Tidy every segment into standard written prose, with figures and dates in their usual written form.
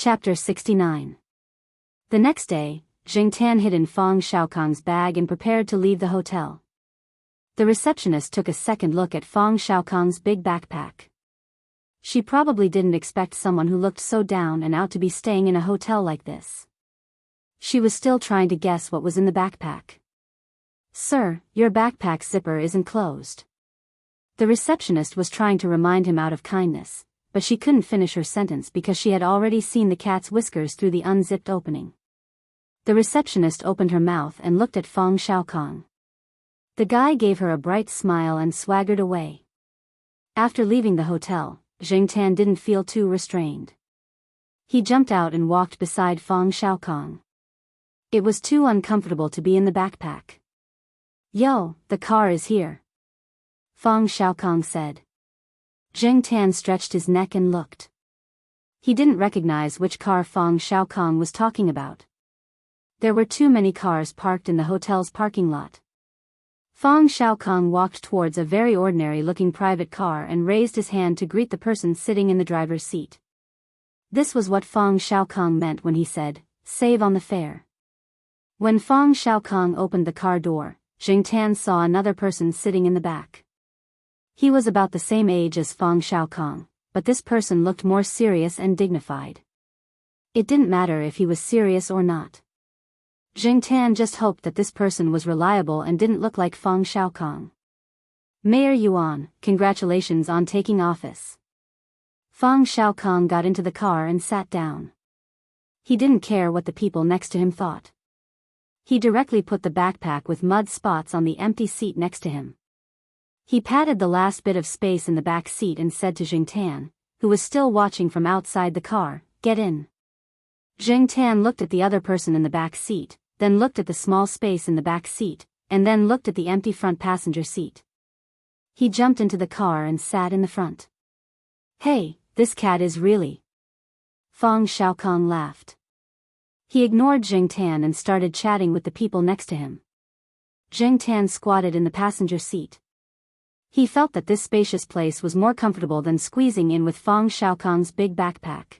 Chapter 69. The next day, Jing Tan hid in Fang Xiaokang's bag and prepared to leave the hotel. The receptionist took a second look at Fang Xiaokang's big backpack. She probably didn't expect someone who looked so down and out to be staying in a hotel like this. She was still trying to guess what was in the backpack. "Sir, your backpack's zipper isn't closed." The receptionist was trying to remind him out of kindness, but she couldn't finish her sentence because she had already seen the cat's whiskers through the unzipped opening. The receptionist opened her mouth and looked at Fang Xiaokang. The guy gave her a bright smile and swaggered away. After leaving the hotel, Jing Tan didn't feel too restrained. He jumped out and walked beside Fang Xiaokang. It was too uncomfortable to be in the backpack. "Yo, the car is here," Fang Xiaokang said. Jing Tan stretched his neck and looked. He didn't recognize which car Fang Xiaokang was talking about. There were too many cars parked in the hotel's parking lot. Fang Xiaokang walked towards a very ordinary-looking private car and raised his hand to greet the person sitting in the driver's seat. This was what Fang Xiaokang meant when he said, "Save on the fare." When Fang Xiaokang opened the car door, Jing Tan saw another person sitting in the back. He was about the same age as Fang Xiaokang, but this person looked more serious and dignified. It didn't matter if he was serious or not. Jing Tan just hoped that this person was reliable and didn't look like Fang Xiaokang. "Mayor Yuan, congratulations on taking office." Fang Xiaokang got into the car and sat down. He didn't care what the people next to him thought. He directly put the backpack with mud spots on the empty seat next to him. He patted the last bit of space in the back seat and said to Jing Tan, who was still watching from outside the car, "Get in." Jing Tan looked at the other person in the back seat, then looked at the small space in the back seat, and then looked at the empty front passenger seat. He jumped into the car and sat in the front. "Hey, this cat is really..." Fang Xiaokang laughed. He ignored Jing Tan and started chatting with the people next to him. Jing Tan squatted in the passenger seat. He felt that this spacious place was more comfortable than squeezing in with Fang Xiaokang's big backpack.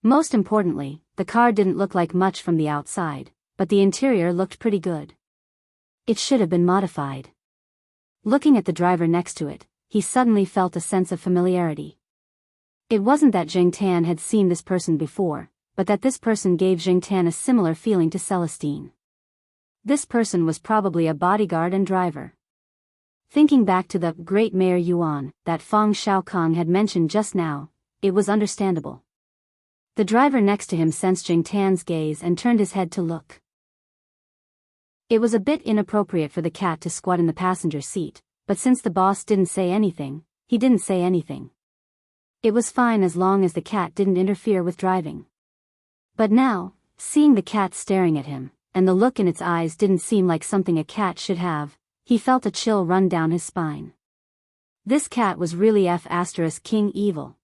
Most importantly, the car didn't look like much from the outside, but the interior looked pretty good. It should have been modified. Looking at the driver next to it, he suddenly felt a sense of familiarity. It wasn't that Jing Tan had seen this person before, but that this person gave Jing Tan a similar feeling to Celestine. This person was probably a bodyguard and driver. Thinking back to the great Mayor Yuan that Fang Xiaokang had mentioned just now, it was understandable. The driver next to him sensed Jing Tan's gaze and turned his head to look. It was a bit inappropriate for the cat to squat in the passenger seat, but since the boss didn't say anything, he didn't say anything. It was fine as long as the cat didn't interfere with driving. But now, seeing the cat staring at him, and the look in its eyes didn't seem like something a cat should have, he felt a chill run down his spine. This cat was really King evil.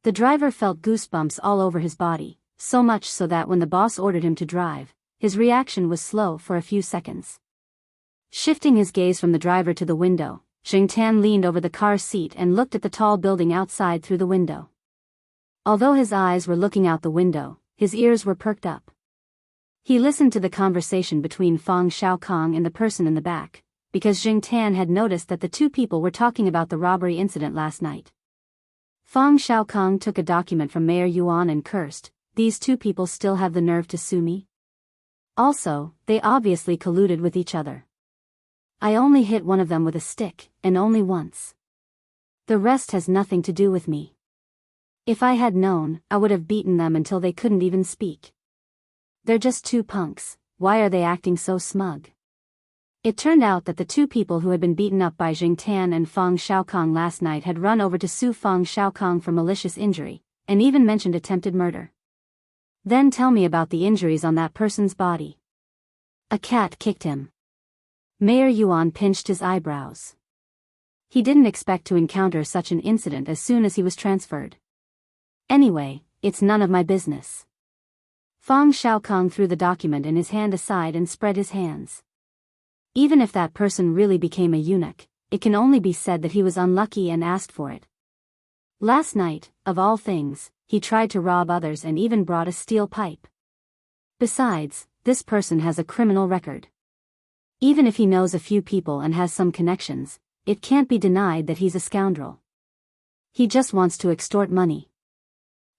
The driver felt goosebumps all over his body, so much so that when the boss ordered him to drive, his reaction was slow for a few seconds. Shifting his gaze from the driver to the window, Jing Tan leaned over the car seat and looked at the tall building outside through the window. Although his eyes were looking out the window, his ears were perked up. He listened to the conversation between Fang Xiaokang and the person in the back, because Jing Tan had noticed that the two people were talking about the robbery incident last night. Fang Xiaokang took a document from Mayor Yuan and cursed, "These two people still have the nerve to sue me? Also, they obviously colluded with each other. I only hit one of them with a stick, and only once. The rest has nothing to do with me. If I had known, I would have beaten them until they couldn't even speak. They're just two punks, why are they acting so smug?" It turned out that the two people who had been beaten up by Jing Tan and Fang Xiaokang last night had run over to sue Fang Xiaokang for malicious injury, and even mentioned attempted murder. "Then tell me about the injuries on that person's body." "A cat kicked him." Mayor Yuan pinched his eyebrows. He didn't expect to encounter such an incident as soon as he was transferred. "Anyway, it's none of my business." Fang Xiaokang threw the document in his hand aside and spread his hands. Even if that person really became a eunuch, it can only be said that he was unlucky and asked for it. Last night, of all things, he tried to rob others and even brought a steel pipe. Besides, this person has a criminal record. Even if he knows a few people and has some connections, it can't be denied that he's a scoundrel. He just wants to extort money.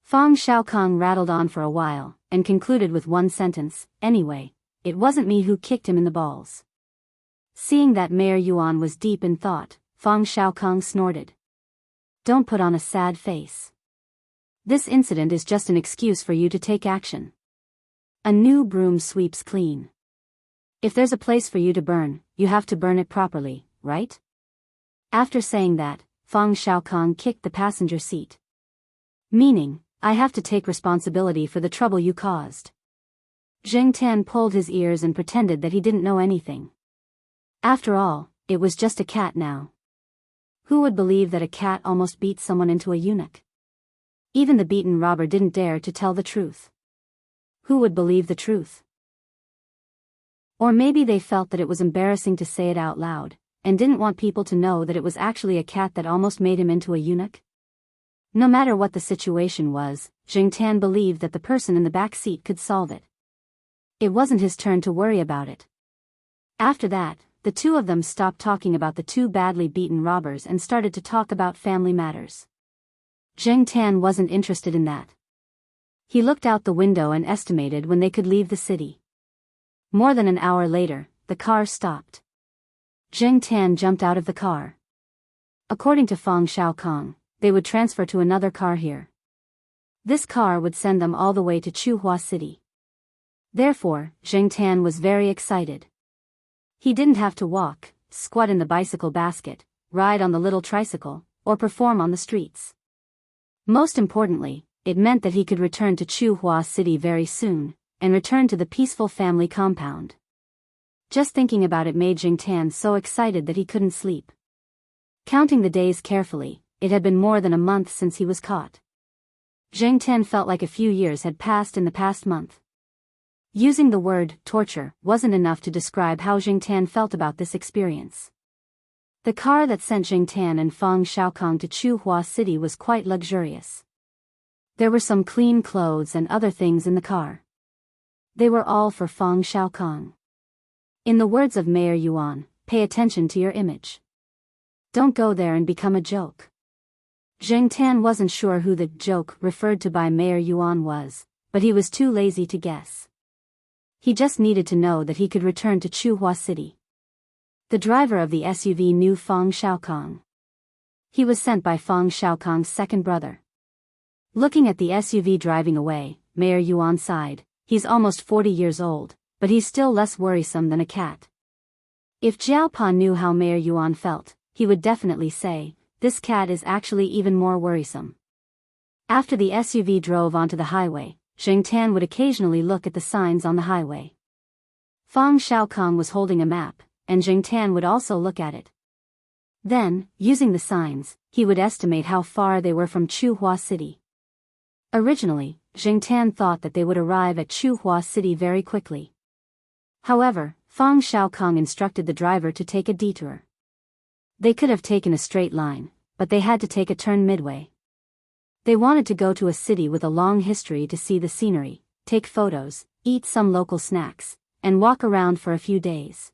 Fang Xiaokong rattled on for a while, and concluded with one sentence, "Anyway, it wasn't me who kicked him in the balls." Seeing that Mayor Yuan was deep in thought, Fang Xiaokong snorted. "Don't put on a sad face. This incident is just an excuse for you to take action. A new broom sweeps clean. If there's a place for you to burn, you have to burn it properly, right?" After saying that, Fang Xiaokong kicked the passenger seat. "Meaning, I have to take responsibility for the trouble you caused." Zheng Tan pulled his ears and pretended that he didn't know anything. After all, it was just a cat now. Who would believe that a cat almost beat someone into a eunuch? Even the beaten robber didn't dare to tell the truth. Who would believe the truth? Or maybe they felt that it was embarrassing to say it out loud, and didn't want people to know that it was actually a cat that almost made him into a eunuch? No matter what the situation was, Zheng Tan believed that the person in the back seat could solve it. It wasn't his turn to worry about it. After that, the two of them stopped talking about the two badly beaten robbers and started to talk about family matters. Zheng Tan wasn't interested in that. He looked out the window and estimated when they could leave the city. More than an hour later, the car stopped. Zheng Tan jumped out of the car. According to Fang Xiaokong, they would transfer to another car here. This car would send them all the way to Chuhua City. Therefore, Zheng Tan was very excited. He didn't have to walk, squat in the bicycle basket, ride on the little tricycle, or perform on the streets. Most importantly, it meant that he could return to Chuhua City very soon, and return to the peaceful family compound. Just thinking about it made Zheng Tan so excited that he couldn't sleep. Counting the days carefully, it had been more than a month since he was caught. Zheng Tan felt like a few years had passed in the past month. Using the word torture wasn't enough to describe how Zheng Tan felt about this experience. The car that sent Zheng Tan and Fang Xiaokong to Chuhua City was quite luxurious. There were some clean clothes and other things in the car. They were all for Fang Xiaokong. In the words of Mayor Yuan, pay attention to your image. Don't go there and become a joke. Zheng Tan wasn't sure who the joke referred to by Mayor Yuan was, but he was too lazy to guess. He just needed to know that he could return to Chuhua City. The driver of the SUV knew Fang Xiaokong. He was sent by Fang Xiaokong's second brother. Looking at the SUV driving away, Mayor Yuan sighed. He's almost 40 years old, but he's still less worrisome than a cat. If Jiao Pa knew how Mayor Yuan felt, he would definitely say, this cat is actually even more worrisome. After the SUV drove onto the highway, Zheng Tan would occasionally look at the signs on the highway. Fang Xiaokong was holding a map, and Zheng Tan would also look at it. Then, using the signs, he would estimate how far they were from Chuhua City. Originally, Zheng Tan thought that they would arrive at Chuhua City very quickly. However, Fang Xiaokong instructed the driver to take a detour. They could have taken a straight line, but they had to take a turn midway. They wanted to go to a city with a long history to see the scenery, take photos, eat some local snacks, and walk around for a few days.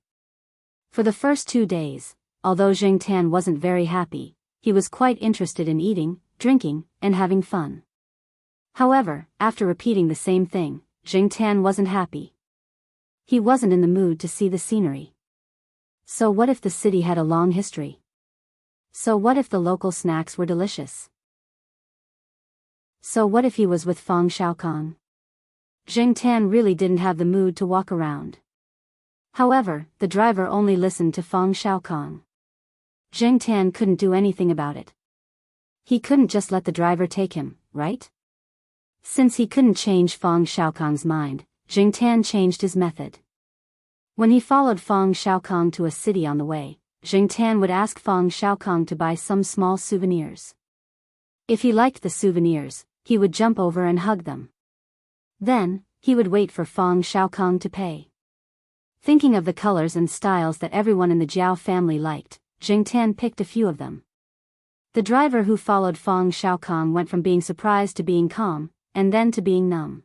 For the first 2 days, although Zheng Tan wasn't very happy, he was quite interested in eating, drinking, and having fun. However, after repeating the same thing, Zheng Tan wasn't happy. He wasn't in the mood to see the scenery. So what if the city had a long history? So what if the local snacks were delicious? So what if he was with Fang Xiaokong? Zheng Tan really didn't have the mood to walk around. However, the driver only listened to Fang Xiaokong. Zheng Tan couldn't do anything about it. He couldn't just let the driver take him, right? Since he couldn't change Fang Xiaokong's mind, Zheng Tan changed his method. When he followed Fang Xiaokong to a city on the way, Zheng Tan would ask Fang Xiaokong to buy some small souvenirs. If he liked the souvenirs, he would jump over and hug them. Then, he would wait for Fang Xiaokong to pay. Thinking of the colors and styles that everyone in the Jiao family liked, Zheng Tan picked a few of them. The driver who followed Fang Xiaokong went from being surprised to being calm, and then to being numb.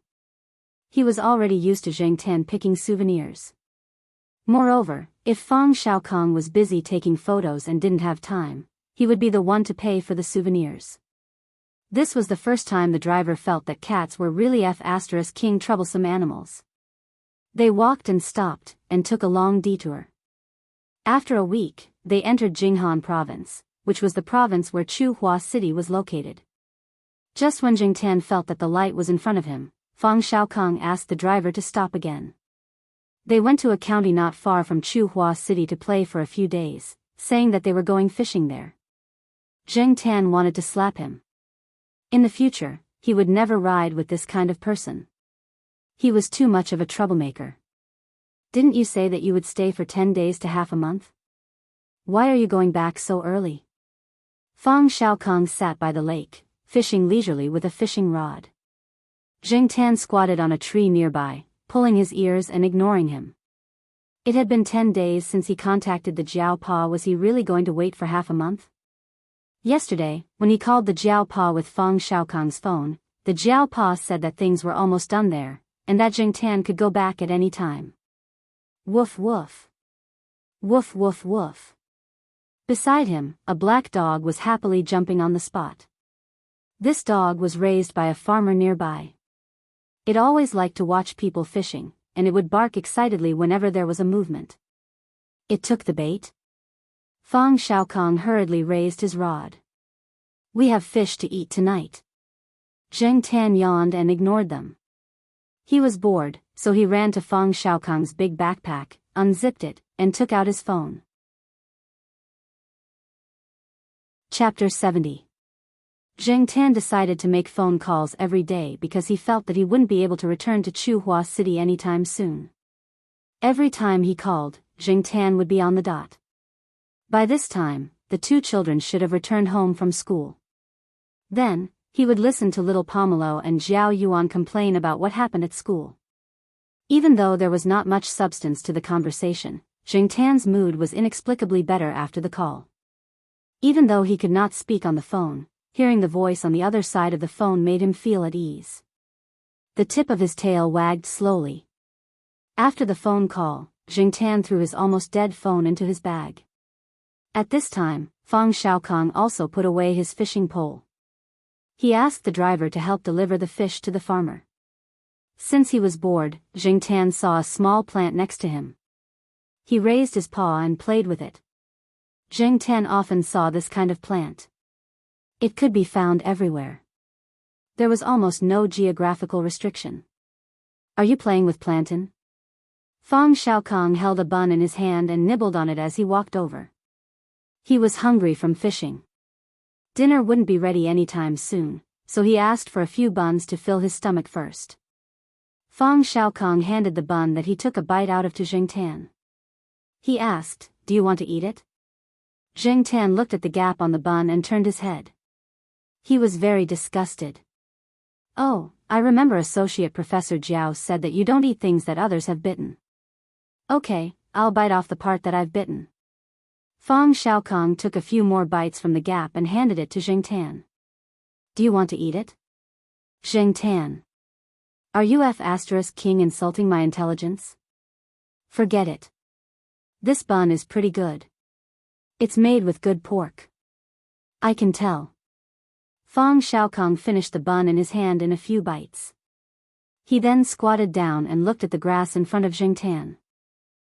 He was already used to Zhengtan picking souvenirs. Moreover, if Fang Xiaokong was busy taking photos and didn't have time, he would be the one to pay for the souvenirs. This was the first time the driver felt that cats were really F***ing troublesome animals. They walked and stopped, and took a long detour. After a week, they entered Jinghan province, which was the province where Chuhua City was located. Just when Jingtan felt that the light was in front of him, Fang Xiaokong asked the driver to stop again. They went to a county not far from Chuhua City to play for a few days, saying that they were going fishing there. Jingtan wanted to slap him. In the future, he would never ride with this kind of person. He was too much of a troublemaker. Didn't you say that you would stay for 10 days to half a month? Why are you going back so early? Fang Xiaokong sat by the lake, fishing leisurely with a fishing rod. Jingtan squatted on a tree nearby, pulling his ears and ignoring him. It had been 10 days since he contacted the Jiao Pa. Was he really going to wait for half a month? Yesterday, when he called the Jiao Pa with Fang Xiaokong's phone, the Jiao Pa said that things were almost done there, and that Jingtan could go back at any time. Woof woof. Woof woof woof. Beside him, a black dog was happily jumping on the spot. This dog was raised by a farmer nearby. It always liked to watch people fishing, and it would bark excitedly whenever there was a movement. It took the bait. Fang Xiaokong hurriedly raised his rod. We have fish to eat tonight. Jingtan yawned and ignored them. He was bored, so he ran to Fang Xiaokong's big backpack, unzipped it, and took out his phone. Chapter 70. Jingtan decided to make phone calls every day because he felt that he wouldn't be able to return to Chuhua City anytime soon. Every time he called, Jingtan would be on the dot. By this time, the two children should have returned home from school. Then, he would listen to little Pomelo and Zhao Yuan complain about what happened at school. Even though there was not much substance to the conversation, Jingtan's mood was inexplicably better after the call. Even though he could not speak on the phone, hearing the voice on the other side of the phone made him feel at ease. The tip of his tail wagged slowly. After the phone call, Jingtan threw his almost dead phone into his bag. At this time, Fang Xiaokong also put away his fishing pole. He asked the driver to help deliver the fish to the farmer. Since he was bored, Jingtan saw a small plant next to him. He raised his paw and played with it. Jingtan often saw this kind of plant. It could be found everywhere. There was almost no geographical restriction. Are you playing with plantain? Fang Xiaokong held a bun in his hand and nibbled on it as he walked over. He was hungry from fishing. Dinner wouldn't be ready anytime soon, so he asked for a few buns to fill his stomach first. Fang Xiaokong handed the bun that he took a bite out of to Jingtan. He asked, "Do you want to eat it?" Jingtan looked at the gap on the bun and turned his head. He was very disgusted. "Oh, I remember Associate Professor Jiao said that you don't eat things that others have bitten." "Okay, I'll bite off the part that I've bitten." Fang Xiaokong took a few more bites from the gap and handed it to Jingtan. "Do you want to eat it?" Jingtan. "Are you F***ing insulting my intelligence?" "Forget it. This bun is pretty good. It's made with good pork." "I can tell." Fang Xiaokong finished the bun in his hand in a few bites. He then squatted down and looked at the grass in front of Jingtan.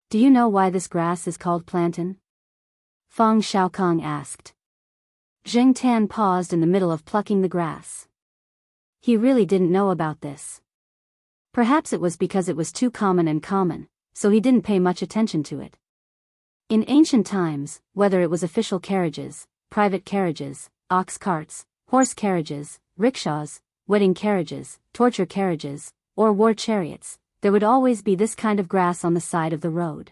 "Do you know why this grass is called plantain?" Fang Xiaokong asked. Jingtan paused in the middle of plucking the grass. He really didn't know about this. Perhaps it was because it was too common, so he didn't pay much attention to it. In ancient times, whether it was official carriages, private carriages, ox carts, horse carriages, rickshaws, wedding carriages, torture carriages, or war chariots, there would always be this kind of grass on the side of the road.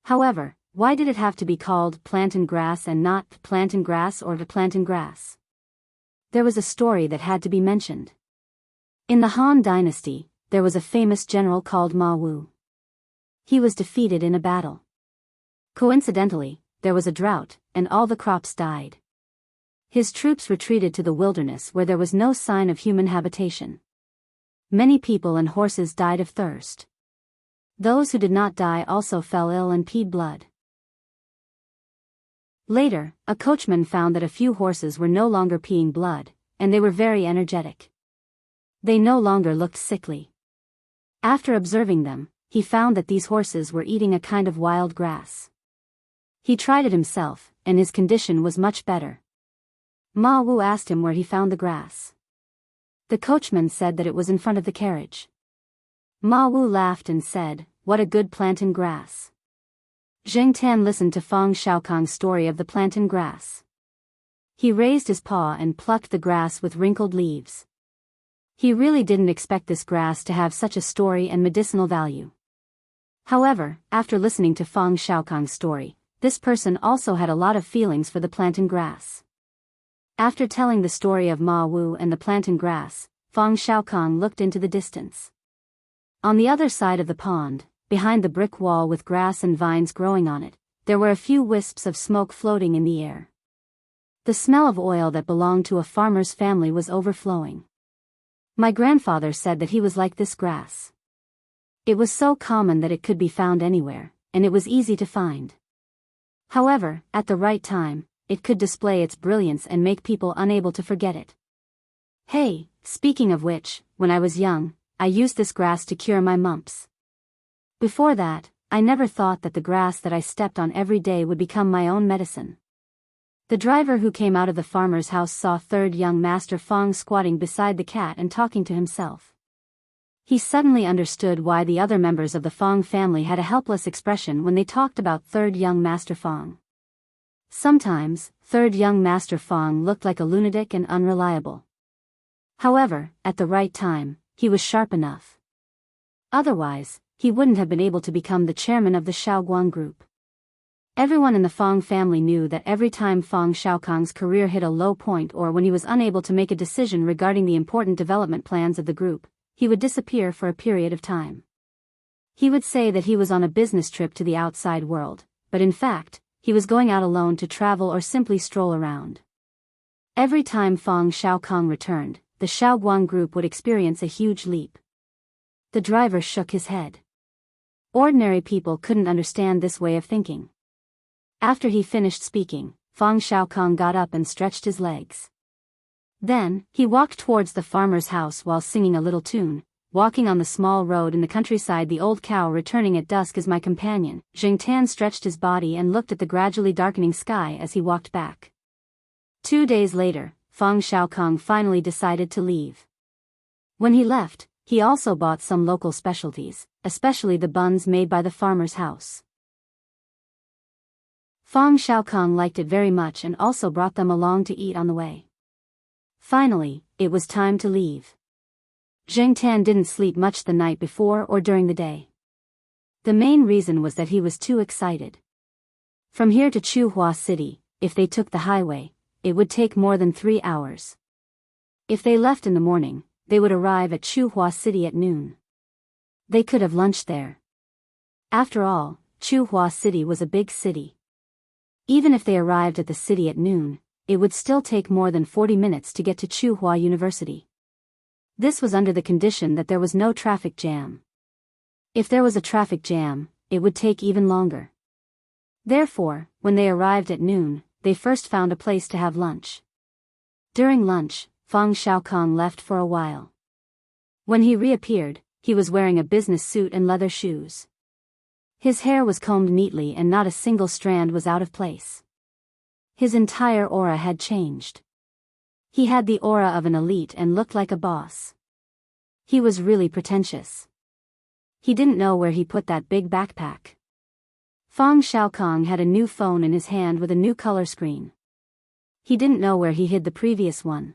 However, why did it have to be called plantain grass and not plantain grass or plantain grass? There was a story that had to be mentioned. In the Han Dynasty, there was a famous general called Ma Wu. He was defeated in a battle. Coincidentally, there was a drought, and all the crops died. His troops retreated to the wilderness where there was no sign of human habitation. Many people and horses died of thirst. Those who did not die also fell ill and peed blood. Later, a coachman found that a few horses were no longer peeing blood, and they were very energetic. They no longer looked sickly. After observing them, he found that these horses were eating a kind of wild grass. He tried it himself, and his condition was much better. Ma Wu asked him where he found the grass. The coachman said that it was in front of the carriage. Ma Wu laughed and said, "What a good plantain grass." Zheng Tan listened to Fang Xiaokong's story of the plantain grass. He raised his paw and plucked the grass with wrinkled leaves. He really didn't expect this grass to have such a story and medicinal value. However, after listening to Fang Xiaokong's story, this person also had a lot of feelings for the plantain grass. After telling the story of Ma Wu and the plantain grass, Fang Xiaokong looked into the distance. On the other side of the pond, behind the brick wall with grass and vines growing on it, there were a few wisps of smoke floating in the air. The smell of oil that belonged to a farmer's family was overflowing. My grandfather said that he was like this grass. It was so common that it could be found anywhere, and it was easy to find. However, at the right time, it could display its brilliance and make people unable to forget it. Hey, speaking of which, when I was young, I used this grass to cure my mumps. Before that, I never thought that the grass that I stepped on every day would become my own medicine. The driver who came out of the farmer's house saw third young Master Fang squatting beside the cat and talking to himself. He suddenly understood why the other members of the Fang family had a helpless expression when they talked about third young Master Fang. Sometimes, third young Master Fang looked like a lunatic and unreliable. However, at the right time, he was sharp enough. Otherwise, he wouldn't have been able to become the chairman of the Shaoguang group. Everyone in the Fang family knew that every time Fang Xiaokong's career hit a low point or when he was unable to make a decision regarding the important development plans of the group, he would disappear for a period of time. He would say that he was on a business trip to the outside world, but in fact, he was going out alone to travel or simply stroll around. Every time Fang Xiaokong returned, the Shaoguang group would experience a huge leap. The driver shook his head. Ordinary people couldn't understand this way of thinking. After he finished speaking, Fang Xiaokong got up and stretched his legs. Then, he walked towards the farmer's house while singing a little tune. Walking on the small road in the countryside, the old cow returning at dusk is my companion. Zheng Tan stretched his body and looked at the gradually darkening sky as he walked back. 2 days later, Fang Xiaokong finally decided to leave. When he left, he also bought some local specialties, especially the buns made by the farmer's house. Fang Xiaokong liked it very much and also brought them along to eat on the way. Finally, it was time to leave. Zheng Tan didn't sleep much the night before or during the day. The main reason was that he was too excited. From here to Chuhua City, if they took the highway, it would take more than 3 hours. If they left in the morning, they would arrive at Chuhua City at noon. They could have lunched there. After all, Chuhua City was a big city. Even if they arrived at the city at noon, it would still take more than 40 minutes to get to Chuhua University. This was under the condition that there was no traffic jam. If there was a traffic jam, it would take even longer. Therefore, when they arrived at noon, they first found a place to have lunch. During lunch, Fang Xiaokong left for a while. When he reappeared, he was wearing a business suit and leather shoes. His hair was combed neatly and not a single strand was out of place. His entire aura had changed. He had the aura of an elite and looked like a boss. He was really pretentious. He didn't know where he put that big backpack. Fang Xiaokong had a new phone in his hand with a new color screen. He didn't know where he hid the previous one.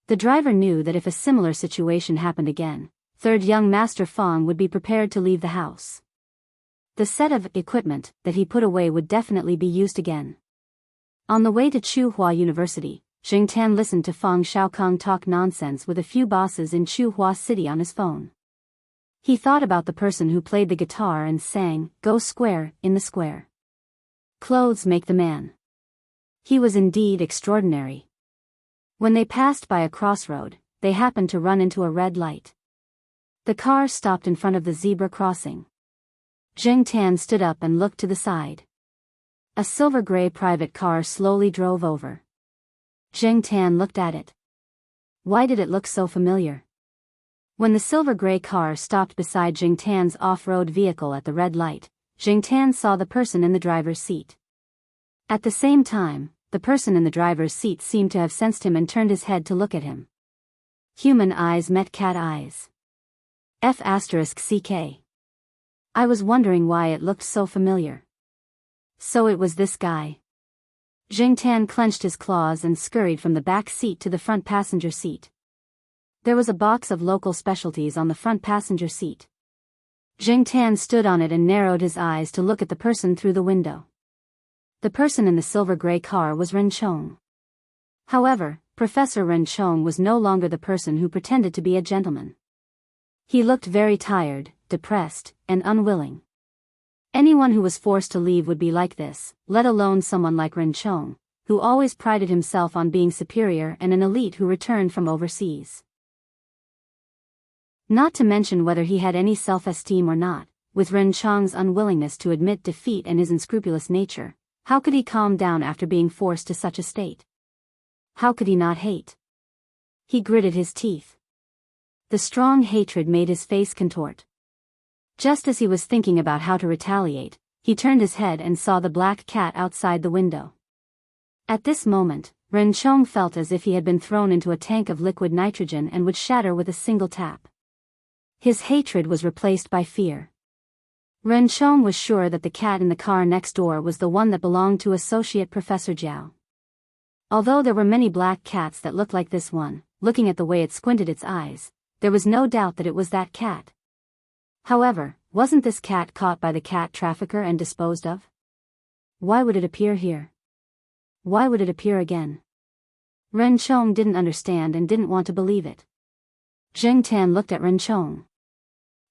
The driver knew that if a similar situation happened again, third young Master Fang would be prepared to leave the house. The set of equipment that he put away would definitely be used again. On the way to Chuhua University, Zheng Tan listened to Fang Xiaokong talk nonsense with a few bosses in Chuhua City on his phone. He thought about the person who played the guitar and sang, "Go square, in the square. Clothes make the man." He was indeed extraordinary. When they passed by a crossroad, they happened to run into a red light. The car stopped in front of the zebra crossing. Jingtan stood up and looked to the side. A silver-gray private car slowly drove over. Jingtan looked at it. Why did it look so familiar? When the silver-gray car stopped beside Jingtan's off-road vehicle at the red light, Jingtan saw the person in the driver's seat. At the same time, the person in the driver's seat seemed to have sensed him and turned his head to look at him. Human eyes met cat eyes. F***ck. I was wondering why it looked so familiar. So it was this guy. Jingtan clenched his claws and scurried from the back seat to the front passenger seat. There was a box of local specialties on the front passenger seat. Jingtan stood on it and narrowed his eyes to look at the person through the window. The person in the silver-gray car was Ren Chong. However, Professor Ren Chong was no longer the person who pretended to be a gentleman. He looked very tired, depressed, and unwilling. Anyone who was forced to leave would be like this, let alone someone like Ren Chong, who always prided himself on being superior and an elite who returned from overseas. Not to mention whether he had any self-esteem or not, with Ren Chong's unwillingness to admit defeat and his unscrupulous nature, how could he calm down after being forced to such a state? How could he not hate? He gritted his teeth. The strong hatred made his face contort. Just as he was thinking about how to retaliate, he turned his head and saw the black cat outside the window. At this moment, Ren Chong felt as if he had been thrown into a tank of liquid nitrogen and would shatter with a single tap. His hatred was replaced by fear. Ren Chong was sure that the cat in the car next door was the one that belonged to Associate Professor Jiao. Although there were many black cats that looked like this one, looking at the way it squinted its eyes, there was no doubt that it was that cat. However, wasn't this cat caught by the cat trafficker and disposed of? Why would it appear here? Why would it appear again? Ren Chong didn't understand and didn't want to believe it. Jingtan looked at Ren Chong.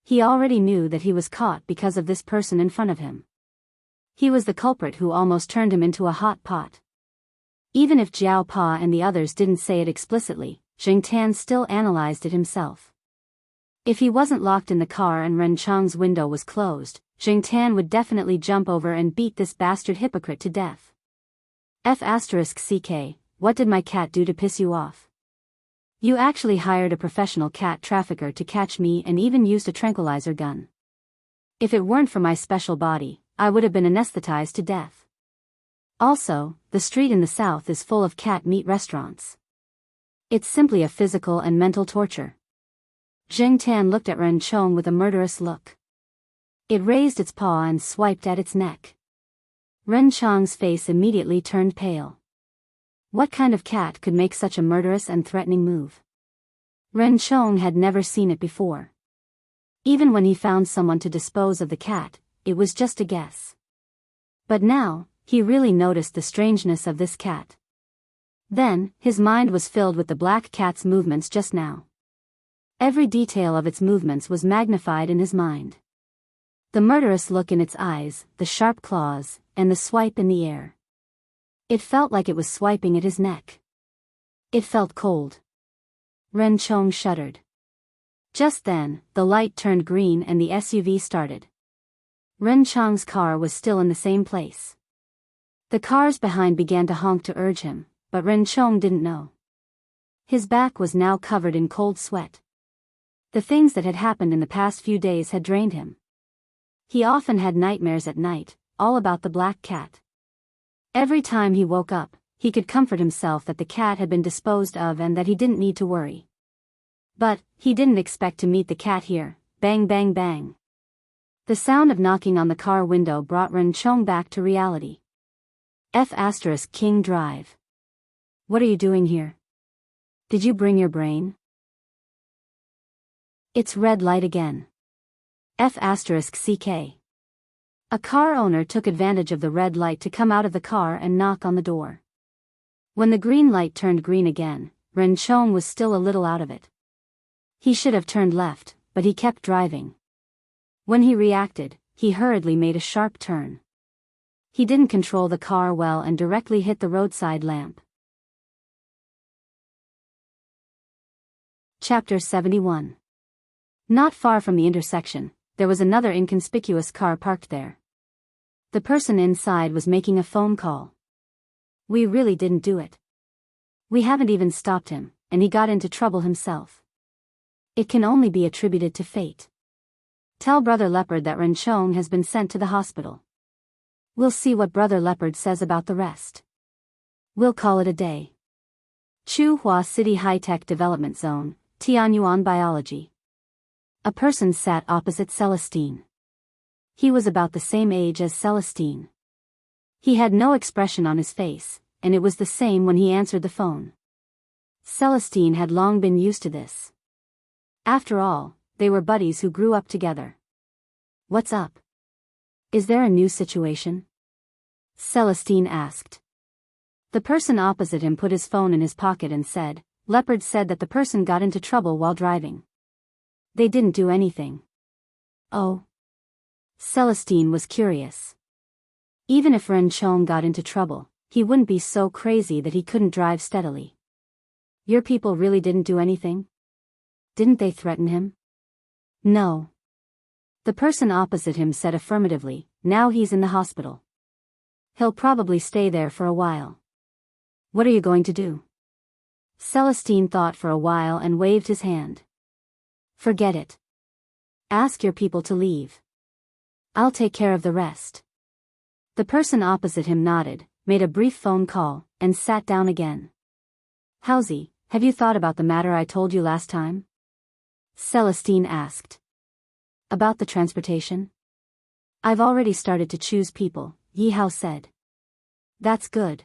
He already knew that he was caught because of this person in front of him. He was the culprit who almost turned him into a hot pot. Even if Jiao Pa and the others didn't say it explicitly, Jingtan still analyzed it himself. If he wasn't locked in the car and Ren Chong's window was closed, Jingtan would definitely jump over and beat this bastard hypocrite to death. F***ck, what did my cat do to piss you off? You actually hired a professional cat trafficker to catch me and even used a tranquilizer gun. If it weren't for my special body, I would have been anesthetized to death. Also, the street in the south is full of cat meat restaurants. It's simply a physical and mental torture. Jingtan looked at Ren Chong with a murderous look. It raised its paw and swiped at its neck. Ren Chong's face immediately turned pale. What kind of cat could make such a murderous and threatening move? Ren Chong had never seen it before. Even when he found someone to dispose of the cat, it was just a guess. But now, he really noticed the strangeness of this cat. Then, his mind was filled with the black cat's movements just now. Every detail of its movements was magnified in his mind. The murderous look in its eyes, the sharp claws, and the swipe in the air. It felt like it was swiping at his neck. It felt cold. Ren Chong shuddered. Just then, the light turned green and the SUV started. Ren Chong's car was still in the same place. The cars behind began to honk to urge him, but Ren Chong didn't know. His back was now covered in cold sweat. The things that had happened in the past few days had drained him. He often had nightmares at night, all about the black cat. Every time he woke up, he could comfort himself that the cat had been disposed of and that he didn't need to worry. But, he didn't expect to meet the cat here. Bang bang bang. The sound of knocking on the car window brought Ren Chong back to reality. F***King Drive. What are you doing here? Did you bring your brain? It's red light again. F***ck. A car owner took advantage of the red light to come out of the car and knock on the door. When the green light turned green again, Ren Chong was still a little out of it. He should have turned left, but he kept driving. When he reacted, he hurriedly made a sharp turn. He didn't control the car well and directly hit the roadside lamp. Chapter 71. Not far from the intersection, there was another inconspicuous car parked there. The person inside was making a phone call. We really didn't do it. We haven't even stopped him, and he got into trouble himself. It can only be attributed to fate. Tell Brother Leopard that Renchong has been sent to the hospital. We'll see what Brother Leopard says about the rest. We'll call it a day. Chuhua City High-Tech Development Zone, Tianyuan Biology. A person sat opposite Celestine. He was about the same age as Celestine. He had no expression on his face, and it was the same when he answered the phone. Celestine had long been used to this. After all, they were buddies who grew up together. What's up? Is there a new situation? Celestine asked. The person opposite him put his phone in his pocket and said, Leopard said that the person got into trouble while driving. They didn't do anything. Oh. Celestine was curious. Even if Renchong got into trouble, he wouldn't be so crazy that he couldn't drive steadily. Your people really didn't do anything? Didn't they threaten him? No. The person opposite him said affirmatively, now he's in the hospital. He'll probably stay there for a while. What are you going to do? Celestine thought for a while and waved his hand. Forget it. Ask your people to leave. I'll take care of the rest. The person opposite him nodded, made a brief phone call, and sat down again. Howsy, have you thought about the matter I told you last time? Celestine asked. About the transportation? I've already started to choose people, Yi Hao said. That's good.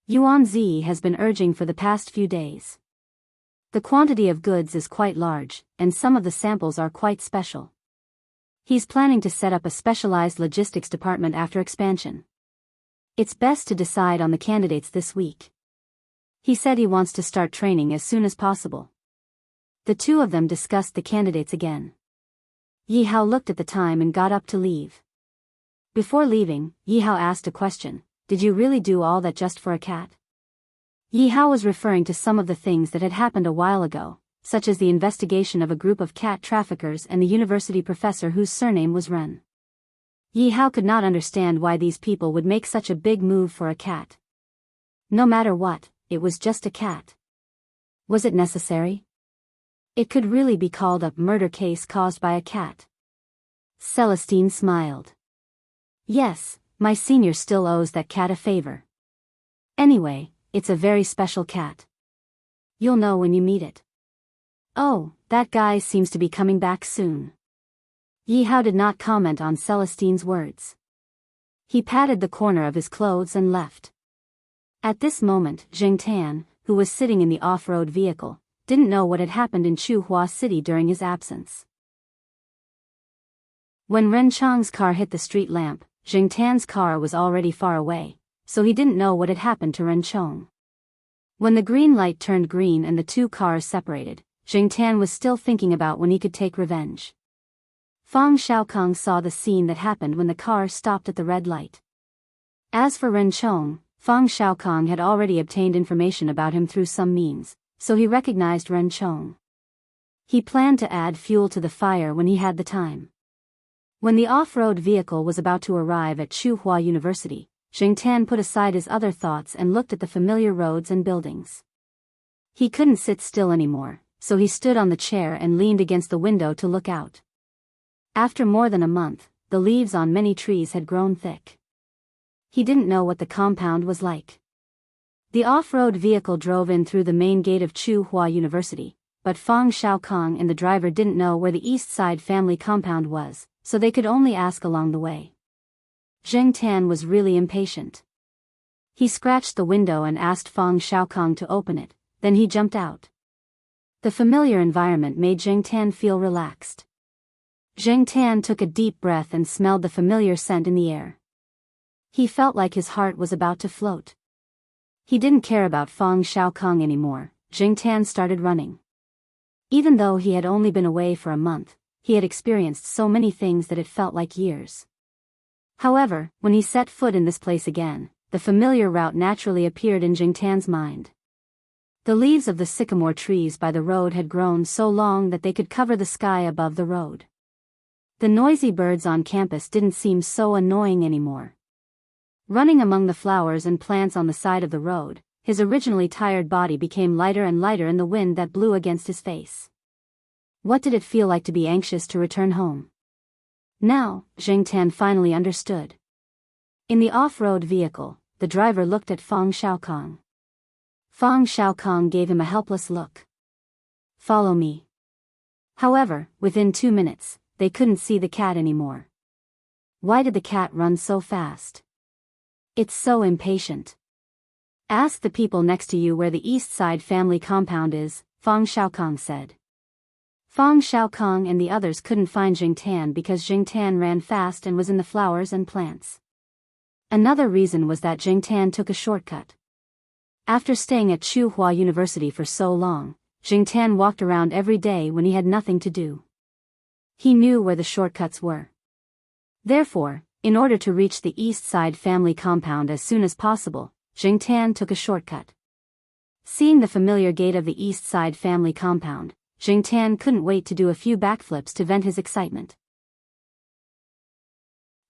Yuan Zi has been urging for the past few days. The quantity of goods is quite large, and some of the samples are quite special. He's planning to set up a specialized logistics department after expansion. It's best to decide on the candidates this week. He said he wants to start training as soon as possible. The two of them discussed the candidates again. Yi Hao looked at the time and got up to leave. Before leaving, Yi Hao asked a question. Did you really do all that just for a cat? Yi Hao was referring to some of the things that had happened a while ago, such as the investigation of a group of cat traffickers and the university professor whose surname was Ren. Yi Hao could not understand why these people would make such a big move for a cat. No matter what, it was just a cat. Was it necessary? It could really be called a murder case caused by a cat. Celestine smiled. Yes, my senior still owes that cat a favor. Anyway, it's a very special cat. You'll know when you meet it. Oh, that guy seems to be coming back soon. Yi Hao did not comment on Celestine's words. He patted the corner of his clothes and left. At this moment, Jing Tan, who was sitting in the off-road vehicle, didn't know what had happened in Chuhua City during his absence. When Renchong's car hit the street lamp, Jing Tan's car was already far away, so he didn't know what had happened to Renchong. When the green light turned green and the two cars separated, Jing Tan was still thinking about when he could take revenge. Fang Xiaokong saw the scene that happened when the car stopped at the red light. As for Renchong, Fang Xiaokong had already obtained information about him through some means, so he recognized Renchong. He planned to add fuel to the fire when he had the time. When the off-road vehicle was about to arrive at Chuhua University, Jing Tan put aside his other thoughts and looked at the familiar roads and buildings. He couldn't sit still anymore, so he stood on the chair and leaned against the window to look out. After more than a month, the leaves on many trees had grown thick. He didn't know what the compound was like. The off-road vehicle drove in through the main gate of Chuhua University, but Fang Xiaokong and the driver didn't know where the East Side family compound was, so they could only ask along the way. Jing Tan was really impatient. He scratched the window and asked Fang Xiaokong to open it, then he jumped out. The familiar environment made Jing Tan feel relaxed. Jing Tan took a deep breath and smelled the familiar scent in the air. He felt like his heart was about to float. He didn't care about Fang Xiaokong anymore. Jing Tan started running. Even though he had only been away for a month, he had experienced so many things that it felt like years. However, when he set foot in this place again, the familiar route naturally appeared in Jingtan's mind. The leaves of the sycamore trees by the road had grown so long that they could cover the sky above the road. The noisy birds on campus didn't seem so annoying anymore. Running among the flowers and plants on the side of the road, his originally tired body became lighter and lighter in the wind that blew against his face. What did it feel like to be anxious to return home? Now, Jingtan finally understood. In the off-road vehicle, the driver looked at Fang Xiaokong. Fang Xiaokong gave him a helpless look. "Follow me." However, within 2 minutes, they couldn't see the cat anymore. Why did the cat run so fast? It's so impatient. Ask the people next to you where the East Side family compound is, Fang Xiaokong said. Fang Xiaokong and the others couldn't find Jingtan because Jingtan ran fast and was in the flowers and plants. Another reason was that Jingtan took a shortcut. After staying at Tsinghua University for so long, Jingtan walked around every day when he had nothing to do. He knew where the shortcuts were. Therefore, in order to reach the East Side family compound as soon as possible, Jingtan took a shortcut. Seeing the familiar gate of the East Side family compound, Jingtan couldn't wait to do a few backflips to vent his excitement.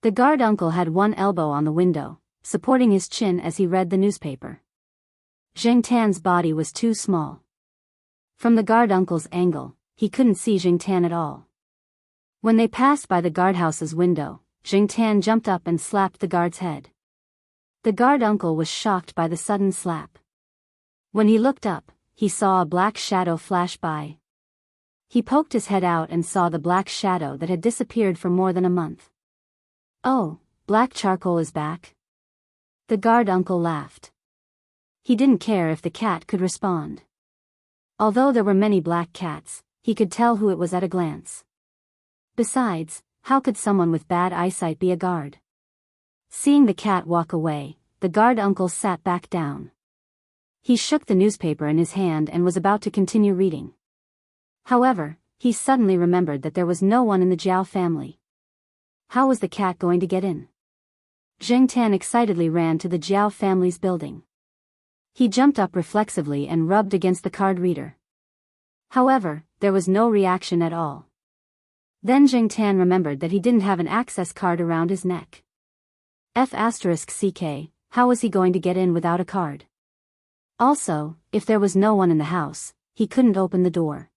The guard uncle had one elbow on the window, supporting his chin as he read the newspaper. Jingtan's body was too small. From the guard uncle's angle, he couldn't see Jingtan at all. When they passed by the guardhouse's window, Jingtan jumped up and slapped the guard's head. The guard uncle was shocked by the sudden slap. When he looked up, he saw a black shadow flash by. He poked his head out and saw the black shadow that had disappeared for more than a month. "Oh, black charcoal is back?" The guard uncle laughed. He didn't care if the cat could respond. Although there were many black cats, he could tell who it was at a glance. Besides, how could someone with bad eyesight be a guard? Seeing the cat walk away, the guard uncle sat back down. He shook the newspaper in his hand and was about to continue reading. However, he suddenly remembered that there was no one in the Jiao family. How was the cat going to get in? Jingtan excitedly ran to the Jiao family's building. He jumped up reflexively and rubbed against the card reader. However, there was no reaction at all. Then Jingtan remembered that he didn't have an access card around his neck. F***ck, how was he going to get in without a card? Also, if there was no one in the house, he couldn't open the door.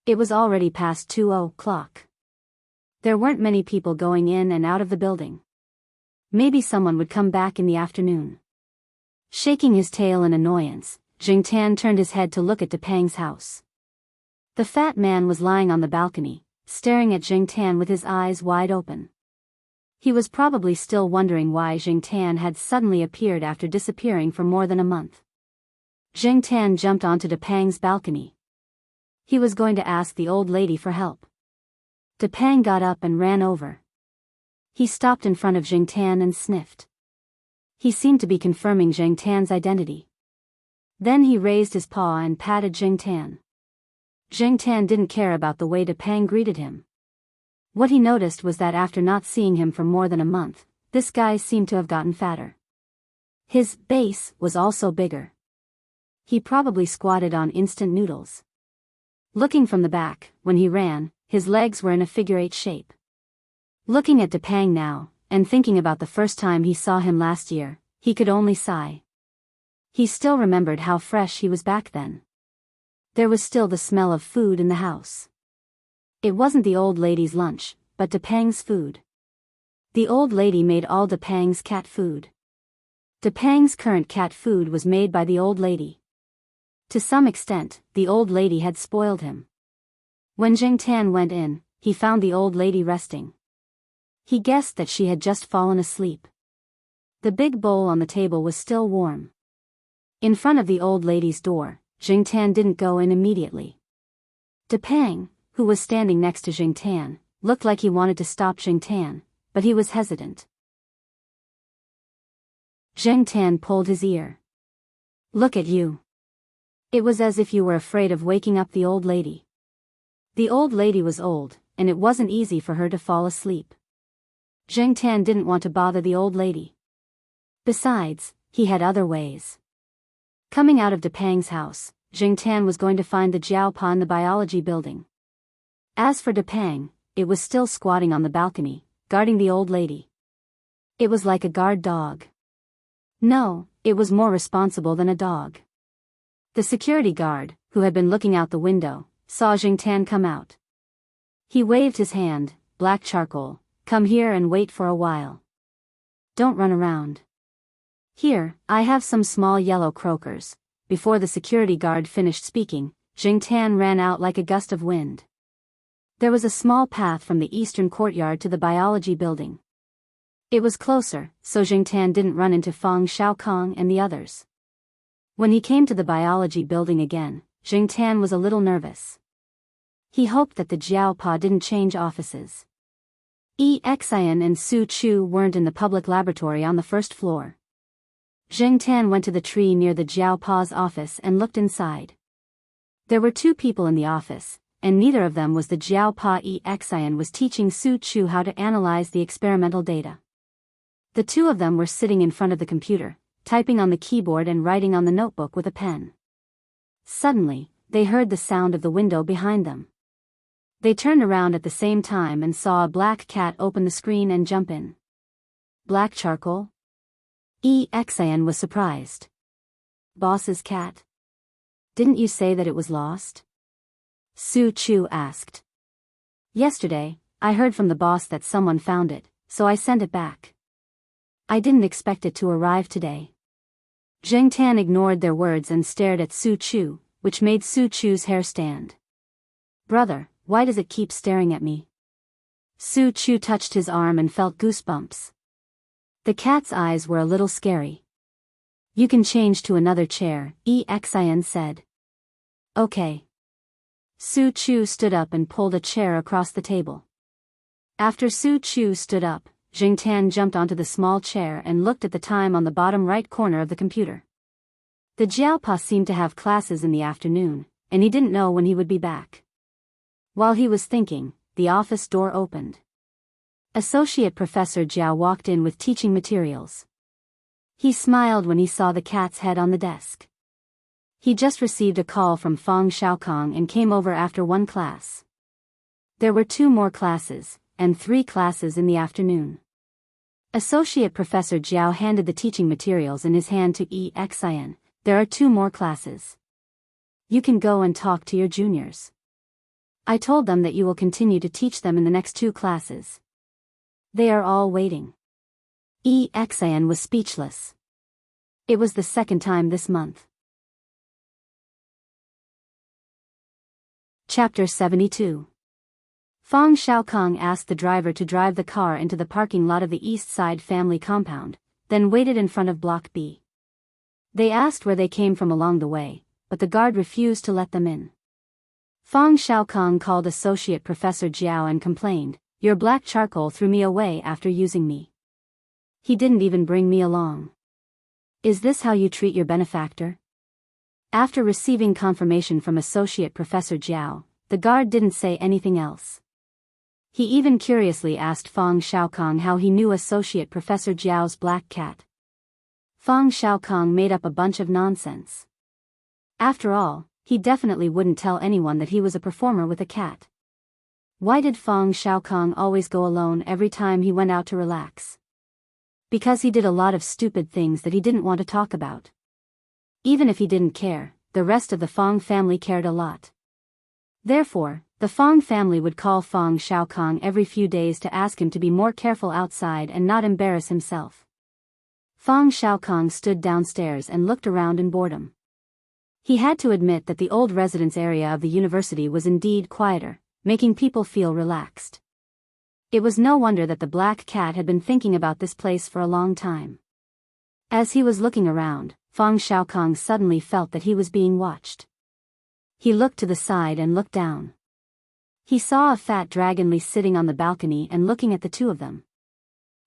It was already past 2:00. There weren't many people going in and out of the building. Maybe someone would come back in the afternoon. Shaking his tail in annoyance, Jingtan turned his head to look at Depang's house. The fat man was lying on the balcony, staring at Jingtan with his eyes wide open. He was probably still wondering why Jingtan had suddenly appeared after disappearing for more than a month. Jingtan jumped onto Depang's balcony. He was going to ask the old lady for help. Depang got up and ran over. He stopped in front of Jingtan and sniffed. He seemed to be confirming Jingtan's identity. Then he raised his paw and patted Jingtan. Jingtan didn't care about the way Depang greeted him. What he noticed was that after not seeing him for more than a month, this guy seemed to have gotten fatter. His base was also bigger. He probably squatted on instant noodles. Looking from the back, when he ran, his legs were in a figure-8 shape. Looking at Depang now, and thinking about the first time he saw him last year, he could only sigh. He still remembered how fresh he was back then. There was still the smell of food in the house. It wasn't the old lady's lunch, but Depang's food. The old lady made all Depang's cat food. Depang's current cat food was made by the old lady. To some extent, the old lady had spoiled him. When Jingtan went in, he found the old lady resting. He guessed that she had just fallen asleep. The big bowl on the table was still warm. In front of the old lady's door, Jingtan didn't go in immediately. Depang, who was standing next to Jingtan, looked like he wanted to stop Jingtan, but he was hesitant. Jingtan pulled his ear. "Look at you." It was as if you were afraid of waking up the old lady. The old lady was old, and it wasn't easy for her to fall asleep. Zheng Tan didn't want to bother the old lady. Besides, he had other ways. Coming out of Depang's house, Zheng Tan was going to find the Jiaopa in the biology building. As for Depang, it was still squatting on the balcony, guarding the old lady. It was like a guard dog. No, it was more responsible than a dog. The security guard, who had been looking out the window, saw Zheng Tan come out. He waved his hand. Black charcoal, come here and wait for a while. Don't run around. Here, I have some small yellow croakers. Before the security guard finished speaking, Zheng Tan ran out like a gust of wind. There was a small path from the eastern courtyard to the biology building. It was closer, so Zheng Tan didn't run into Fang Xiaokong and the others. When he came to the biology building again, Zheng Tan was a little nervous. He hoped that the Jiaopa didn't change offices. Exian and Su Chu weren't in the public laboratory on the first floor. Zheng Tan went to the tree near the Jiaopa's office and looked inside. There were 2 people in the office, and neither of them was the Jiaopa. Exian was teaching Su Chu how to analyze the experimental data. The 2 of them were sitting in front of the computer, typing on the keyboard and writing on the notebook with a pen. Suddenly, they heard the sound of the window behind them. They turned around at the same time and saw a black cat open the screen and jump in. Black charcoal? Exian was surprised. Boss's cat? Didn't you say that it was lost? Su Chu asked. Yesterday, I heard from the boss that someone found it, so I sent it back. I didn't expect it to arrive today. Zheng Tan ignored their words and stared at Su Chu, which made Su Chu's hair stand. Brother, why does it keep staring at me? Su Chu touched his arm and felt goosebumps. The cat's eyes were a little scary. You can change to another chair, Exian said. Okay. Su Chu stood up and pulled a chair across the table. After Su Chu stood up, Zheng Tan jumped onto the small chair and looked at the time on the bottom right corner of the computer. The Jiaopa seemed to have classes in the afternoon, and he didn't know when he would be back. While he was thinking, the office door opened. Associate Professor Jiao walked in with teaching materials. He smiled when he saw the cat's head on the desk. He just received a call from Fang Xiaokong and came over after 1 class. There were 2 more classes, and 3 classes in the afternoon. Associate Professor Jiao handed the teaching materials in his hand to Exian. There are 2 more classes. You can go and talk to your juniors. I told them that you will continue to teach them in the next 2 classes. They are all waiting. Exian was speechless. It was the 2nd time this month. Chapter 72. Fang Xiaokong asked the driver to drive the car into the parking lot of the East Side family compound, then waited in front of Block B. They asked where they came from along the way, but the guard refused to let them in. Fang Xiaokong called Associate Professor Jiao and complained, "Your black charcoal threw me away after using me. He didn't even bring me along. Is this how you treat your benefactor?" After receiving confirmation from Associate Professor Jiao, the guard didn't say anything else. He even curiously asked Fang Xiaokong how he knew Associate Professor Jiao's black cat. Fang Xiaokong made up a bunch of nonsense. After all, he definitely wouldn't tell anyone that he was a performer with a cat. Why did Fang Xiaokong always go alone every time he went out to relax? Because he did a lot of stupid things that he didn't want to talk about. Even if he didn't care, the rest of the Fang family cared a lot. Therefore, the Fang family would call Fang Xiaokong every few days to ask him to be more careful outside and not embarrass himself. Fang Xiaokong stood downstairs and looked around in boredom. He had to admit that the old residence area of the university was indeed quieter, making people feel relaxed. It was no wonder that the black cat had been thinking about this place for a long time. As he was looking around, Fang Xiaokong suddenly felt that he was being watched. He looked to the side and looked down. He saw a fat dragon sitting on the balcony and looking at the 2 of them.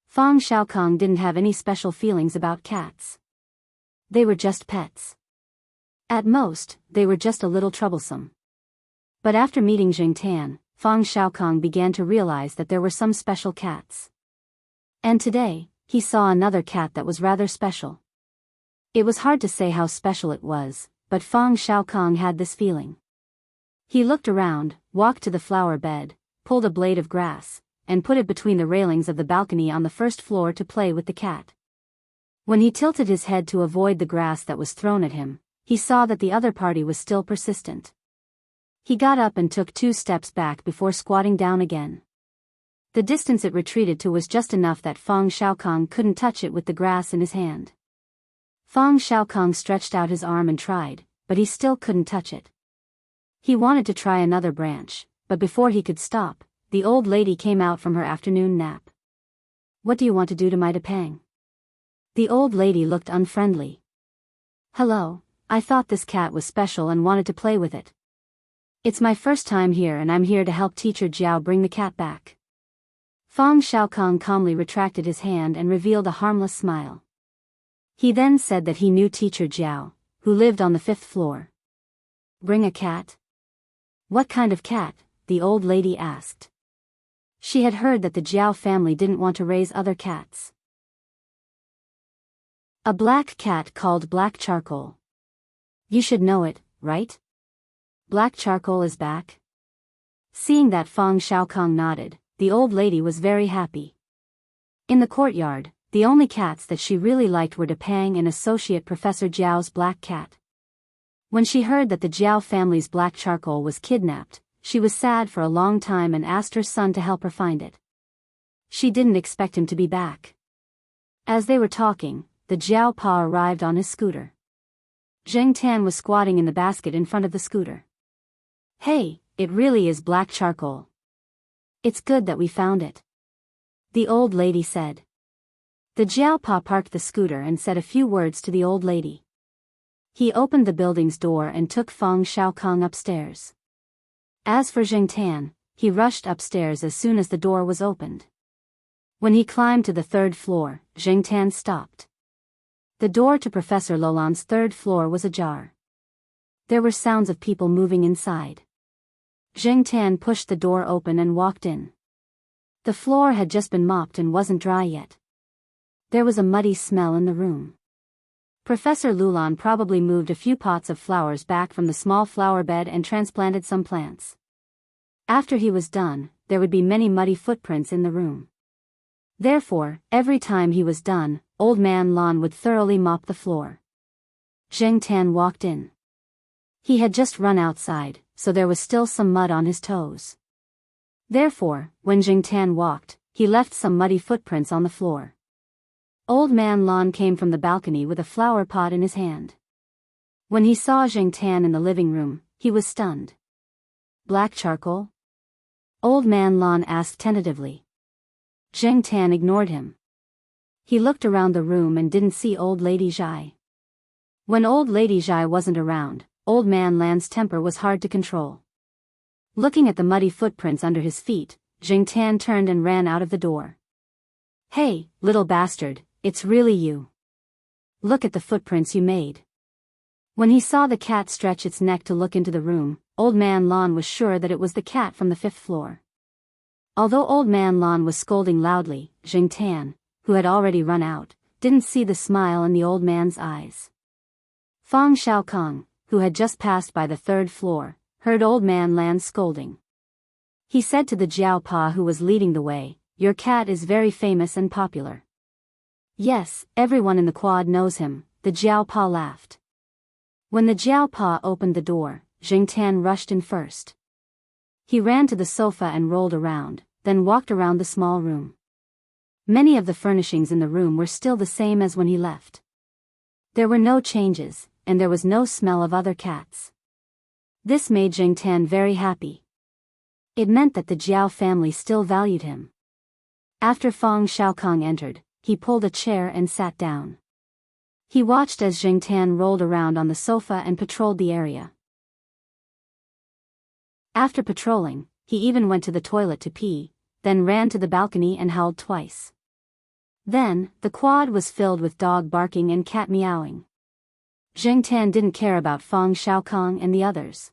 Fang Xiaokong didn't have any special feelings about cats. They were just pets. At most, they were just a little troublesome. But after meeting Zheng Tan, Fang Xiaokong began to realize that there were some special cats. And today, he saw another cat that was rather special. It was hard to say how special it was, but Feng Xiaokong had this feeling. He looked around, walked to the flower bed, pulled a blade of grass, and put it between the railings of the balcony on the first floor to play with the cat. When he tilted his head to avoid the grass that was thrown at him, he saw that the other party was still persistent. He got up and took 2 steps back before squatting down again. The distance it retreated to was just enough that Feng Xiaokong couldn't touch it with the grass in his hand. Feng Xiaokong stretched out his arm and tried, but he still couldn't touch it. He wanted to try another branch, but before he could stop, the old lady came out from her afternoon nap. "What do you want to do to my Depang?" The old lady looked unfriendly. "Hello, I thought this cat was special and wanted to play with it. It's my first time here and I'm here to help Teacher Jiao bring the cat back." Feng Xiaokong calmly retracted his hand and revealed a harmless smile. He then said that he knew Teacher Jiao, who lived on the 5th floor. "Bring a cat?" "What kind of cat?" the old lady asked. She had heard that the Jiao family didn't want to raise other cats. "A black cat called Black Charcoal. You should know it, right? Black Charcoal is back." Seeing that Feng Xiaokong nodded, the old lady was very happy. In the courtyard, the only cats that she really liked were Depang and Associate Professor Jiao's black cat. When she heard that the Jiao family's Black Charcoal was kidnapped, she was sad for a long time and asked her son to help her find it. She didn't expect him to be back. As they were talking, the Jiao Pa arrived on his scooter. Zheng Tan was squatting in the basket in front of the scooter. "Hey, it really is Black Charcoal. It's good that we found it," the old lady said. The Jiao Pa parked the scooter and said a few words to the old lady. He opened the building's door and took Feng Xiaokong upstairs. As for Zheng Tan, he rushed upstairs as soon as the door was opened. When he climbed to the 3rd floor, Zheng Tan stopped. The door to Professor Lolan's 3rd floor was ajar. There were sounds of people moving inside. Zheng Tan pushed the door open and walked in. The floor had just been mopped and wasn't dry yet. There was a muddy smell in the room. Professor Lulan probably moved a few pots of flowers back from the small flower bed and transplanted some plants. After he was done, there would be many muddy footprints in the room. Therefore, every time he was done, Old Man Lan would thoroughly mop the floor. Zheng Tan walked in. He had just run outside, so there was still some mud on his toes. Therefore, when Zheng Tan walked, he left some muddy footprints on the floor. Old Man Lan came from the balcony with a flower pot in his hand. When he saw Zheng Tan in the living room, he was stunned. "Black Charcoal?" Old Man Lan asked tentatively. Zheng Tan ignored him. He looked around the room and didn't see Old Lady Zhai. When Old Lady Zhai wasn't around, Old Man Lan's temper was hard to control. Looking at the muddy footprints under his feet, Zheng Tan turned and ran out of the door. "Hey, little bastard, it's really you. Look at the footprints you made." When he saw the cat stretch its neck to look into the room, Old Man Lan was sure that it was the cat from the 5th floor. Although Old Man Lan was scolding loudly, Zheng Tan, who had already run out, didn't see the smile in the old man's eyes. Feng Xiaokong, who had just passed by the 3rd floor, heard Old Man Lan scolding. He said to the Jiao Pa who was leading the way, "Your cat is very famous and popular." "Yes, everyone in the quad knows him," the Jiao Pa laughed. When the Jiao Pa opened the door, Zheng Tan rushed in first. He ran to the sofa and rolled around, then walked around the small room. Many of the furnishings in the room were still the same as when he left. There were no changes, and there was no smell of other cats. This made Zheng Tan very happy. It meant that the Jiao family still valued him. After Feng Xiaokong entered, he pulled a chair and sat down. He watched as Zheng Tan rolled around on the sofa and patrolled the area. After patrolling, he even went to the toilet to pee, then ran to the balcony and howled twice. Then, the quad was filled with dog barking and cat meowing. Zheng Tan didn't care about Feng Xiaokong and the others.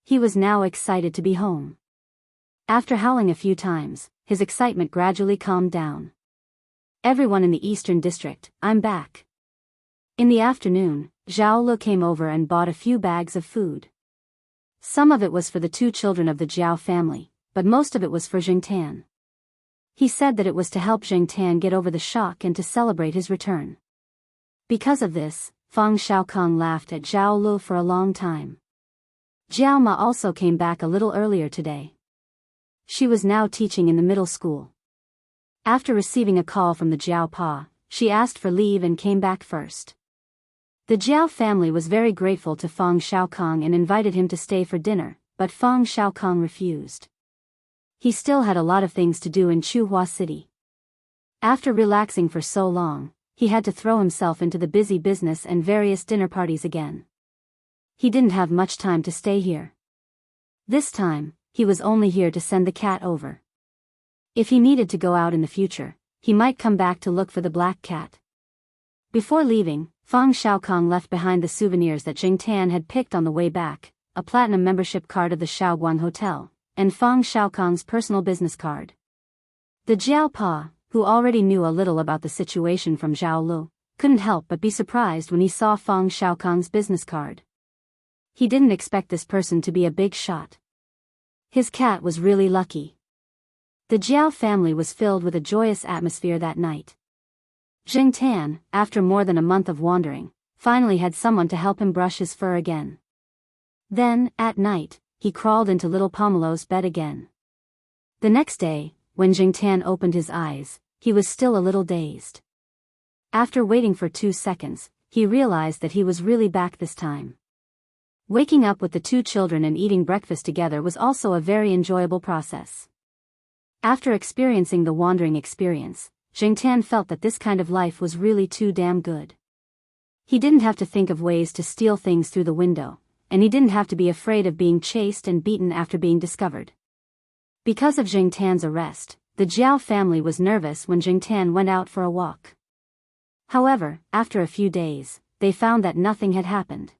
He was now excited to be home. After howling a few times, his excitement gradually calmed down. Everyone in the Eastern District, I'm back. In the afternoon, Zhao Lu came over and bought a few bags of food. Some of it was for the 2 children of the Jiao family, but most of it was for Jingtan. He said that it was to help Jingtan get over the shock and to celebrate his return. Because of this, Fang Xiaokong laughed at Zhao Lu for a long time. Jiao Ma also came back a little earlier today. She was now teaching in the middle school. After receiving a call from the Jiao Pa, she asked for leave and came back first. The Jiao family was very grateful to Fang Xiaokong and invited him to stay for dinner, but Fang Xiaokong refused. He still had a lot of things to do in Chuhua City. After relaxing for so long, he had to throw himself into the busy business and various dinner parties again. He didn't have much time to stay here. This time, he was only here to send the cat over. If he needed to go out in the future, he might come back to look for the black cat. Before leaving, Fang Xiaokong left behind the souvenirs that Jingtan had picked on the way back, a platinum membership card of the Shaoguan Hotel, and Fang Xiaokong's personal business card. The Jiao Pa, who already knew a little about the situation from Zhao Lu, couldn't help but be surprised when he saw Fang Xiaokong's business card. He didn't expect this person to be a big shot. His cat was really lucky. The Jiao family was filled with a joyous atmosphere that night. Jingtan, after more than a month of wandering, finally had someone to help him brush his fur again. Then, at night, he crawled into little Pomelo's bed again. The next day, when Jingtan opened his eyes, he was still a little dazed. After waiting for 2 seconds, he realized that he was really back this time. Waking up with the 2 children and eating breakfast together was also a very enjoyable process. After experiencing the wandering experience, Jingtan felt that this kind of life was really too damn good. He didn't have to think of ways to steal things through the window, and he didn't have to be afraid of being chased and beaten after being discovered. Because of Jingtan's arrest, the Jiao family was nervous when Jingtan went out for a walk. However, after a few days, they found that nothing had happened.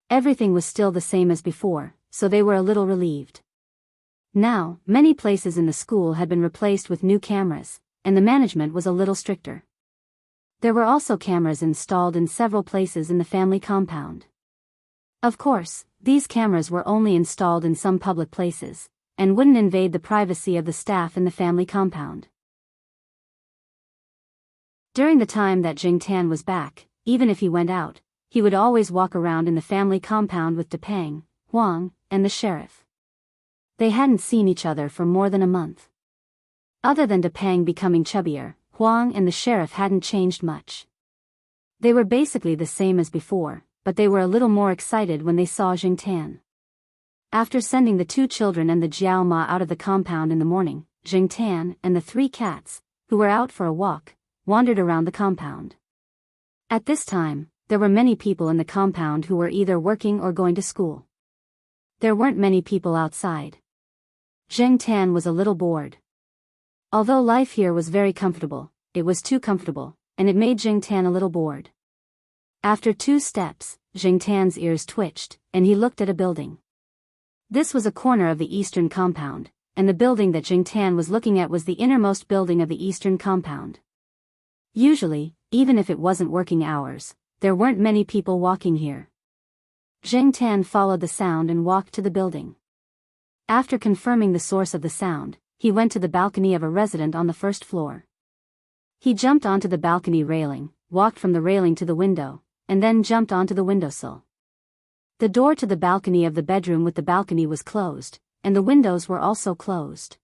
Everything was still the same as before, so they were a little relieved. Now, many places in the school had been replaced with new cameras, and the management was a little stricter. There were also cameras installed in several places in the family compound. Of course, these cameras were only installed in some public places, and wouldn't invade the privacy of the staff in the family compound. During the time that Jingtan was back, even if he went out, he would always walk around in the family compound with Depeng, Huang, and the sheriff. They hadn't seen each other for more than a month. Other than Depeng becoming chubbier, Huang and the sheriff hadn't changed much. They were basically the same as before, but they were a little more excited when they saw Jingtan. After sending the 2 children and the Jiao Ma out of the compound in the morning, Jingtan and the 3 cats, who were out for a walk, wandered around the compound. At this time, there were many people in the compound who were either working or going to school. There weren't many people outside. Jingtan was a little bored. Although life here was very comfortable, it was too comfortable, and it made Jingtan a little bored. After 2 steps, Jingtan's ears twitched, and he looked at a building. This was a corner of the eastern compound, and the building that Jingtan was looking at was the innermost building of the eastern compound. Usually, even if it wasn't working hours, there weren't many people walking here. Jingtan followed the sound and walked to the building. After confirming the source of the sound, he went to the balcony of a resident on the 1st floor. He jumped onto the balcony railing, walked from the railing to the window, and then jumped onto the windowsill. The door to the balcony of the bedroom with the balcony was closed, and the windows were also closed.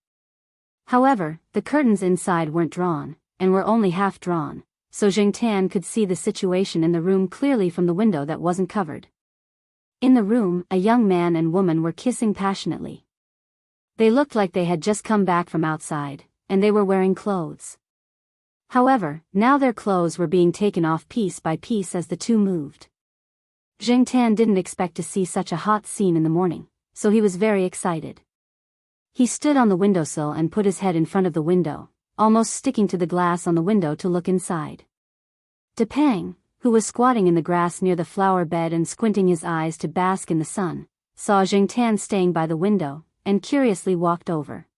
However, the curtains inside weren't drawn, and were only half drawn, so Jingtan could see the situation in the room clearly from the window that wasn't covered. In the room, a young man and woman were kissing passionately. They looked like they had just come back from outside, and they were wearing clothes. However, now their clothes were being taken off piece by piece as the two moved. Jingtan didn't expect to see such a hot scene in the morning, so he was very excited. He stood on the windowsill and put his head in front of the window, almost sticking to the glass on the window to look inside. Depeng, who was squatting in the grass near the flower bed and squinting his eyes to bask in the sun, saw Jingtan staying by the window, and curiously walked over.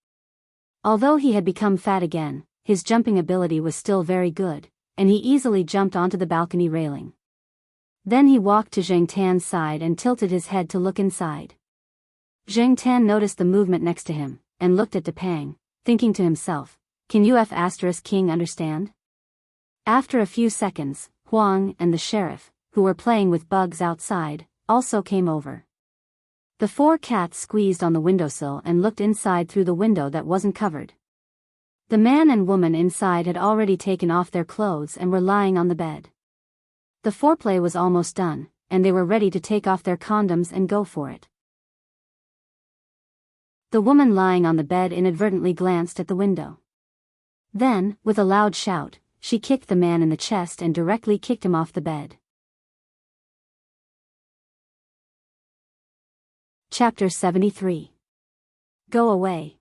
Although he had become fat again, his jumping ability was still very good, and he easily jumped onto the balcony railing. Then he walked to Zhang Tan's side and tilted his head to look inside. Zhang Tan noticed the movement next to him, and looked at Depang, thinking to himself, can King understand? After a few seconds, Huang and the sheriff, who were playing with bugs outside, also came over. The 4 cats squeezed on the windowsill and looked inside through the window that wasn't covered. The man and woman inside had already taken off their clothes and were lying on the bed. The foreplay was almost done, and they were ready to take off their condoms and go for it. The woman lying on the bed inadvertently glanced at the window. Then, with a loud shout, she kicked the man in the chest and directly kicked him off the bed. Chapter 73. Go away.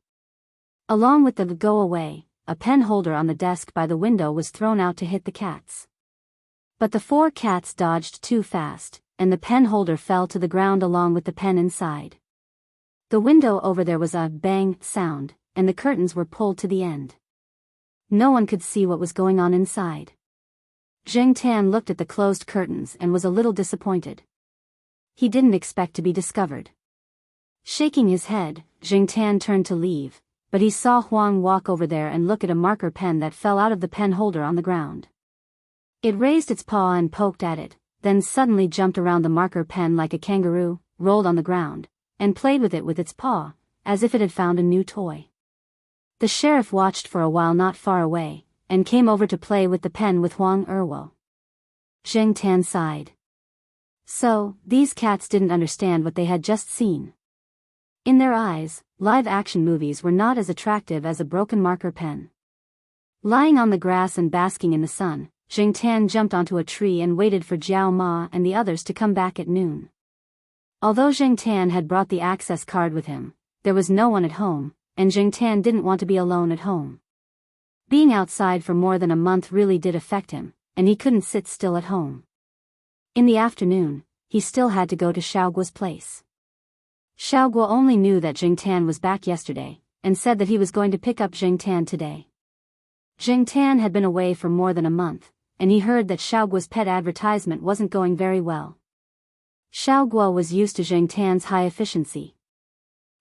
Along with the go away, a pen holder on the desk by the window was thrown out to hit the cats. But the 4 cats dodged too fast, and the pen holder fell to the ground along with the pen inside. The window over there was a bang sound, and the curtains were pulled to the end. No one could see what was going on inside. Zhang Tan looked at the closed curtains and was a little disappointed. He didn't expect to be discovered. Shaking his head, Zhang Tan turned to leave, but he saw Huang walk over there and look at a marker pen that fell out of the pen holder on the ground. It raised its paw and poked at it, then suddenly jumped around the marker pen like a kangaroo, rolled on the ground, and played with it with its paw, as if it had found a new toy. The sheriff watched for a while not far away, and came over to play with the pen with Huang Erwo. Zhang Tan sighed. So, these cats didn't understand what they had just seen. In their eyes, live-action movies were not as attractive as a broken marker pen. Lying on the grass and basking in the sun, Zhang Tan jumped onto a tree and waited for Jiao Ma and the others to come back at noon. Although Zhang Tan had brought the access card with him, there was no one at home, and Zhang Tan didn't want to be alone at home. Being outside for more than a month really did affect him, and he couldn't sit still at home. In the afternoon, he still had to go to Xiaoguo's place. Xiaoguo only knew that Zhang Tan was back yesterday, and said that he was going to pick up Zhang Tan today. Zhang Tan had been away for more than a month, and he heard that Xiaoguo's pet advertisement wasn't going very well. Xiaoguo was used to Zhang Tan's high efficiency.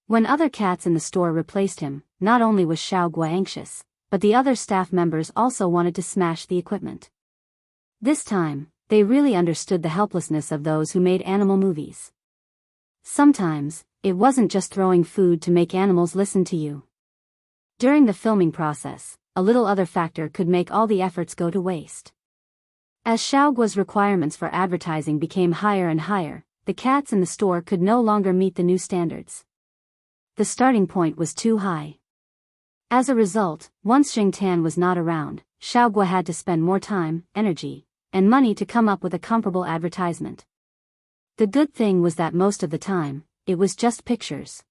When other cats in the store replaced him, not only was Xiaoguo anxious, but the other staff members also wanted to smash the equipment. This time, they really understood the helplessness of those who made animal movies. Sometimes, it wasn't just throwing food to make animals listen to you. During the filming process, a little other factor could make all the efforts go to waste. As Xiaoguo's requirements for advertising became higher and higher, the cats in the store could no longer meet the new standards. The starting point was too high. As a result, once Zhang Tan was not around, Xiaoguo had to spend more time, energy, and money to come up with a comparable advertisement. The good thing was that most of the time, it was just pictures.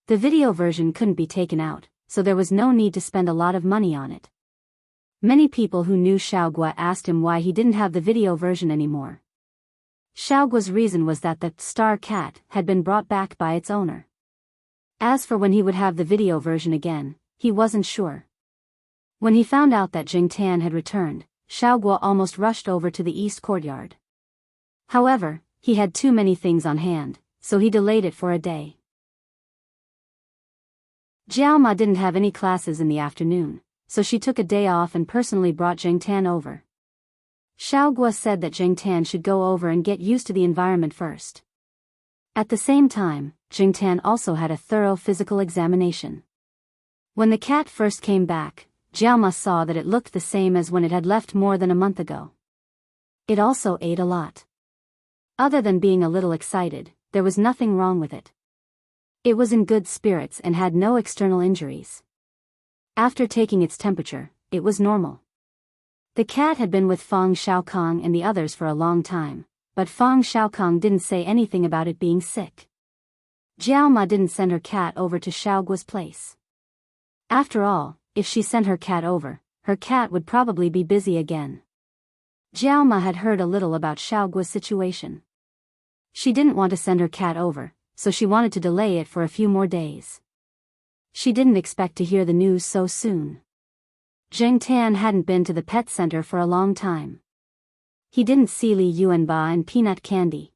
The video version couldn't be taken out, so there was no need to spend a lot of money on it. Many people who knew Xiaoguo asked him why he didn't have the video version anymore. Xiaoguo's reason was that the star cat had been brought back by its owner. As for when he would have the video version again, he wasn't sure. When he found out that Zhang Tan had returned, Xiaoguo almost rushed over to the east courtyard. However, he had too many things on hand, so he delayed it for a day. Jiao Ma didn't have any classes in the afternoon, so she took a day off and personally brought Zhang Tan over. Xiaoguo said that Zhang Tan should go over and get used to the environment first. At the same time, Zhang Tan also had a thorough physical examination. When the cat first came back, Jiao Ma saw that it looked the same as when it had left more than a month ago. It also ate a lot. Other than being a little excited, there was nothing wrong with it. It was in good spirits and had no external injuries. After taking its temperature, it was normal. The cat had been with Fang Xiaokong and the others for a long time, but Fang Xiaokong didn't say anything about it being sick. Jiao Ma didn't send her cat over to Xiaoguo's place. After all, if she sent her cat over, her cat would probably be busy again. Jiao Ma had heard a little about Xiaoguo's situation. She didn't want to send her cat over, so she wanted to delay it for a few more days. She didn't expect to hear the news so soon. Zheng Tan hadn't been to the pet center for a long time. He didn't see Li Yuanba and Peanut Candy.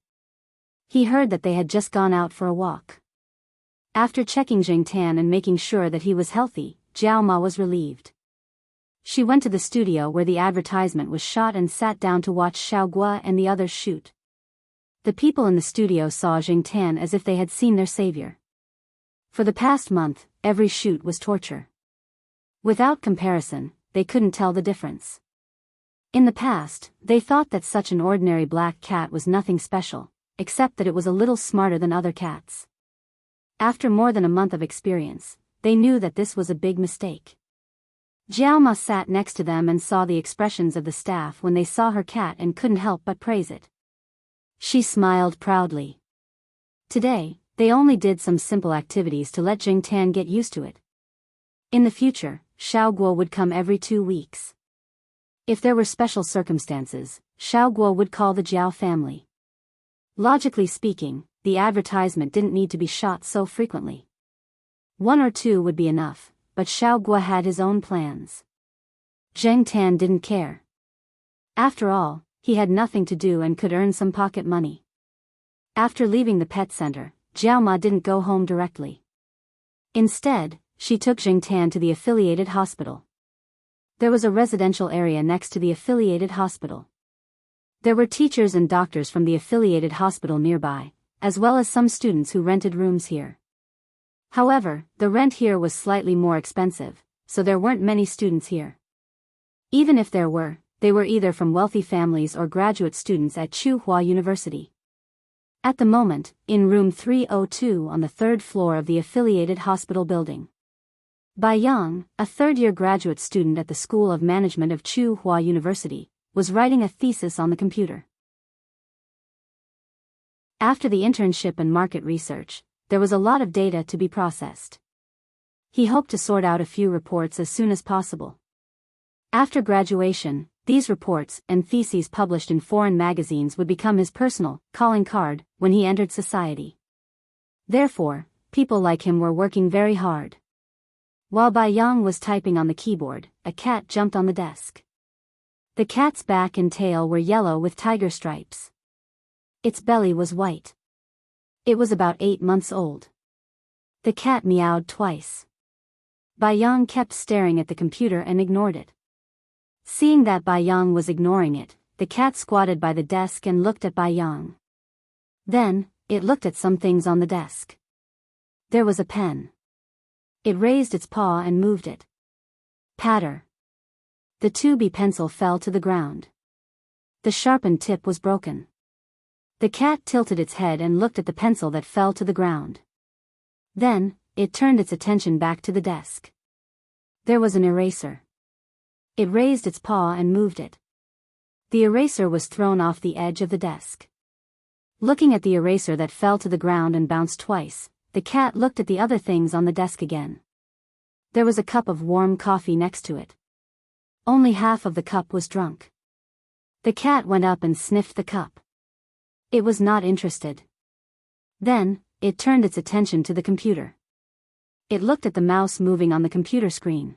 He heard that they had just gone out for a walk. After checking Zheng Tan and making sure that he was healthy, Jiao Ma was relieved. She went to the studio where the advertisement was shot and sat down to watch Xiao Guo and the others shoot. The people in the studio saw Zheng Tan as if they had seen their savior. For the past month, every shoot was torture. Without comparison, they couldn't tell the difference. In the past, they thought that such an ordinary black cat was nothing special, except that it was a little smarter than other cats. After more than a month of experience, they knew that this was a big mistake. Jiao Ma sat next to them and saw the expressions of the staff when they saw her cat and couldn't help but praise it. She smiled proudly. Today, they only did some simple activities to let Zheng Tan get used to it. In the future, Xiao Guo would come every 2 weeks. If there were special circumstances, Xiao Guo would call the Jiao family. Logically speaking, the advertisement didn't need to be shot so frequently. 1 or 2 would be enough, but Xiao Guo had his own plans. Zheng Tan didn't care. After all, he had nothing to do and could earn some pocket money. After leaving the pet center, Jiao Ma didn't go home directly. Instead, she took Zheng Tan to the affiliated hospital. There was a residential area next to the affiliated hospital. There were teachers and doctors from the affiliated hospital nearby, as well as some students who rented rooms here. However, the rent here was slightly more expensive, so there weren't many students here. Even if there were, they were either from wealthy families or graduate students at Tsinghua University. At the moment, in room 302 on the 3rd floor of the affiliated hospital building, Bai Yang, a third-year graduate student at the School of Management of Tsinghua University, was writing a thesis on the computer. After the internship and market research, there was a lot of data to be processed. He hoped to sort out a few reports as soon as possible. After graduation, these reports and theses published in foreign magazines would become his personal calling card when he entered society. Therefore, people like him were working very hard. While Bai Yang was typing on the keyboard, a cat jumped on the desk. The cat's back and tail were yellow with tiger stripes. Its belly was white. It was about 8 months old. The cat meowed twice. Bai Yang kept staring at the computer and ignored it. Seeing that Bai Yang was ignoring it, the cat squatted by the desk and looked at Bai Yang. Then, it looked at some things on the desk. There was a pen. It raised its paw and moved it. Patter. The 2B pencil fell to the ground. The sharpened tip was broken. The cat tilted its head and looked at the pencil that fell to the ground. Then, it turned its attention back to the desk. There was an eraser. It raised its paw and moved it. The eraser was thrown off the edge of the desk. Looking at the eraser that fell to the ground and bounced twice, the cat looked at the other things on the desk again. There was a cup of warm coffee next to it. Only half of the cup was drunk. The cat went up and sniffed the cup. It was not interested. Then, it turned its attention to the computer. It looked at the mouse moving on the computer screen.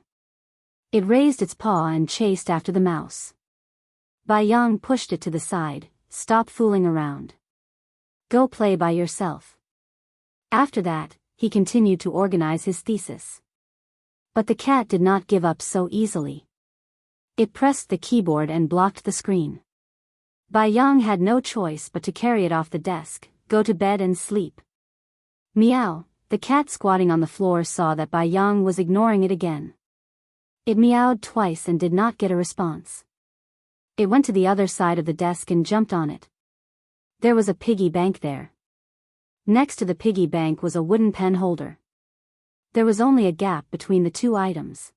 It raised its paw and chased after the mouse. Bai Yang pushed it to the side. Stop fooling around. Go play by yourself. After that, he continued to organize his thesis. But the cat did not give up so easily. It pressed the keyboard and blocked the screen. Bai Yang had no choice but to carry it off the desk, go to bed and sleep. Meow, the cat squatting on the floor saw that Bai Yang was ignoring it again. It meowed twice and did not get a response. It went to the other side of the desk and jumped on it. There was a piggy bank there. Next to the piggy bank was a wooden pen holder. There was only a gap between the 2 items.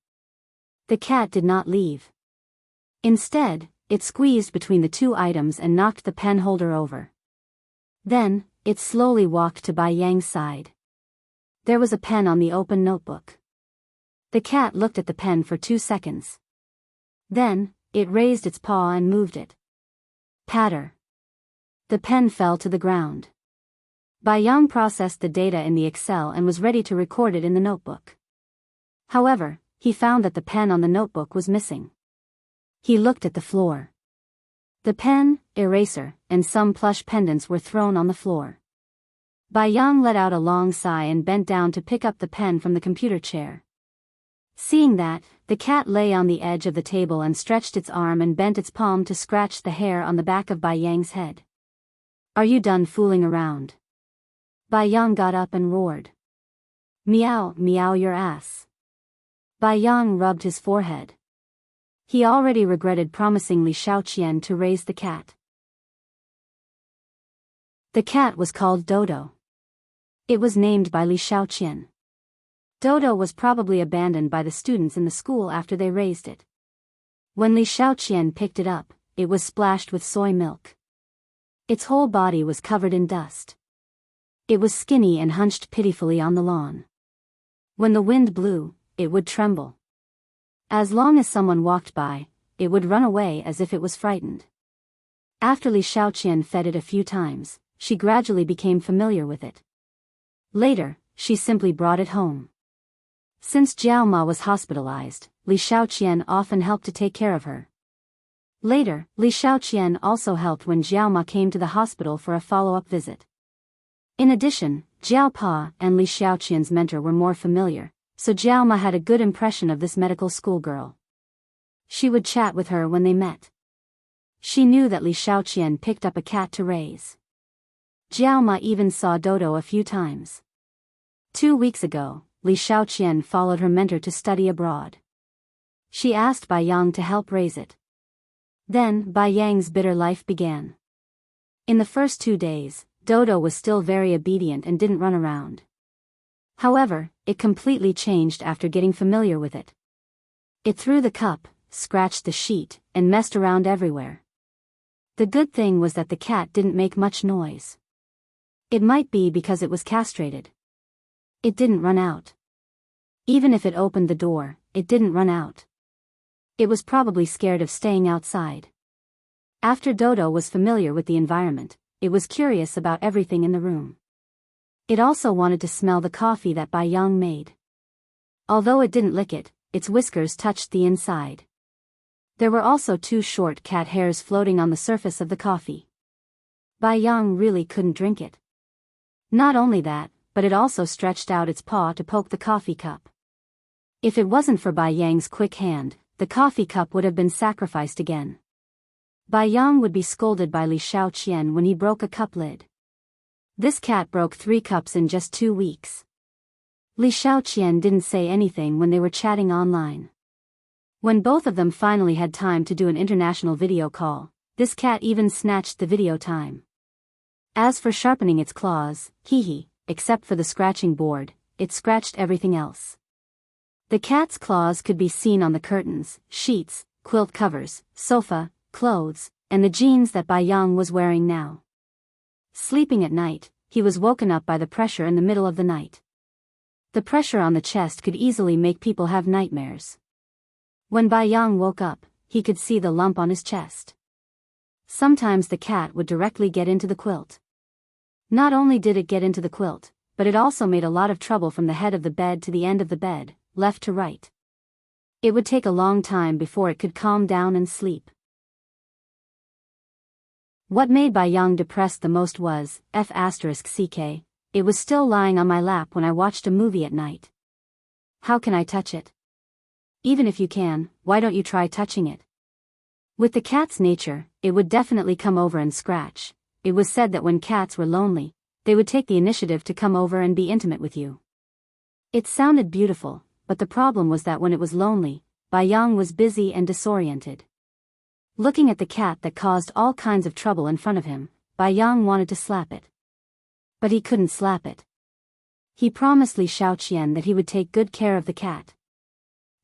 The cat did not leave. Instead, it squeezed between the 2 items and knocked the pen holder over. Then, it slowly walked to Bai Yang's side. There was a pen on the open notebook. The cat looked at the pen for 2 seconds. Then, it raised its paw and moved it. Patter. The pen fell to the ground. Bai Yang processed the data in the Excel and was ready to record it in the notebook. However, he found that the pen on the notebook was missing. He looked at the floor. The pen, eraser, and some plush pendants were thrown on the floor. Bai Yang let out a long sigh and bent down to pick up the pen from the computer chair. Seeing that, the cat lay on the edge of the table and stretched its arm and bent its palm to scratch the hair on the back of Bai Yang's head. "Are you done fooling around?" Bai Yang got up and roared. "Meow, meow your ass." Bai Yang rubbed his forehead. He already regretted promising Li Xiaoqian to raise the cat. The cat was called Dodo. It was named by Li Xiaoqian. Dodo was probably abandoned by the students in the school after they raised it. When Li Xiaoqian picked it up, it was splashed with soy milk. Its whole body was covered in dust. It was skinny and hunched pitifully on the lawn. When the wind blew, it would tremble. As long as someone walked by, it would run away as if it was frightened. After Li Xiaoqian fed it a few times, she gradually became familiar with it. Later, she simply brought it home. Since Jiao Ma was hospitalized, Li Xiaoqian often helped to take care of her. Later, Li Xiaoqian also helped when Jiao Ma came to the hospital for a follow-up visit. In addition, Jiao Pa and Li Xiaoqian's mentor were more familiar, so Jiao Ma had a good impression of this medical schoolgirl. She would chat with her when they met. She knew that Li Xiaoqian picked up a cat to raise. Jiao Ma even saw Dodo a few times. 2 weeks ago, Li Xiaoqian followed her mentor to study abroad. She asked Bai Yang to help raise it. Then, Bai Yang's bitter life began. In the first 2 days, Dodo was still very obedient and didn't run around. However, it completely changed after getting familiar with it. It threw the cup, scratched the sheet, and messed around everywhere. The good thing was that the cat didn't make much noise. It might be because it was castrated. It didn't run out. Even if it opened the door, it didn't run out. It was probably scared of staying outside. After Dodo was familiar with the environment, it was curious about everything in the room. It also wanted to smell the coffee that Bai Yang made. Although it didn't lick it, its whiskers touched the inside. There were also 2 short cat hairs floating on the surface of the coffee. Bai Yang really couldn't drink it. Not only that, but it also stretched out its paw to poke the coffee cup. If it wasn't for Bai Yang's quick hand, the coffee cup would have been sacrificed again. Bai Yang would be scolded by Li Xiaoqian when he broke a cup lid. This cat broke 3 cups in just 2 weeks. Li Xiaoqian didn't say anything when they were chatting online. When both of them finally had time to do an international video call, this cat even snatched the video time. As for sharpening its claws, except for the scratching board, it scratched everything else. The cat's claws could be seen on the curtains, sheets, quilt covers, sofa, clothes, and the jeans that Bai Yang was wearing now. Sleeping at night, he was woken up by the pressure in the middle of the night. The pressure on the chest could easily make people have nightmares. When Bai Yang woke up, he could see the lump on his chest. Sometimes the cat would directly get into the quilt. Not only did it get into the quilt, but it also made a lot of trouble from the head of the bed to the end of the bed, left to right. It would take a long time before it could calm down and sleep. What made Bai Yang depressed the most was, it was still lying on my lap when I watched a movie at night. How can I touch it? Even if you can, why don't you try touching it? With the cat's nature, it would definitely come over and scratch. It was said that when cats were lonely, they would take the initiative to come over and be intimate with you. It sounded beautiful, but the problem was that when it was lonely, Bai Yang was busy and disoriented. Looking at the cat that caused all kinds of trouble in front of him, Bai Yang wanted to slap it. But he couldn't slap it. He promised Li Xiaoqian that he would take good care of the cat.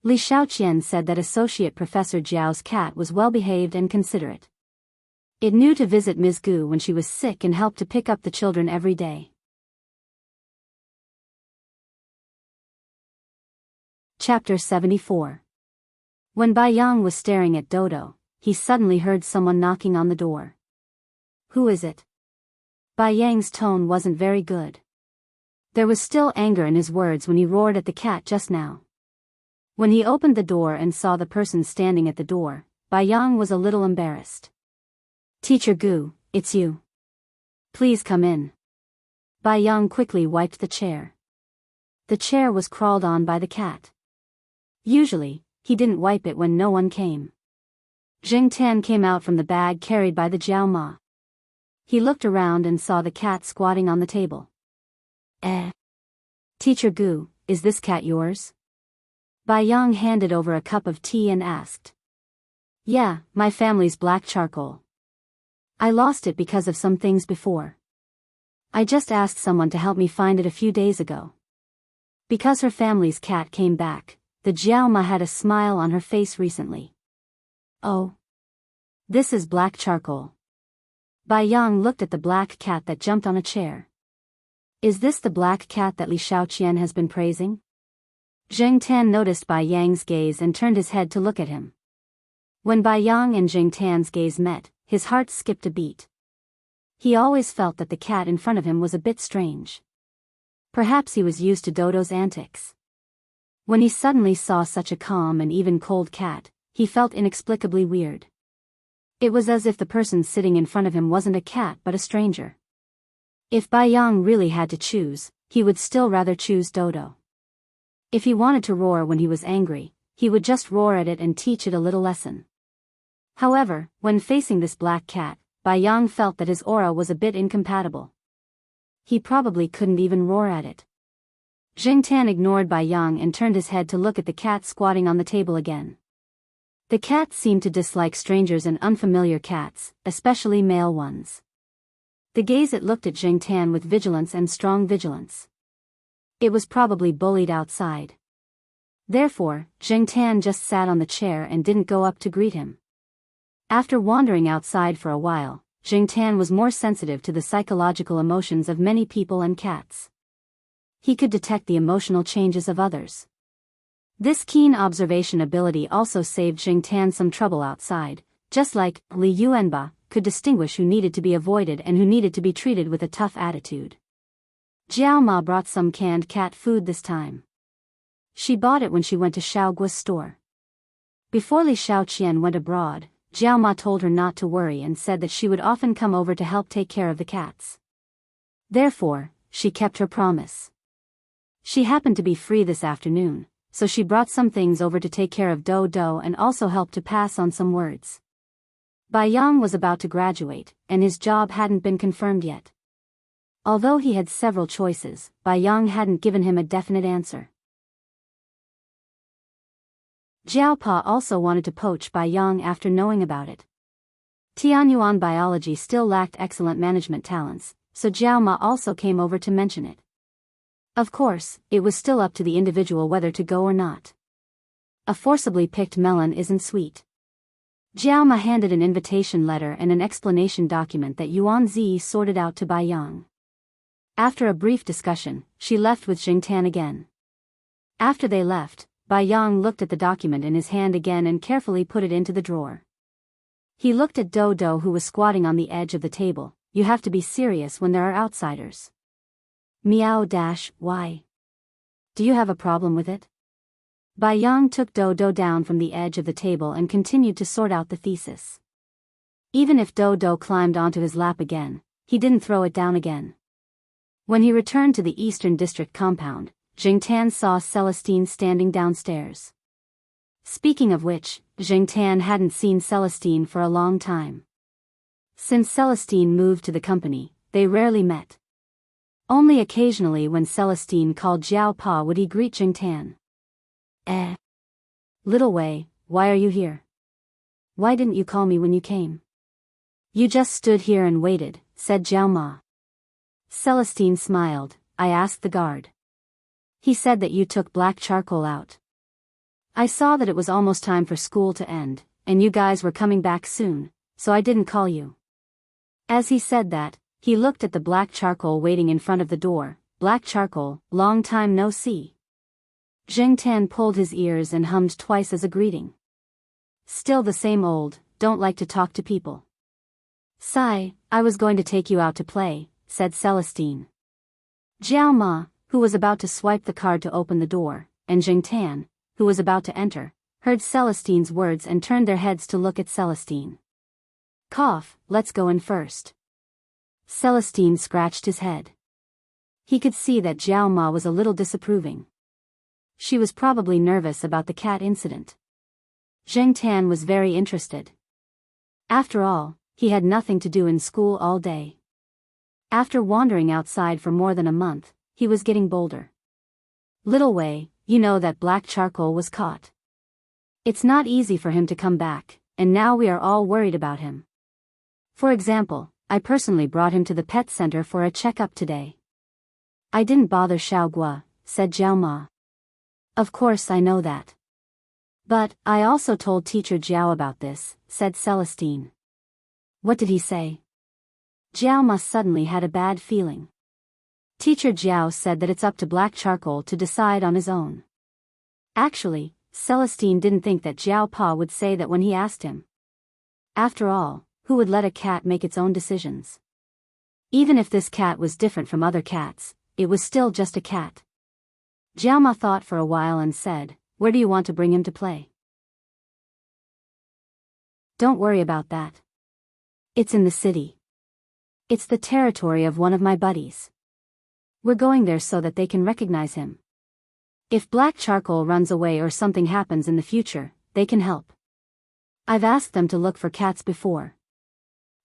Li Xiaoqian said that Associate Professor Jiao's cat was well-behaved and considerate. It knew to visit Ms. Gu when she was sick and helped to pick up the children every day. Chapter 74. When Bai Yang was staring at Dodo, he suddenly heard someone knocking on the door. Who is it? Bai Yang's tone wasn't very good. There was still anger in his words when he roared at the cat just now. When he opened the door and saw the person standing at the door, Bai Yang was a little embarrassed. "Teacher Gu, it's you. Please come in." Bai Yang quickly wiped the chair. The chair was crawled on by the cat. Usually, he didn't wipe it when no one came. Jingtan came out from the bag carried by the Jiao Ma. He looked around and saw the cat squatting on the table. Teacher Gu, is this cat yours?" Bai Yang handed over a cup of tea and asked. "Yeah, my family's black charcoal. I lost it because of some things before. I just asked someone to help me find it a few days ago." Because her family's cat came back, the Jiao Ma had a smile on her face recently. "Oh. This is black charcoal." Bai Yang looked at the black cat that jumped on a chair. "Is this the black cat that Li Shaoqian has been praising?" Zheng Tan noticed Bai Yang's gaze and turned his head to look at him. When Bai Yang and Zheng Tan's gaze met, his heart skipped a beat. He always felt that the cat in front of him was a bit strange. Perhaps he was used to Dodo's antics. When he suddenly saw such a calm and even cold cat, he felt inexplicably weird. It was as if the person sitting in front of him wasn't a cat but a stranger. If Bai Yang really had to choose, he would still rather choose Dodo. If he wanted to roar when he was angry, he would just roar at it and teach it a little lesson. However, when facing this black cat, Bai Yang felt that his aura was a bit incompatible. He probably couldn't even roar at it. Zheng Tan ignored Bai Yang and turned his head to look at the cat squatting on the table again. The cat seemed to dislike strangers and unfamiliar cats, especially male ones. The gaze it looked at Zheng Tan with vigilance and strong vigilance. It was probably bullied outside. Therefore, Zheng Tan just sat on the chair and didn't go up to greet him. After wandering outside for a while, Zheng Tan was more sensitive to the psychological emotions of many people and cats. He could detect the emotional changes of others. This keen observation ability also saved Zheng Tan some trouble outside, just like Li Yuanba could distinguish who needed to be avoided and who needed to be treated with a tough attitude. Jiao Ma brought some canned cat food this time. She bought it when she went to Xiaoguo's store. Before Li Shaoqian went abroad, Jiao Ma told her not to worry and said that she would often come over to help take care of the cats. Therefore, she kept her promise. She happened to be free this afternoon, so she brought some things over to take care of Dodo and also helped to pass on some words. Bai Yang was about to graduate, and his job hadn't been confirmed yet. Although he had several choices, Bai Yang hadn't given him a definite answer. Jiao Pa also wanted to poach Bai Yang after knowing about it. Tianyuan biology still lacked excellent management talents, so Jiao Ma also came over to mention it. Of course, it was still up to the individual whether to go or not. A forcibly picked melon isn't sweet. Jiao Ma handed an invitation letter and an explanation document that Yuan Zi sorted out to Bai Yang. After a brief discussion, she left with Zheng Tan again. After they left, Bai Yang looked at the document in his hand again and carefully put it into the drawer. He looked at Dodo who was squatting on the edge of the table. You have to be serious when there are outsiders. Meow-why? Do you have a problem with it? Bai Yang took Dodo down from the edge of the table and continued to sort out the thesis. Even if Dodo climbed onto his lap again, he didn't throw it down again. When he returned to the Eastern District compound, Zheng Tan saw Celestine standing downstairs. Speaking of which, Zheng Tan hadn't seen Celestine for a long time. Since Celestine moved to the company, they rarely met. Only occasionally when Celestine called Jiao Pa would he greet Zheng Tan. Little Wei, why are you here? Why didn't you call me when you came? You just stood here and waited, said Jiao Ma. Celestine smiled. I asked the guard. He said that you took black charcoal out. I saw that it was almost time for school to end, and you guys were coming back soon, so I didn't call you. As he said that, he looked at the black charcoal waiting in front of the door. Black charcoal, long time no see. Zheng Tan pulled his ears and hummed twice as a greeting. Still the same old, don't like to talk to people. Sigh, I was going to take you out to play, said Celestine. Jiao Ma, who was about to swipe the card to open the door, and Zheng Tan, who was about to enter, heard Celestine's words and turned their heads to look at Celestine. "Cough, let's go in first." Celestine scratched his head. He could see that Jiao Ma was a little disapproving. She was probably nervous about the cat incident. Zheng Tan was very interested. After all, he had nothing to do in school all day. After wandering outside for more than a month, he was getting bolder. "Little Wei, you know that black charcoal was caught. It's not easy for him to come back, and now we are all worried about him. For example, I personally brought him to the pet center for a checkup today." "I didn't bother Xiaogua," said Jiao Ma. "Of course I know that. But, I also told Teacher Jiao about this," said Celestine. "What did he say?" Jiao Ma suddenly had a bad feeling. Teacher Jiao said that it's up to Black Charcoal to decide on his own. Actually, Celestine didn't think that Jiao Pa would say that when he asked him. After all, who would let a cat make its own decisions? Even if this cat was different from other cats, it was still just a cat. Jiao Ma thought for a while and said, "Where do you want to bring him to play?" "Don't worry about that. It's in the city. It's the territory of one of my buddies. We're going there so that they can recognize him. If Black Charcoal runs away or something happens in the future, they can help. I've asked them to look for cats before.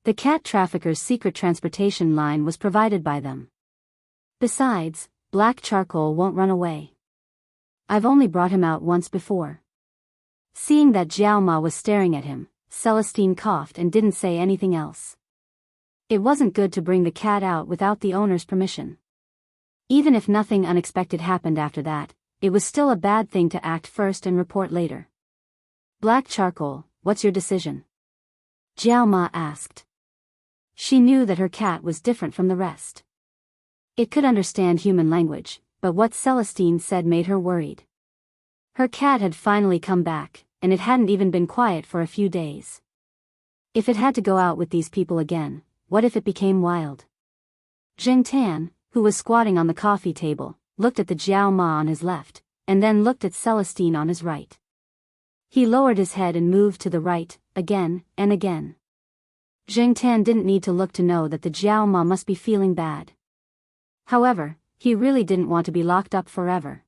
The cat trafficker's secret transportation line was provided by them. Besides, Black Charcoal won't run away. I've only brought him out once before." Seeing that Jiao Ma was staring at him, Celestine coughed and didn't say anything else. It wasn't good to bring the cat out without the owner's permission. Even if nothing unexpected happened after that, it was still a bad thing to act first and report later. "Black Charcoal, what's your decision?" Jiao Ma asked. She knew that her cat was different from the rest. It could understand human language, but what Celestine said made her worried. Her cat had finally come back, and it hadn't even been quiet for a few days. If it had to go out with these people again, what if it became wild? Zheng Tan, who was squatting on the coffee table, looked at the Jiao Ma on his left, and then looked at Celestine on his right. He lowered his head and moved to the right, again and again. Zheng Tan didn't need to look to know that the Jiao Ma must be feeling bad. However, he really didn't want to be locked up forever.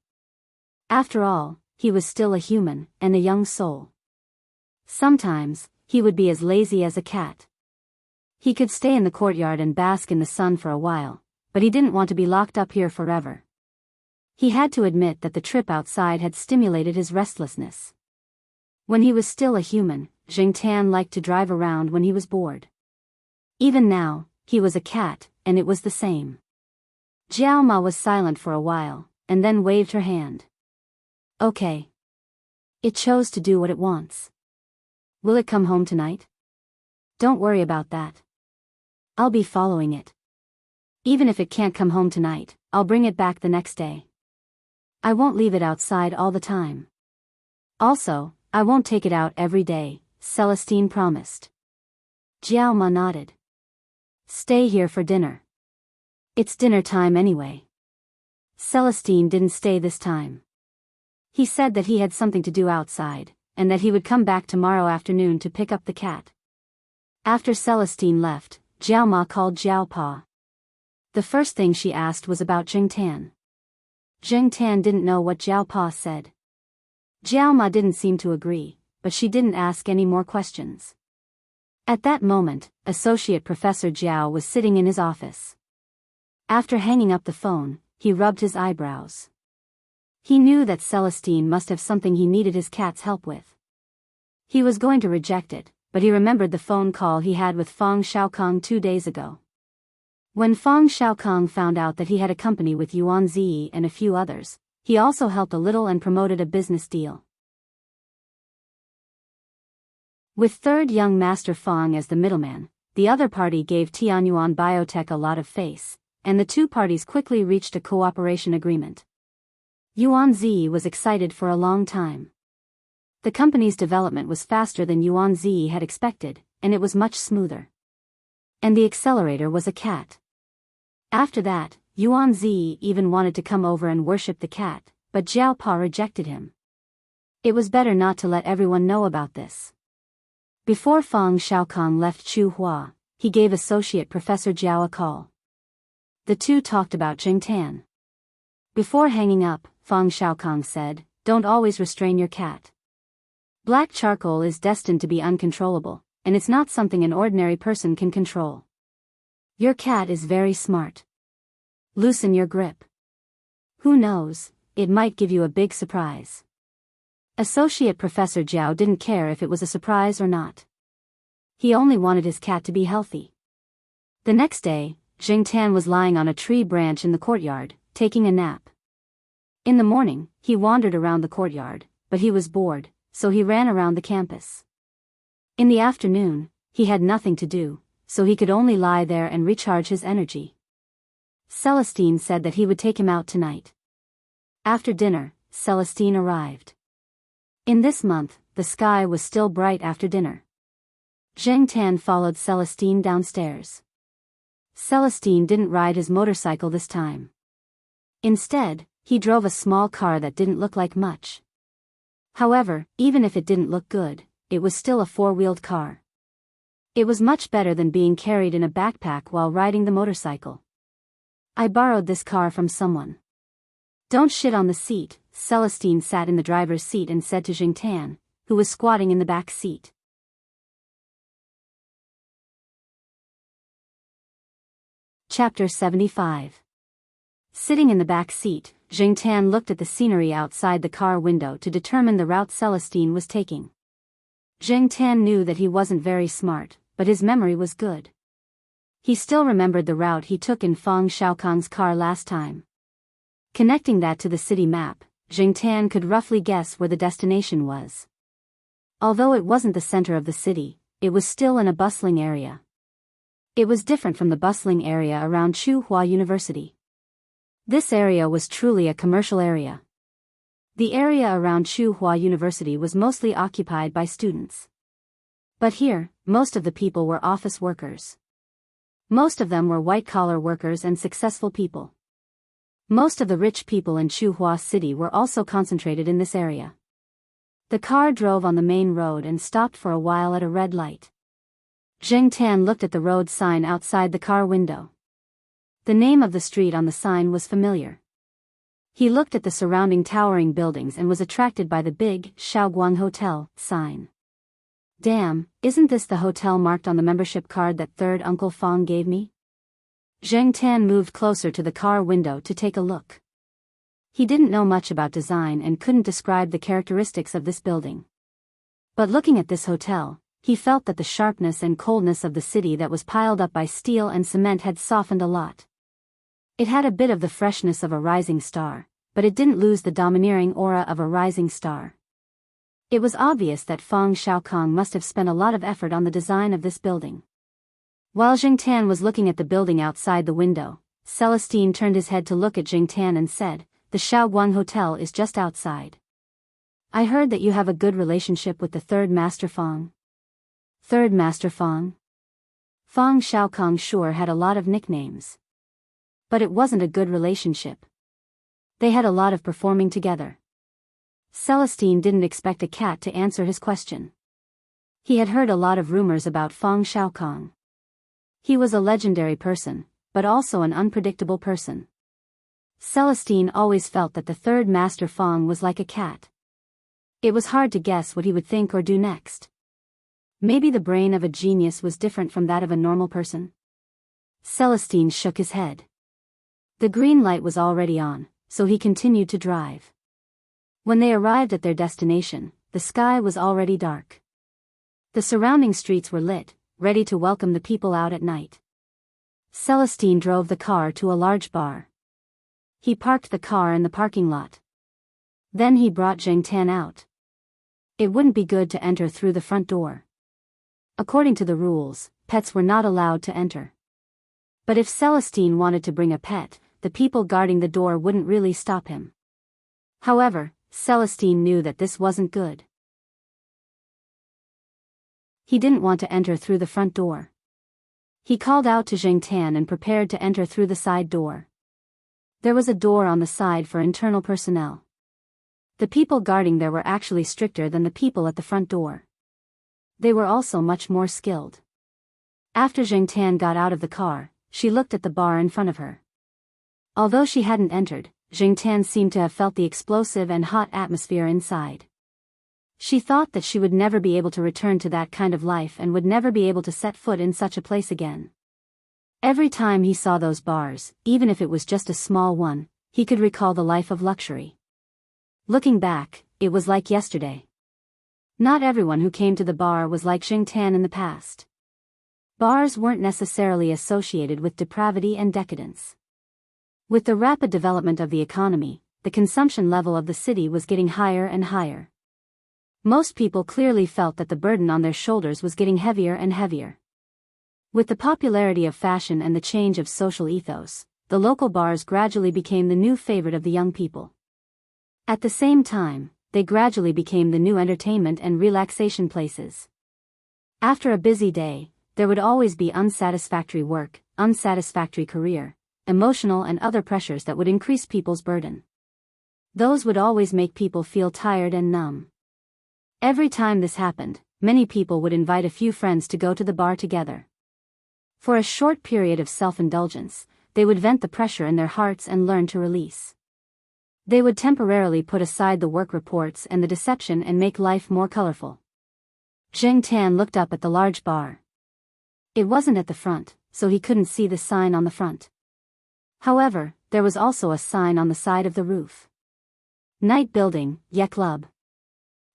After all, he was still a human, and a young soul. Sometimes, he would be as lazy as a cat. He could stay in the courtyard and bask in the sun for a while, but he didn't want to be locked up here forever. He had to admit that the trip outside had stimulated his restlessness. When he was still a human, Zheng Tan liked to drive around when he was bored. Even now, he was a cat, and it was the same. Jiao Ma was silent for a while, and then waved her hand. "Okay. It chose to do what it wants. Will it come home tonight?" "Don't worry about that. I'll be following it. Even if it can't come home tonight, I'll bring it back the next day. I won't leave it outside all the time. Also, I won't take it out every day," Celestine promised. Jiao Ma nodded. "Stay here for dinner. It's dinner time anyway." Celestine didn't stay this time. He said that he had something to do outside, and that he would come back tomorrow afternoon to pick up the cat. After Celestine left, Jiao Ma called Jiao Pa. The first thing she asked was about Zheng Tan. Zheng Tan didn't know what Jiao Pa said. Jiao Ma didn't seem to agree, but she didn't ask any more questions. At that moment, Associate Professor Jiao was sitting in his office. After hanging up the phone, he rubbed his eyebrows. He knew that Celestine must have something he needed his cat's help with. He was going to reject it, but he remembered the phone call he had with Fang Xiaokong 2 days ago. When Fang Xiaokong found out that he had a company with Yuan Ziyi and a few others, he also helped a little and promoted a business deal. With third young Master Fang as the middleman, the other party gave Tianyuan Biotech a lot of face, and the two parties quickly reached a cooperation agreement. Yuan Ziyi was excited for a long time. The company's development was faster than Yuan Ziyi had expected, and it was much smoother. And the accelerator was a cat. After that, Yuan Ziyi even wanted to come over and worship the cat, but Jiao Pa rejected him. It was better not to let everyone know about this. Before Fang Xiaokong left Chuhua, he gave Associate Professor Jiao a call. The two talked about Jingtan. Before hanging up, Fang Xiaokong said, "Don't always restrain your cat. Black charcoal is destined to be uncontrollable, and it's not something an ordinary person can control. Your cat is very smart. Loosen your grip. Who knows, it might give you a big surprise." Associate Professor Jiao didn't care if it was a surprise or not. He only wanted his cat to be healthy. The next day, Jingtan was lying on a tree branch in the courtyard, taking a nap. In the morning, he wandered around the courtyard, but he was bored, so he ran around the campus. In the afternoon, he had nothing to do, so he could only lie there and recharge his energy. Celestine said that he would take him out tonight. After dinner, Celestine arrived. In this month, the sky was still bright after dinner. Jingtan followed Celestine downstairs. Celestine didn't ride his motorcycle this time. Instead, he drove a small car that didn't look like much. However, even if it didn't look good, it was still a four-wheeled car. It was much better than being carried in a backpack while riding the motorcycle. "I borrowed this car from someone. Don't shit on the seat." Celestine sat in the driver's seat and said to Jingtan, who was squatting in the back seat. Chapter 75. Sitting in the back seat, Jingtan looked at the scenery outside the car window to determine the route Celestine was taking. Jingtan knew that he wasn't very smart, but his memory was good. He still remembered the route he took in Fang Xiaokong's car last time. Connecting that to the city map, Jingtan could roughly guess where the destination was. Although it wasn't the center of the city, it was still in a bustling area. It was different from the bustling area around Chuhua University. This area was truly a commercial area. The area around Chuhua University was mostly occupied by students. But here, most of the people were office workers. Most of them were white-collar workers and successful people. Most of the rich people in Chuhua City were also concentrated in this area. The car drove on the main road and stopped for a while at a red light. Jingtan looked at the road sign outside the car window. The name of the street on the sign was familiar. He looked at the surrounding towering buildings and was attracted by the big Shaoguang Hotel sign. "Damn, isn't this the hotel marked on the membership card that third Uncle Fang gave me?" Jingtan moved closer to the car window to take a look. He didn't know much about design and couldn't describe the characteristics of this building. But looking at this hotel, he felt that the sharpness and coldness of the city that was piled up by steel and cement had softened a lot. It had a bit of the freshness of a rising star, but it didn't lose the domineering aura of a rising star. It was obvious that Fang Xiaokong must have spent a lot of effort on the design of this building. While Jingtan was looking at the building outside the window, Celestine turned his head to look at Jingtan and said, "The Shaoguang Hotel is just outside. I heard that you have a good relationship with the third Master Fang." "Third Master Fang?" Fang Xiaokong sure had a lot of nicknames. But it wasn't a good relationship. They had a lot of performing together. Celestine didn't expect a cat to answer his question. He had heard a lot of rumors about Fang Xiaokong. He was a legendary person, but also an unpredictable person. Celestine always felt that the third Master Fang was like a cat. It was hard to guess what he would think or do next. Maybe the brain of a genius was different from that of a normal person. Celestine shook his head. The green light was already on, so he continued to drive. When they arrived at their destination, the sky was already dark. The surrounding streets were lit, ready to welcome the people out at night. Celestine drove the car to a large bar. He parked the car in the parking lot. Then he brought Jingtan out. It wouldn't be good to enter through the front door. According to the rules, pets were not allowed to enter. But if Celestine wanted to bring a pet, the people guarding the door wouldn't really stop him. However, Celestine knew that this wasn't good. He didn't want to enter through the front door. He called out to Jingtan and prepared to enter through the side door. There was a door on the side for internal personnel. The people guarding there were actually stricter than the people at the front door. They were also much more skilled. After Jingtan got out of the car, she looked at the bar in front of her. Although she hadn't entered, Jingtan seemed to have felt the explosive and hot atmosphere inside. She thought that she would never be able to return to that kind of life and would never be able to set foot in such a place again. Every time he saw those bars, even if it was just a small one, he could recall the life of luxury. Looking back, it was like yesterday. Not everyone who came to the bar was like Jingtan in the past. Bars weren't necessarily associated with depravity and decadence. With the rapid development of the economy, the consumption level of the city was getting higher and higher. Most people clearly felt that the burden on their shoulders was getting heavier and heavier. With the popularity of fashion and the change of social ethos, the local bars gradually became the new favorite of the young people. At the same time, they gradually became the new entertainment and relaxation places. After a busy day, there would always be unsatisfactory work, unsatisfactory career, emotional and other pressures that would increase people's burden. Those would always make people feel tired and numb. Every time this happened, many people would invite a few friends to go to the bar together. For a short period of self-indulgence, they would vent the pressure in their hearts and learn to release. They would temporarily put aside the work reports and the deception and make life more colorful. Jingtan looked up at the large bar. It wasn't at the front, so he couldn't see the sign on the front. However, there was also a sign on the side of the roof. Night Building, Ye Club.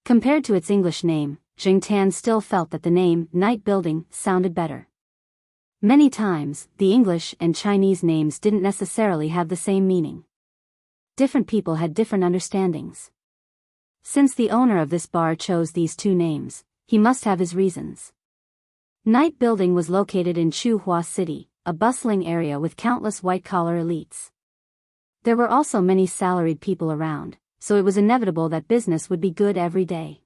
Compared to its English name, Jingtan still felt that the name, Night Building, sounded better. Many times, the English and Chinese names didn't necessarily have the same meaning. Different people had different understandings. Since the owner of this bar chose these two names, he must have his reasons. Night Building was located in Chuhua City, a bustling area with countless white-collar elites. There were also many salaried people around, so it was inevitable that business would be good every day.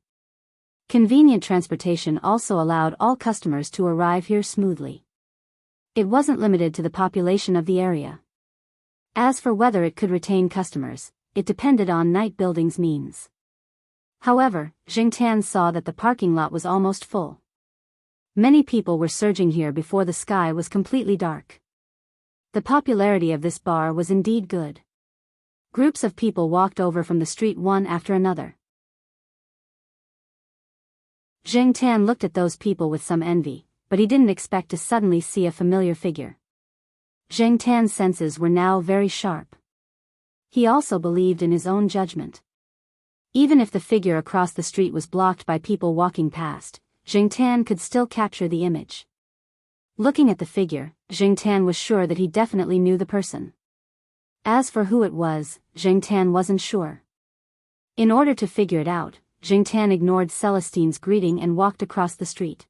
Convenient transportation also allowed all customers to arrive here smoothly. It wasn't limited to the population of the area. As for whether it could retain customers, it depended on Night Building's means. However, Jingtan saw that the parking lot was almost full. Many people were surging here before the sky was completely dark. The popularity of this bar was indeed good. Groups of people walked over from the street one after another. Jingtan looked at those people with some envy, but he didn't expect to suddenly see a familiar figure. Jingtan's senses were now very sharp. He also believed in his own judgment. Even if the figure across the street was blocked by people walking past, Jingtan could still capture the image. Looking at the figure, Jingtan was sure that he definitely knew the person. As for who it was, Jingtan wasn't sure. In order to figure it out, Jingtan ignored Celestine's greeting and walked across the street.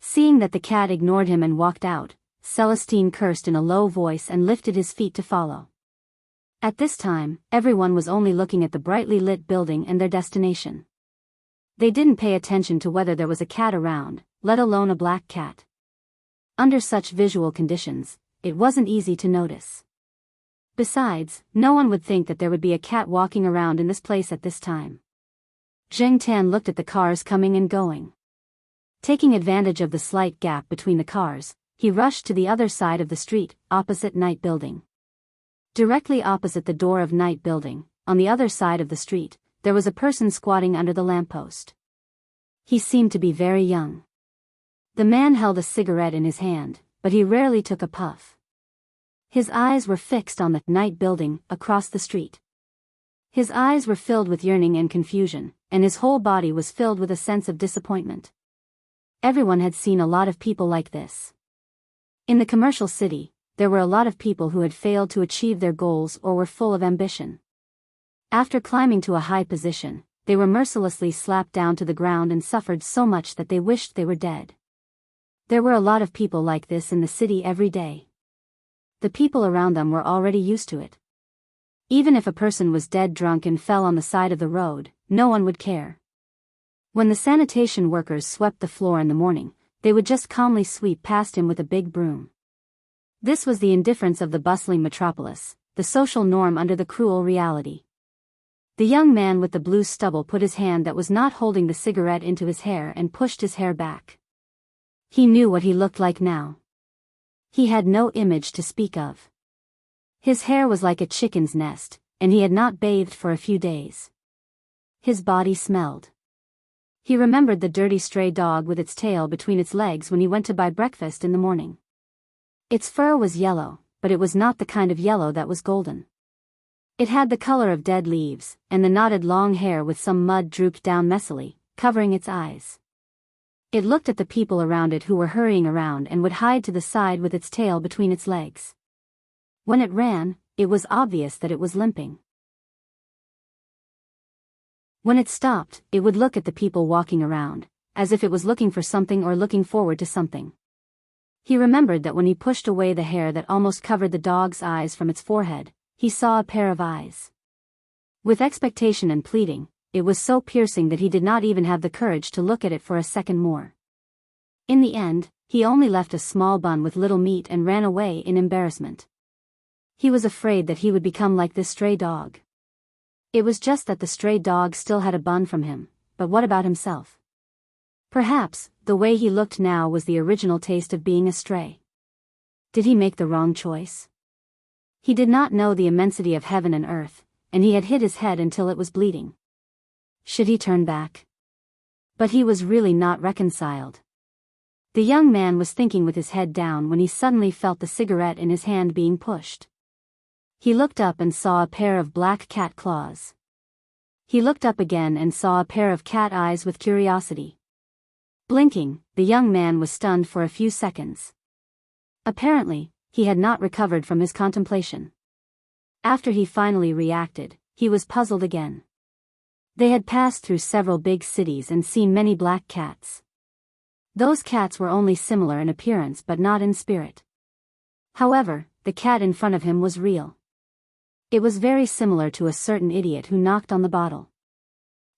Seeing that the cat ignored him and walked out, Celestine cursed in a low voice and lifted his feet to follow. At this time, everyone was only looking at the brightly lit building and their destination. They didn't pay attention to whether there was a cat around, let alone a black cat. Under such visual conditions, it wasn't easy to notice. Besides, no one would think that there would be a cat walking around in this place at this time. Jingtan looked at the cars coming and going. Taking advantage of the slight gap between the cars, he rushed to the other side of the street, opposite Night Building. Directly opposite the door of Night Building, on the other side of the street, there was a person squatting under the lamppost. He seemed to be very young. The man held a cigarette in his hand, but he rarely took a puff. His eyes were fixed on the Night Building across the street. His eyes were filled with yearning and confusion, and his whole body was filled with a sense of disappointment. Everyone had seen a lot of people like this. In the commercial city, there were a lot of people who had failed to achieve their goals or were full of ambition. After climbing to a high position, they were mercilessly slapped down to the ground and suffered so much that they wished they were dead. There were a lot of people like this in the city every day. The people around them were already used to it. Even if a person was dead drunk and fell on the side of the road, no one would care. When the sanitation workers swept the floor in the morning, they would just calmly sweep past him with a big broom. This was the indifference of the bustling metropolis, the social norm under the cruel reality. The young man with the blue stubble put his hand that was not holding the cigarette into his hair and pushed his hair back. He knew what he looked like now. He had no image to speak of. His hair was like a chicken's nest, and he had not bathed for a few days. His body smelled. He remembered the dirty stray dog with its tail between its legs when he went to buy breakfast in the morning. Its fur was yellow, but it was not the kind of yellow that was golden. It had the color of dead leaves, and the knotted long hair with some mud drooped down messily, covering its eyes. It looked at the people around it who were hurrying around and would hide to the side with its tail between its legs. When it ran, it was obvious that it was limping. When it stopped, it would look at the people walking around, as if it was looking for something or looking forward to something. He remembered that when he pushed away the hair that almost covered the dog's eyes from its forehead, he saw a pair of eyes. With expectation and pleading, it was so piercing that he did not even have the courage to look at it for a second more. In the end, he only left a small bun with little meat and ran away in embarrassment. He was afraid that he would become like this stray dog. It was just that the stray dog still had a bun from him, but what about himself? Perhaps, the way he looked now was the original taste of being a stray. Did he make the wrong choice? He did not know the immensity of heaven and earth, and he had hit his head until it was bleeding. Should he turn back? But he was really not reconciled. The young man was thinking with his head down when he suddenly felt the cigarette in his hand being pushed. He looked up and saw a pair of black cat claws. He looked up again and saw a pair of cat eyes with curiosity. Blinking, the young man was stunned for a few seconds. Apparently, he had not recovered from his contemplation. After he finally reacted, he was puzzled again. They had passed through several big cities and seen many black cats. Those cats were only similar in appearance but not in spirit. However, the cat in front of him was real. It was very similar to a certain idiot who knocked on the bottle.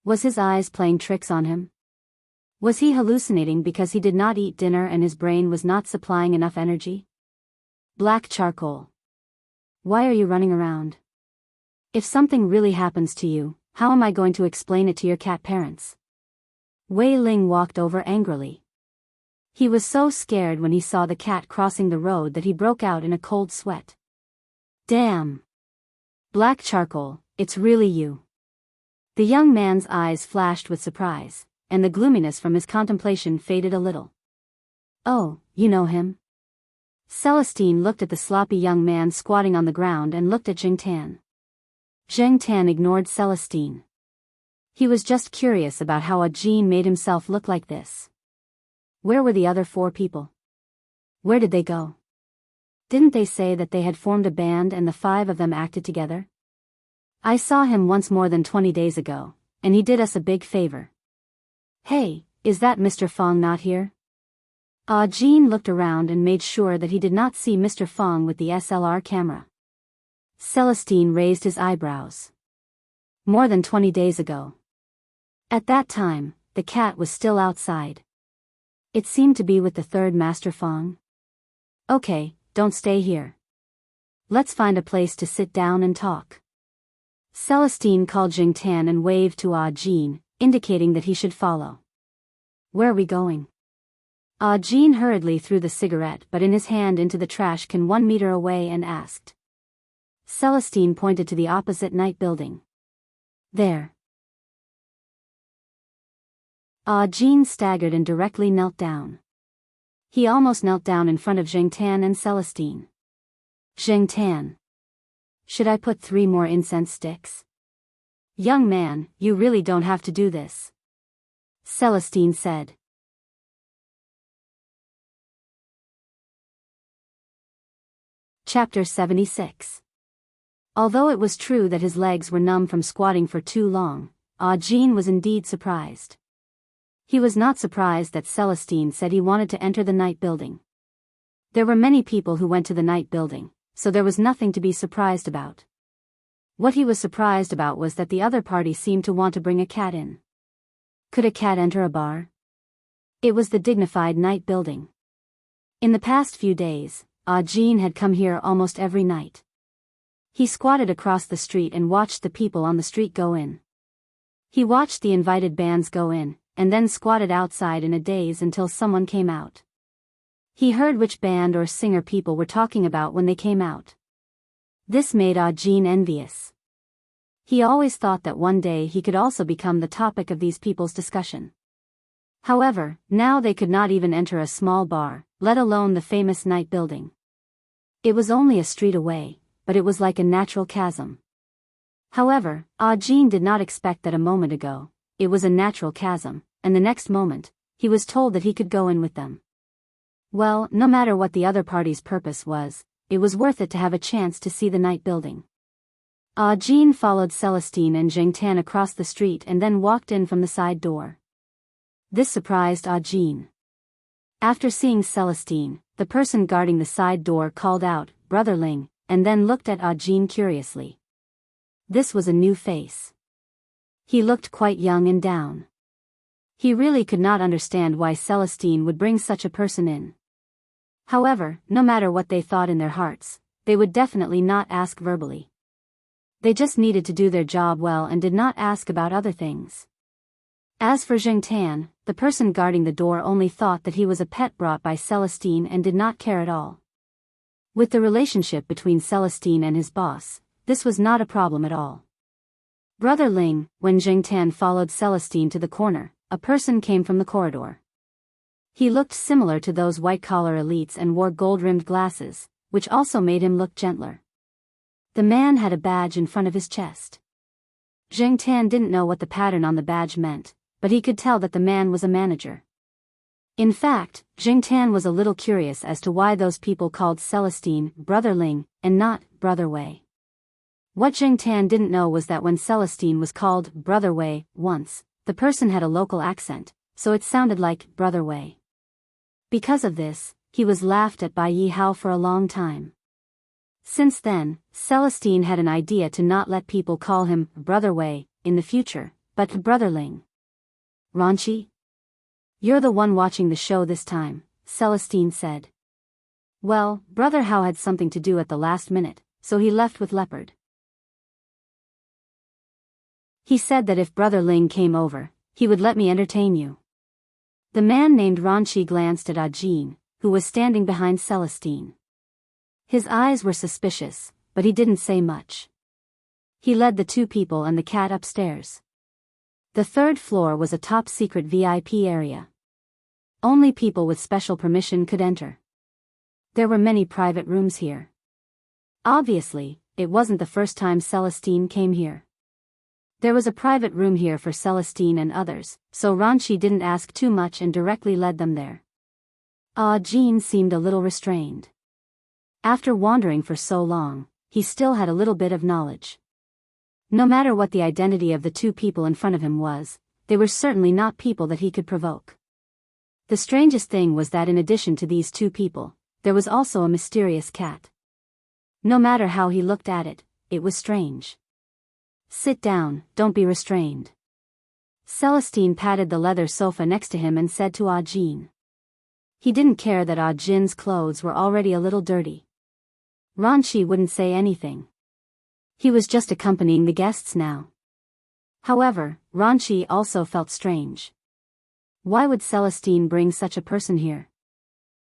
Was his eyes playing tricks on him? Was he hallucinating because he did not eat dinner and his brain was not supplying enough energy? Black charcoal. Why are you running around? If something really happens to you, how am I going to explain it to your cat parents? Wei Ling walked over angrily. He was so scared when he saw the cat crossing the road that he broke out in a cold sweat. Damn! Black charcoal, it's really you. The young man's eyes flashed with surprise, and the gloominess from his contemplation faded a little. Oh, you know him? Celestine looked at the sloppy young man squatting on the ground and looked at Jing Tan. Jing Tan ignored Celestine. He was just curious about how a Jean made himself look like this. Where were the other 4 people? Where did they go? Didn't they say that they had formed a band and the 5 of them acted together? I saw him once more than 20 days ago, and he did us a big favor. Hey, is that Mr. Fong not here? Jean looked around and made sure that he did not see Mr. Fong with the SLR camera. Celestine raised his eyebrows. More than 20 days ago. At that time, the cat was still outside. It seemed to be with the 3rd Master Fong. Okay, don't stay here. Let's find a place to sit down and talk. Celestine called Jing Tan and waved to Jean, indicating that he should follow. Where are we going? Jean hurriedly threw the cigarette but in his hand into the trash can 1 meter away and asked. Celestine pointed to the opposite night building. There. Jean staggered and directly knelt down. He almost knelt down in front of Jing Tan and Celestine. Jing Tan. Should I put 3 more incense sticks? Young man, you really don't have to do this. Celestine said. Chapter 76. Although it was true that his legs were numb from squatting for too long, Jean was indeed surprised. He was not surprised that Celestine said he wanted to enter the night building. There were many people who went to the night building, so there was nothing to be surprised about. What he was surprised about was that the other party seemed to want to bring a cat in. Could a cat enter a bar? It was the dignified night building. In the past few days, Jean had come here almost every night. He squatted across the street and watched the people on the street go in. He watched the invited bands go in, and then squatted outside in a daze until someone came out. He heard which band or singer people were talking about when they came out. This made Audine envious. He always thought that one day he could also become the topic of these people's discussion. However, now they could not even enter a small bar, let alone the famous night building. It was only a street away, but it was like a natural chasm. However, Audine did not expect that a moment ago, it was a natural chasm, and the next moment, he was told that he could go in with them. Well, no matter what the other party's purpose was, it was worth it to have a chance to see the night building. Audine followed Celestine and Jean across the street and then walked in from the side door. This surprised Audine. After seeing Celestine, the person guarding the side door called out, "Brother Ling," and then looked at Audine curiously. This was a new face. He looked quite young and down. He really could not understand why Celestine would bring such a person in. However, no matter what they thought in their hearts, they would definitely not ask verbally. They just needed to do their job well and did not ask about other things. As for Jean, the person guarding the door only thought that he was a pet brought by Celestine and did not care at all. With the relationship between Celestine and his boss, this was not a problem at all. Brother Ling, when Jean followed Celestine to the corner, a person came from the corridor. He looked similar to those white-collar elites and wore gold-rimmed glasses, which also made him look gentler. The man had a badge in front of his chest. Jean didn't know what the pattern on the badge meant, but he could tell that the man was a manager. In fact, Jean was a little curious as to why those people called Celestine Brother Ling and not Brother Wei. What Jean didn't know was that when Celestine was called Brother Wei once, the person had a local accent, so it sounded like Brother Wei. Because of this, he was laughed at by Yi Hao for a long time. Since then, Celestine had an idea to not let people call him Brother Wei in the future, but Brother Ling. "Raunchy? You're the one watching the show this time," Celestine said. Well, Brother Hao had something to do at the last minute, so he left with Leopard. He said that if Brother Ling came over, he would let me entertain you. The man named Raunchy glanced at Audine, who was standing behind Celestine. His eyes were suspicious, but he didn't say much. He led the two people and the cat upstairs. The third floor was a top-secret VIP area. Only people with special permission could enter. There were many private rooms here. Obviously, it wasn't the first time Celestine came here. There was a private room here for Celestine and others, so Raunchy didn't ask too much and directly led them there. Audine seemed a little restrained. After wandering for so long, he still had a little bit of knowledge. No matter what the identity of the two people in front of him was, they were certainly not people that he could provoke. The strangest thing was that in addition to these two people, there was also a mysterious cat. No matter how he looked at it, it was strange. "Sit down, don't be restrained." Celestine patted the leather sofa next to him and said to Audine. He didn't care that Audine's clothes were already a little dirty. Raunchy wouldn't say anything. He was just accompanying the guests now. However, Raunchy also felt strange. Why would Celestine bring such a person here?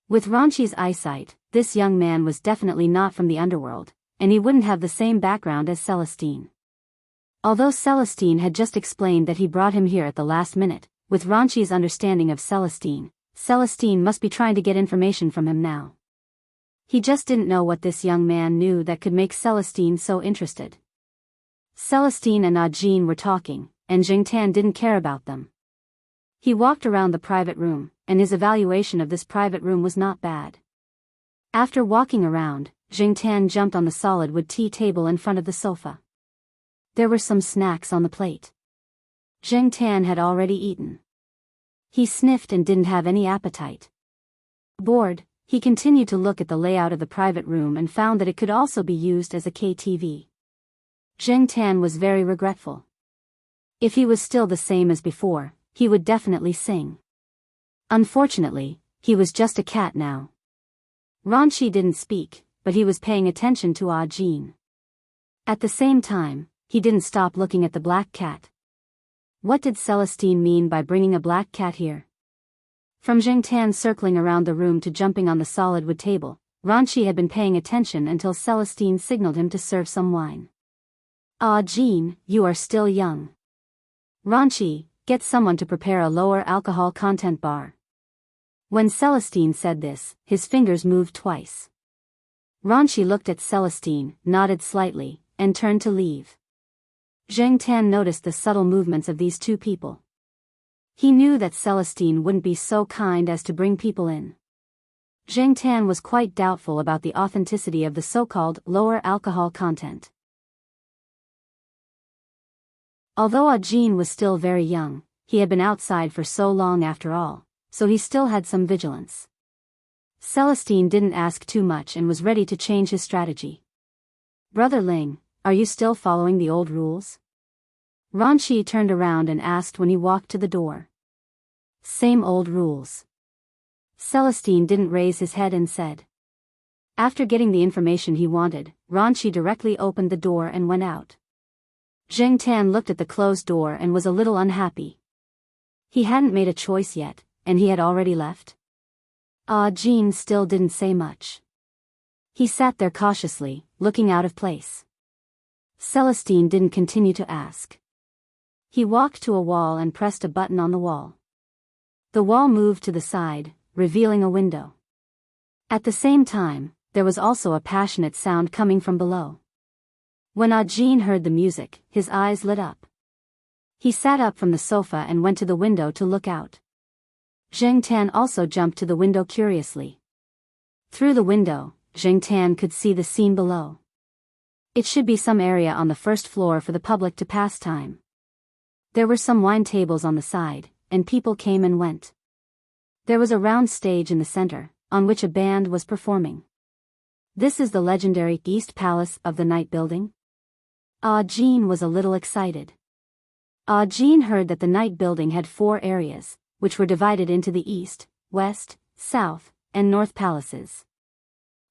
With Raunchy's eyesight, this young man was definitely not from the underworld, and he wouldn't have the same background as Celestine. Although Celestine had just explained that he brought him here at the last minute, with Raunchy's understanding of Celestine, Celestine must be trying to get information from him now. He just didn't know what this young man knew that could make Celestine so interested. Celestine and Audine were talking, and Jean didn't care about them. He walked around the private room, and his evaluation of this private room was not bad. After walking around, Jean jumped on the solid wood tea table in front of the sofa. There were some snacks on the plate. Jean had already eaten. He sniffed and didn't have any appetite. Bored, he continued to look at the layout of the private room and found that it could also be used as a KTV. Jean was very regretful. If he was still the same as before, he would definitely sing. Unfortunately, he was just a cat now. Raunchy didn't speak, but he was paying attention to Audine. At the same time, he didn't stop looking at the black cat. What did Celestine mean by bringing a black cat here? From Jingtan circling around the room to jumping on the solid wood table, Ranchi had been paying attention until Celestine signaled him to serve some wine. Ah, Jean, you are still young. Ranchi, get someone to prepare a lower alcohol content bar. When Celestine said this, his fingers moved twice. Ranchi looked at Celestine, nodded slightly, and turned to leave. Jingtan noticed the subtle movements of these two people. He knew that Celestine wouldn't be so kind as to bring people in. Jingtan was quite doubtful about the authenticity of the so-called lower alcohol content. Although Jean was still very young, he had been outside for so long after all, so he still had some vigilance. Celestine didn't ask too much and was ready to change his strategy. Brother Ling, are you still following the old rules? Ranchi turned around and asked when he walked to the door. Same old rules. Celestine didn't raise his head and said. After getting the information he wanted, Ranchi directly opened the door and went out. Jingtan looked at the closed door and was a little unhappy. He hadn't made a choice yet, and he had already left. Jean still didn't say much. He sat there cautiously, looking out of place. Celestine didn't continue to ask. He walked to a wall and pressed a button on the wall. The wall moved to the side, revealing a window. At the same time, there was also a passionate sound coming from below. When Jean heard the music, his eyes lit up. He sat up from the sofa and went to the window to look out. Jingtan also jumped to the window curiously. Through the window, Jingtan could see the scene below. It should be some area on the first floor for the public to pass time. There were some wine tables on the side, and people came and went. There was a round stage in the center, on which a band was performing. This is the legendary East Palace of the Night Building? Jean was a little excited. Jean heard that the Night Building had 4 areas, which were divided into the East, West, South, and North Palaces.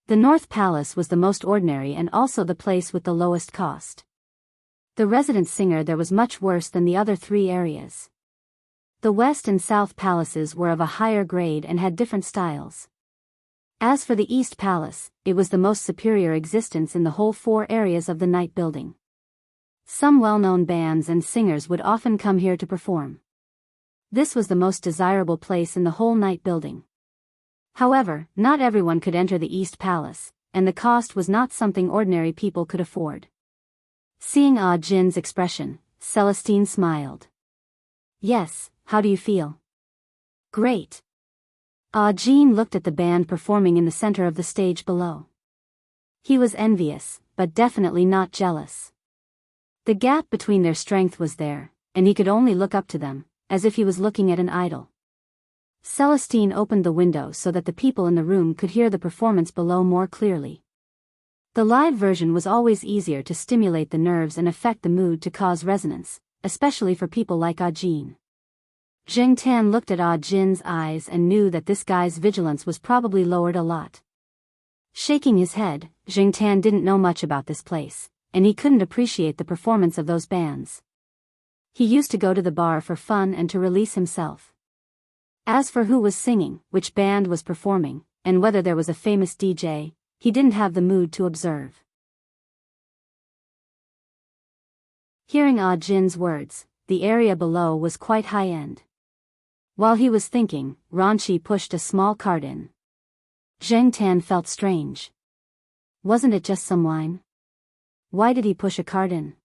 The North Palace was the most ordinary and also the place with the lowest cost. The resident singer there was much worse than the other 3 areas. The West and South Palaces were of a higher grade and had different styles. As for the East Palace, it was the most superior existence in the whole 4 areas of the Night Building. Some well-known bands and singers would often come here to perform. This was the most desirable place in the whole Night Building. However, not everyone could enter the East Palace, and the cost was not something ordinary people could afford. Seeing Jin's expression, Celestine smiled. Yes, how do you feel? Great. Jean looked at the band performing in the center of the stage below. He was envious, but definitely not jealous. The gap between their strength was there, and he could only look up to them, as if he was looking at an idol. Celestine opened the window so that the people in the room could hear the performance below more clearly. The live version was always easier to stimulate the nerves and affect the mood to cause resonance, especially for people like Jean. Jingtan looked at Jin's eyes and knew that this guy's vigilance was probably lowered a lot. Shaking his head, Jingtan didn't know much about this place, and he couldn't appreciate the performance of those bands. He used to go to the bar for fun and to release himself. As for who was singing, which band was performing, and whether there was a famous DJ, he didn't have the mood to observe. Hearing Jin's words, the area below was quite high-end. While he was thinking, Ranchi pushed a small cart in. Jingtan felt strange. Wasn't it just some wine? Why did he push a cart in?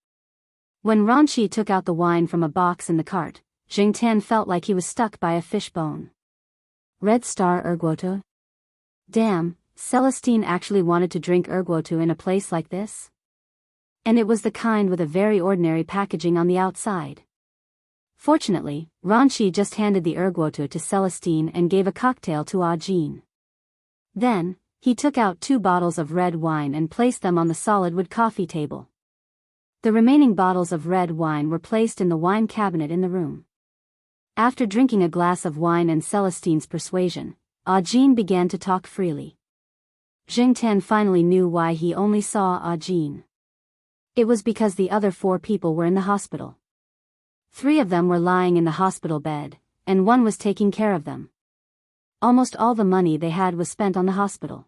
When Ranchi took out the wine from a box in the cart, Jingtan felt like he was stuck by a fishbone. Red Star Erguoto? Damn, Celestine actually wanted to drink Erguoto in a place like this? And it was the kind with a very ordinary packaging on the outside. Fortunately, Ranchi just handed the Erguoto to Celestine and gave a cocktail to Jean. Then, he took out 2 bottles of red wine and placed them on the solid wood coffee table. The remaining bottles of red wine were placed in the wine cabinet in the room. After drinking a glass of wine and Celestine's persuasion, Jean began to talk freely. Jingtan finally knew why he only saw Jean. It was because the other 4 people were in the hospital. 3 of them were lying in the hospital bed, and 1 was taking care of them. Almost all the money they had was spent on the hospital.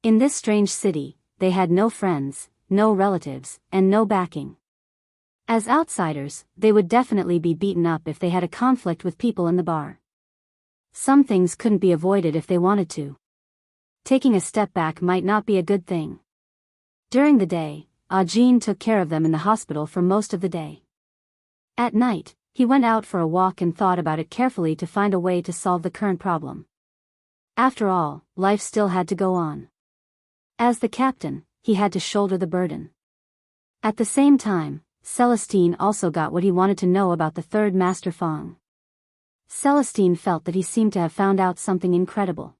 In this strange city, they had no friends, no relatives, and no backing. As outsiders, they would definitely be beaten up if they had a conflict with people in the bar. Some things couldn't be avoided if they wanted to. Taking a step back might not be a good thing. During the day, Ajin took care of them in the hospital for most of the day. At night, he went out for a walk and thought about it carefully to find a way to solve the current problem. After all, life still had to go on. As the captain, he had to shoulder the burden. At the same time, Celestine also got what he wanted to know about the third Master Fong. Celestine felt that he seemed to have found out something incredible.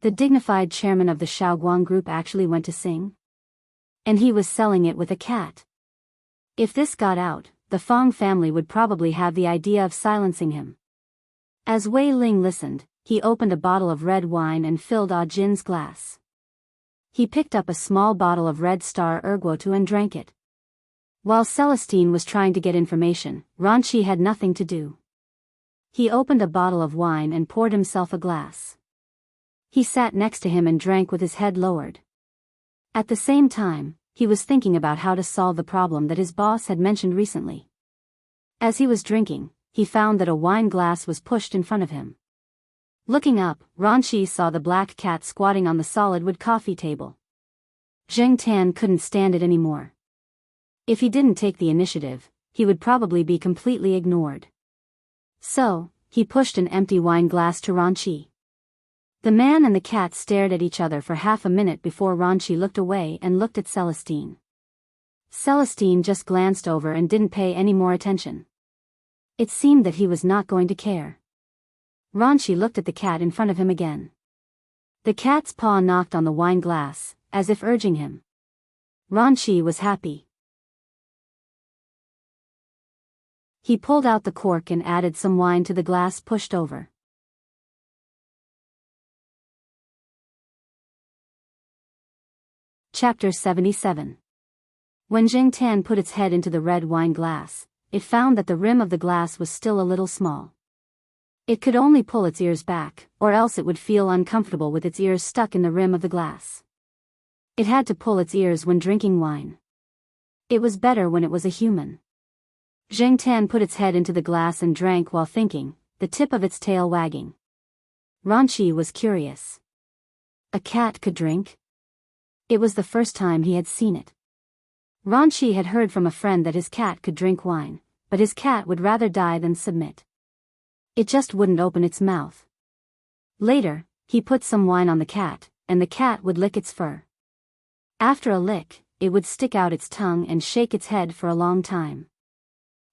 The dignified chairman of the Shaoguang group actually went to sing. And he was selling it with a cat. If this got out, the Fong family would probably have the idea of silencing him. As Wei Ling listened, he opened a bottle of red wine and filled Ah Jin's glass. He picked up a small bottle of Red Star Erguotu and drank it. While Celestine was trying to get information, Ranchi had nothing to do. He opened a bottle of wine and poured himself a glass. He sat next to him and drank with his head lowered. At the same time, he was thinking about how to solve the problem that his boss had mentioned recently. As he was drinking, he found that a wine glass was pushed in front of him. Looking up, Ranchi saw the black cat squatting on the solid wood coffee table. Zheng Tan couldn't stand it anymore. If he didn't take the initiative, he would probably be completely ignored. So, he pushed an empty wine glass to Ranchi. The man and the cat stared at each other for half a minute before Ranchi looked away and looked at Celestine. Celestine just glanced over and didn't pay any more attention. It seemed that he was not going to care. Ranchi looked at the cat in front of him again. The cat's paw knocked on the wine glass, as if urging him. Ranchi was happy. He pulled out the cork and added some wine to the glass pushed over. Chapter 77. When Zheng Tan put its head into the red wine glass, it found that the rim of the glass was still a little small. It could only pull its ears back, or else it would feel uncomfortable with its ears stuck in the rim of the glass. It had to pull its ears when drinking wine. It was better when it was a human. Zheng Tan put its head into the glass and drank while thinking, the tip of its tail wagging. Ranchi was curious. A cat could drink? It was the first time he had seen it. Ranchi had heard from a friend that his cat could drink wine, but his cat would rather die than submit. It just wouldn't open its mouth. Later, he put some wine on the cat, and the cat would lick its fur. After a lick, it would stick out its tongue and shake its head for a long time.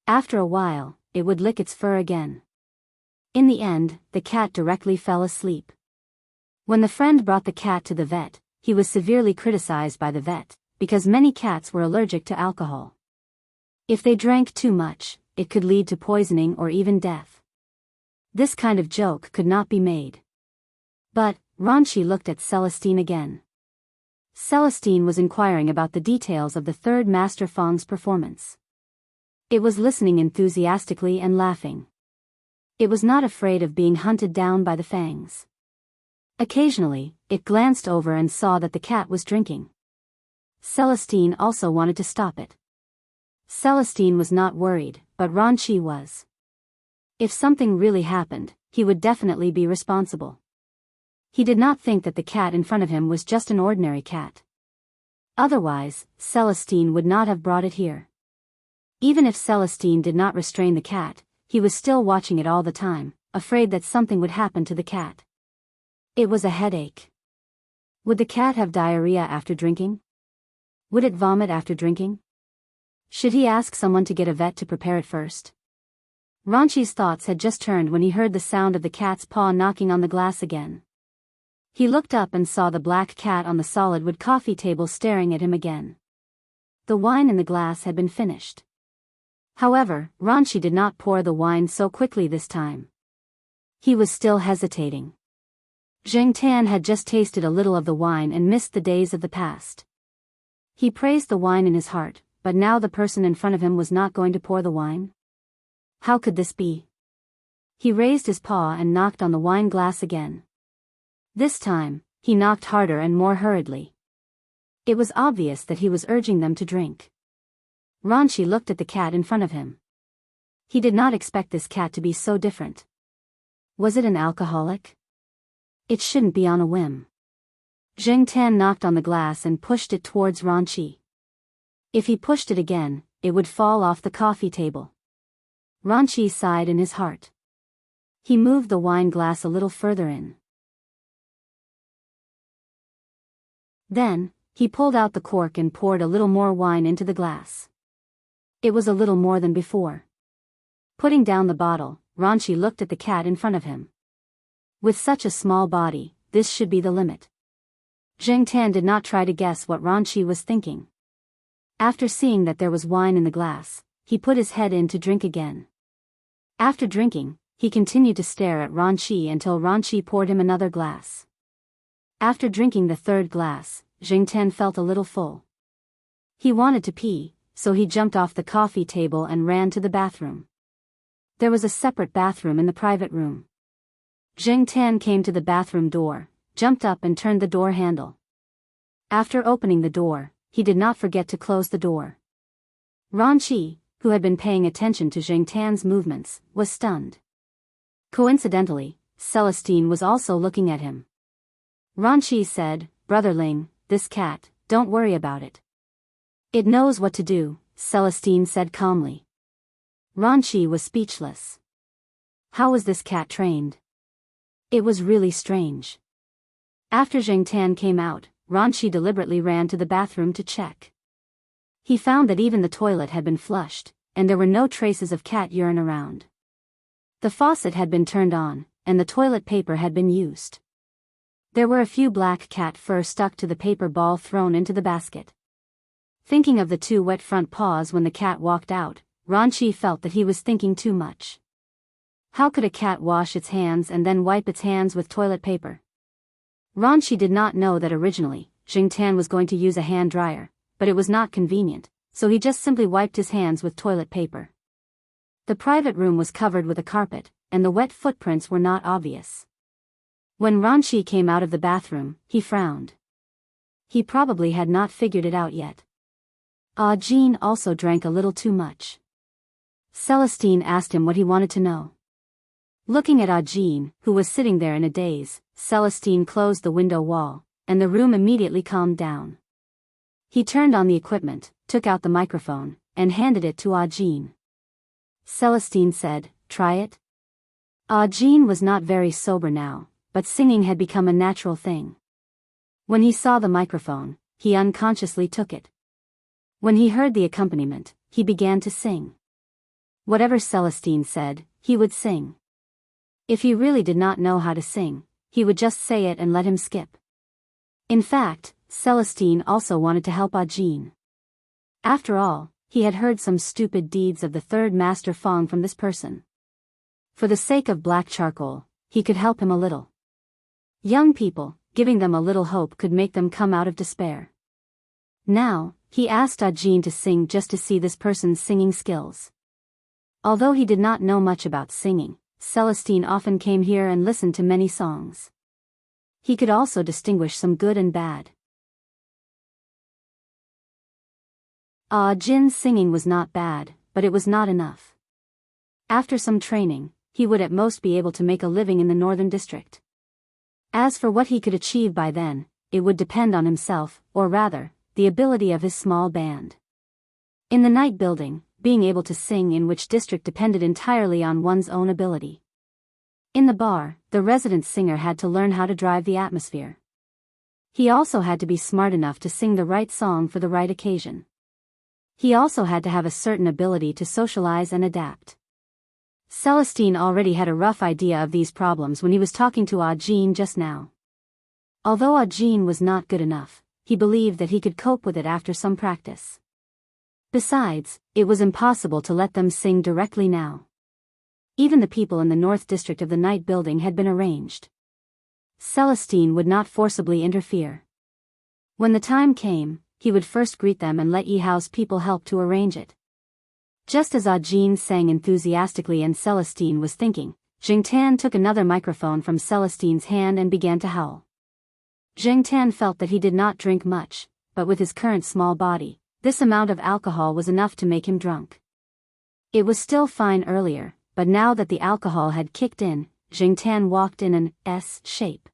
After a while, it would lick its fur again. In the end, the cat directly fell asleep. When the friend brought the cat to the vet, he was severely criticized by the vet, because many cats were allergic to alcohol. If they drank too much, it could lead to poisoning or even death. This kind of joke could not be made. But, Ranchi looked at Celestine again. Celestine was inquiring about the details of the third Master Fong's performance. It was listening enthusiastically and laughing. It was not afraid of being hunted down by the fangs. Occasionally, it glanced over and saw that the cat was drinking. Celestine also wanted to stop it. Celestine was not worried, but Ranchi was. If something really happened, he would definitely be responsible. He did not think that the cat in front of him was just an ordinary cat. Otherwise, Celestine would not have brought it here. Even if Celestine did not restrain the cat, he was still watching it all the time, afraid that something would happen to the cat. It was a headache. Would the cat have diarrhea after drinking? Would it vomit after drinking? Should he ask someone to get a vet to prepare it first? Ranchi's thoughts had just turned when he heard the sound of the cat's paw knocking on the glass again. He looked up and saw the black cat on the solid wood coffee table staring at him again. The wine in the glass had been finished. However, Ranchi did not pour the wine so quickly this time. He was still hesitating. Zheng Tan had just tasted a little of the wine and missed the days of the past. He praised the wine in his heart, but now the person in front of him was not going to pour the wine? How could this be? He raised his paw and knocked on the wine glass again. This time, he knocked harder and more hurriedly. It was obvious that he was urging them to drink. Ranchi looked at the cat in front of him. He did not expect this cat to be so different. Was it an alcoholic? It shouldn't be on a whim. Jingtan knocked on the glass and pushed it towards Ranchi. If he pushed it again, it would fall off the coffee table. Ranchi sighed in his heart. He moved the wine glass a little further in. Then, he pulled out the cork and poured a little more wine into the glass. It was a little more than before. Putting down the bottle, Ranchi looked at the cat in front of him. With such a small body, this should be the limit. Jingtan did not try to guess what Ranchi was thinking. After seeing that there was wine in the glass, he put his head in to drink again. After drinking, he continued to stare at Ranchi until Ranchi poured him another glass. After drinking the third glass, Jingtan felt a little full. He wanted to pee, so he jumped off the coffee table and ran to the bathroom. There was a separate bathroom in the private room. Jingtan came to the bathroom door, jumped up and turned the door handle. After opening the door, he did not forget to close the door. Ranchi, who had been paying attention to Jingtan's movements, was stunned. Coincidentally, Celestine was also looking at him. Ranchi said, "Brotherling, this cat, don't worry about it. It knows what to do," Celestine said calmly. Ranchi was speechless. How was this cat trained? It was really strange. After Jingtan came out, Ranchi deliberately ran to the bathroom to check. He found that even the toilet had been flushed, and there were no traces of cat urine around. The faucet had been turned on, and the toilet paper had been used. There were a few black cat fur stuck to the paper ball thrown into the basket. Thinking of the two wet front paws when the cat walked out, Ranchi felt that he was thinking too much. How could a cat wash its hands and then wipe its hands with toilet paper? Ranchi did not know that originally, Jingtan was going to use a hand dryer, but it was not convenient, so he just simply wiped his hands with toilet paper. The private room was covered with a carpet, and the wet footprints were not obvious. When Ranchi came out of the bathroom, he frowned. He probably had not figured it out yet. Jean also drank a little too much. Celestine asked him what he wanted to know. Looking at Jean, who was sitting there in a daze, Celestine closed the window wall, and the room immediately calmed down. He turned on the equipment, took out the microphone, and handed it to Jean. Celestine said, "Try it." Jean was not very sober now, but singing had become a natural thing. When he saw the microphone, he unconsciously took it. When he heard the accompaniment, he began to sing. Whatever Celestine said, he would sing. If he really did not know how to sing, he would just say it and let him skip. In fact, Celestine also wanted to help Jean. After all, he had heard some stupid deeds of the third master Fong from this person. For the sake of black charcoal, he could help him a little. Young people, giving them a little hope could make them come out of despair. Now, he asked Jean to sing just to see this person's singing skills. Although he did not know much about singing, Celestine often came here and listened to many songs. He could also distinguish some good and bad. Jin's singing was not bad, but it was not enough. After some training, he would at most be able to make a living in the northern district. As for what he could achieve by then, it would depend on himself, or rather, the ability of his small band. In the night building, being able to sing in which district depended entirely on one's own ability. In the bar, the resident singer had to learn how to drive the atmosphere. He also had to be smart enough to sing the right song for the right occasion. He also had to have a certain ability to socialize and adapt. Celestine already had a rough idea of these problems when he was talking to Jean just now. Although Jean was not good enough, he believed that he could cope with it after some practice. Besides, it was impossible to let them sing directly now. Even the people in the North District of the night building had been arranged. Celestine would not forcibly interfere. When the time came, he would first greet them and let Yi Hao's people help to arrange it. Just as Ajin sang enthusiastically and Celestine was thinking, Jingtan took another microphone from Celestine's hand and began to howl. Jingtan felt that he did not drink much, but with his current small body, this amount of alcohol was enough to make him drunk. It was still fine earlier, but now that the alcohol had kicked in, Jingtan walked in an S shape.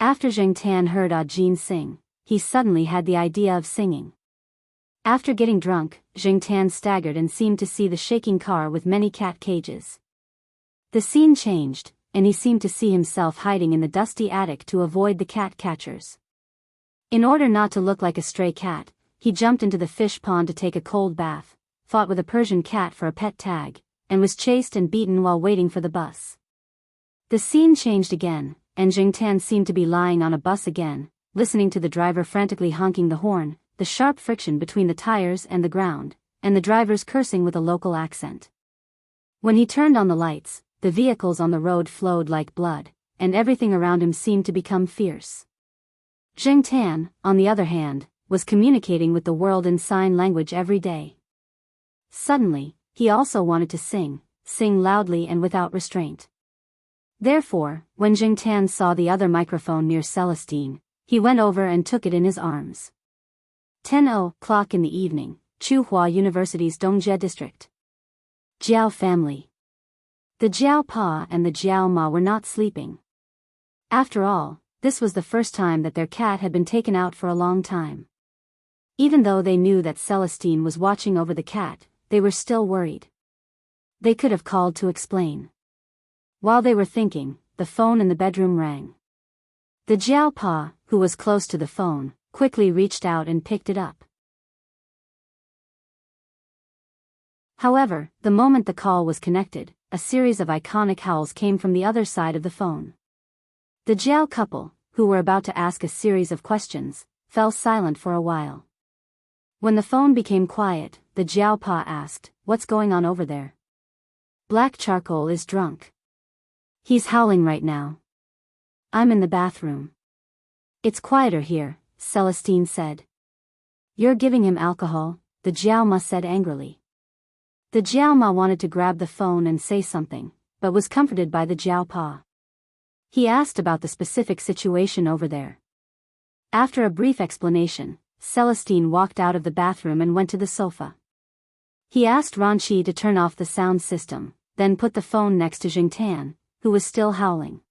After Jingtan heard Ajin sing, he suddenly had the idea of singing. After getting drunk, Jingtan staggered and seemed to see the shaking car with many cat cages. The scene changed, and he seemed to see himself hiding in the dusty attic to avoid the cat catchers. In order not to look like a stray cat, he jumped into the fish pond to take a cold bath, fought with a Persian cat for a pet tag, and was chased and beaten while waiting for the bus. The scene changed again, and Jingtan seemed to be lying on a bus again, listening to the driver frantically honking the horn, the sharp friction between the tires and the ground, and the drivers cursing with a local accent. When he turned on the lights, the vehicles on the road flowed like blood, and everything around him seemed to become fierce. Jingtan, on the other hand, was communicating with the world in sign language every day. Suddenly, he also wanted to sing loudly and without restraint. Therefore, when Jingtan saw the other microphone near Celestine, he went over and took it in his arms. 10:00 in the evening, Chuhua University's Dongjie district. Jiao family. The Jiao Pa and the Jiao Ma were not sleeping. After all, this was the first time that their cat had been taken out for a long time. Even though they knew that Celestine was watching over the cat, they were still worried. They could have called to explain. While they were thinking, the phone in the bedroom rang. The Jiao Pa, who was close to the phone, quickly reached out and picked it up. However, the moment the call was connected, a series of iconic howls came from the other side of the phone. The Jiao couple, who were about to ask a series of questions, fell silent for a while. When the phone became quiet, the Jiao Pa asked, "What's going on over there?" "Black Charcoal is drunk. He's howling right now. I'm in the bathroom." "It's quieter here," Celestine said. "You're giving him alcohol," the Jiao Ma said angrily. The Jiao Ma wanted to grab the phone and say something, but was comforted by the Jiao Pa. He asked about the specific situation over there. After a brief explanation, Celestine walked out of the bathroom and went to the sofa. He asked Ranqi to turn off the sound system, then put the phone next to Jingtan, who was still howling.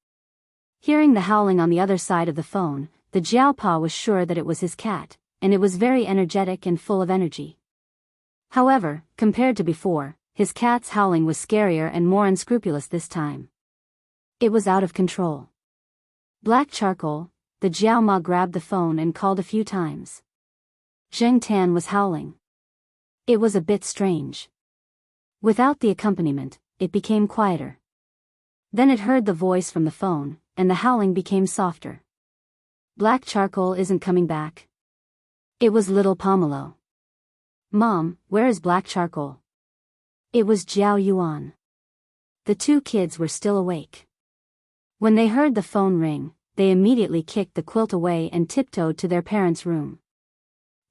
Hearing the howling on the other side of the phone, the Jiao Pa was sure that it was his cat, and it was very energetic and full of energy. However, compared to before, his cat's howling was scarier and more unscrupulous this time. It was out of control. "Black Charcoal," the Jiao Ma grabbed the phone and called a few times. Jingtan was howling. It was a bit strange. Without the accompaniment, it became quieter. Then it heard the voice from the phone, and the howling became softer. "Black Charcoal isn't coming back." It was little Pomelo. "Mom, where is Black Charcoal?" It was Jiao Yuan. The two kids were still awake. When they heard the phone ring, they immediately kicked the quilt away and tiptoed to their parents' room.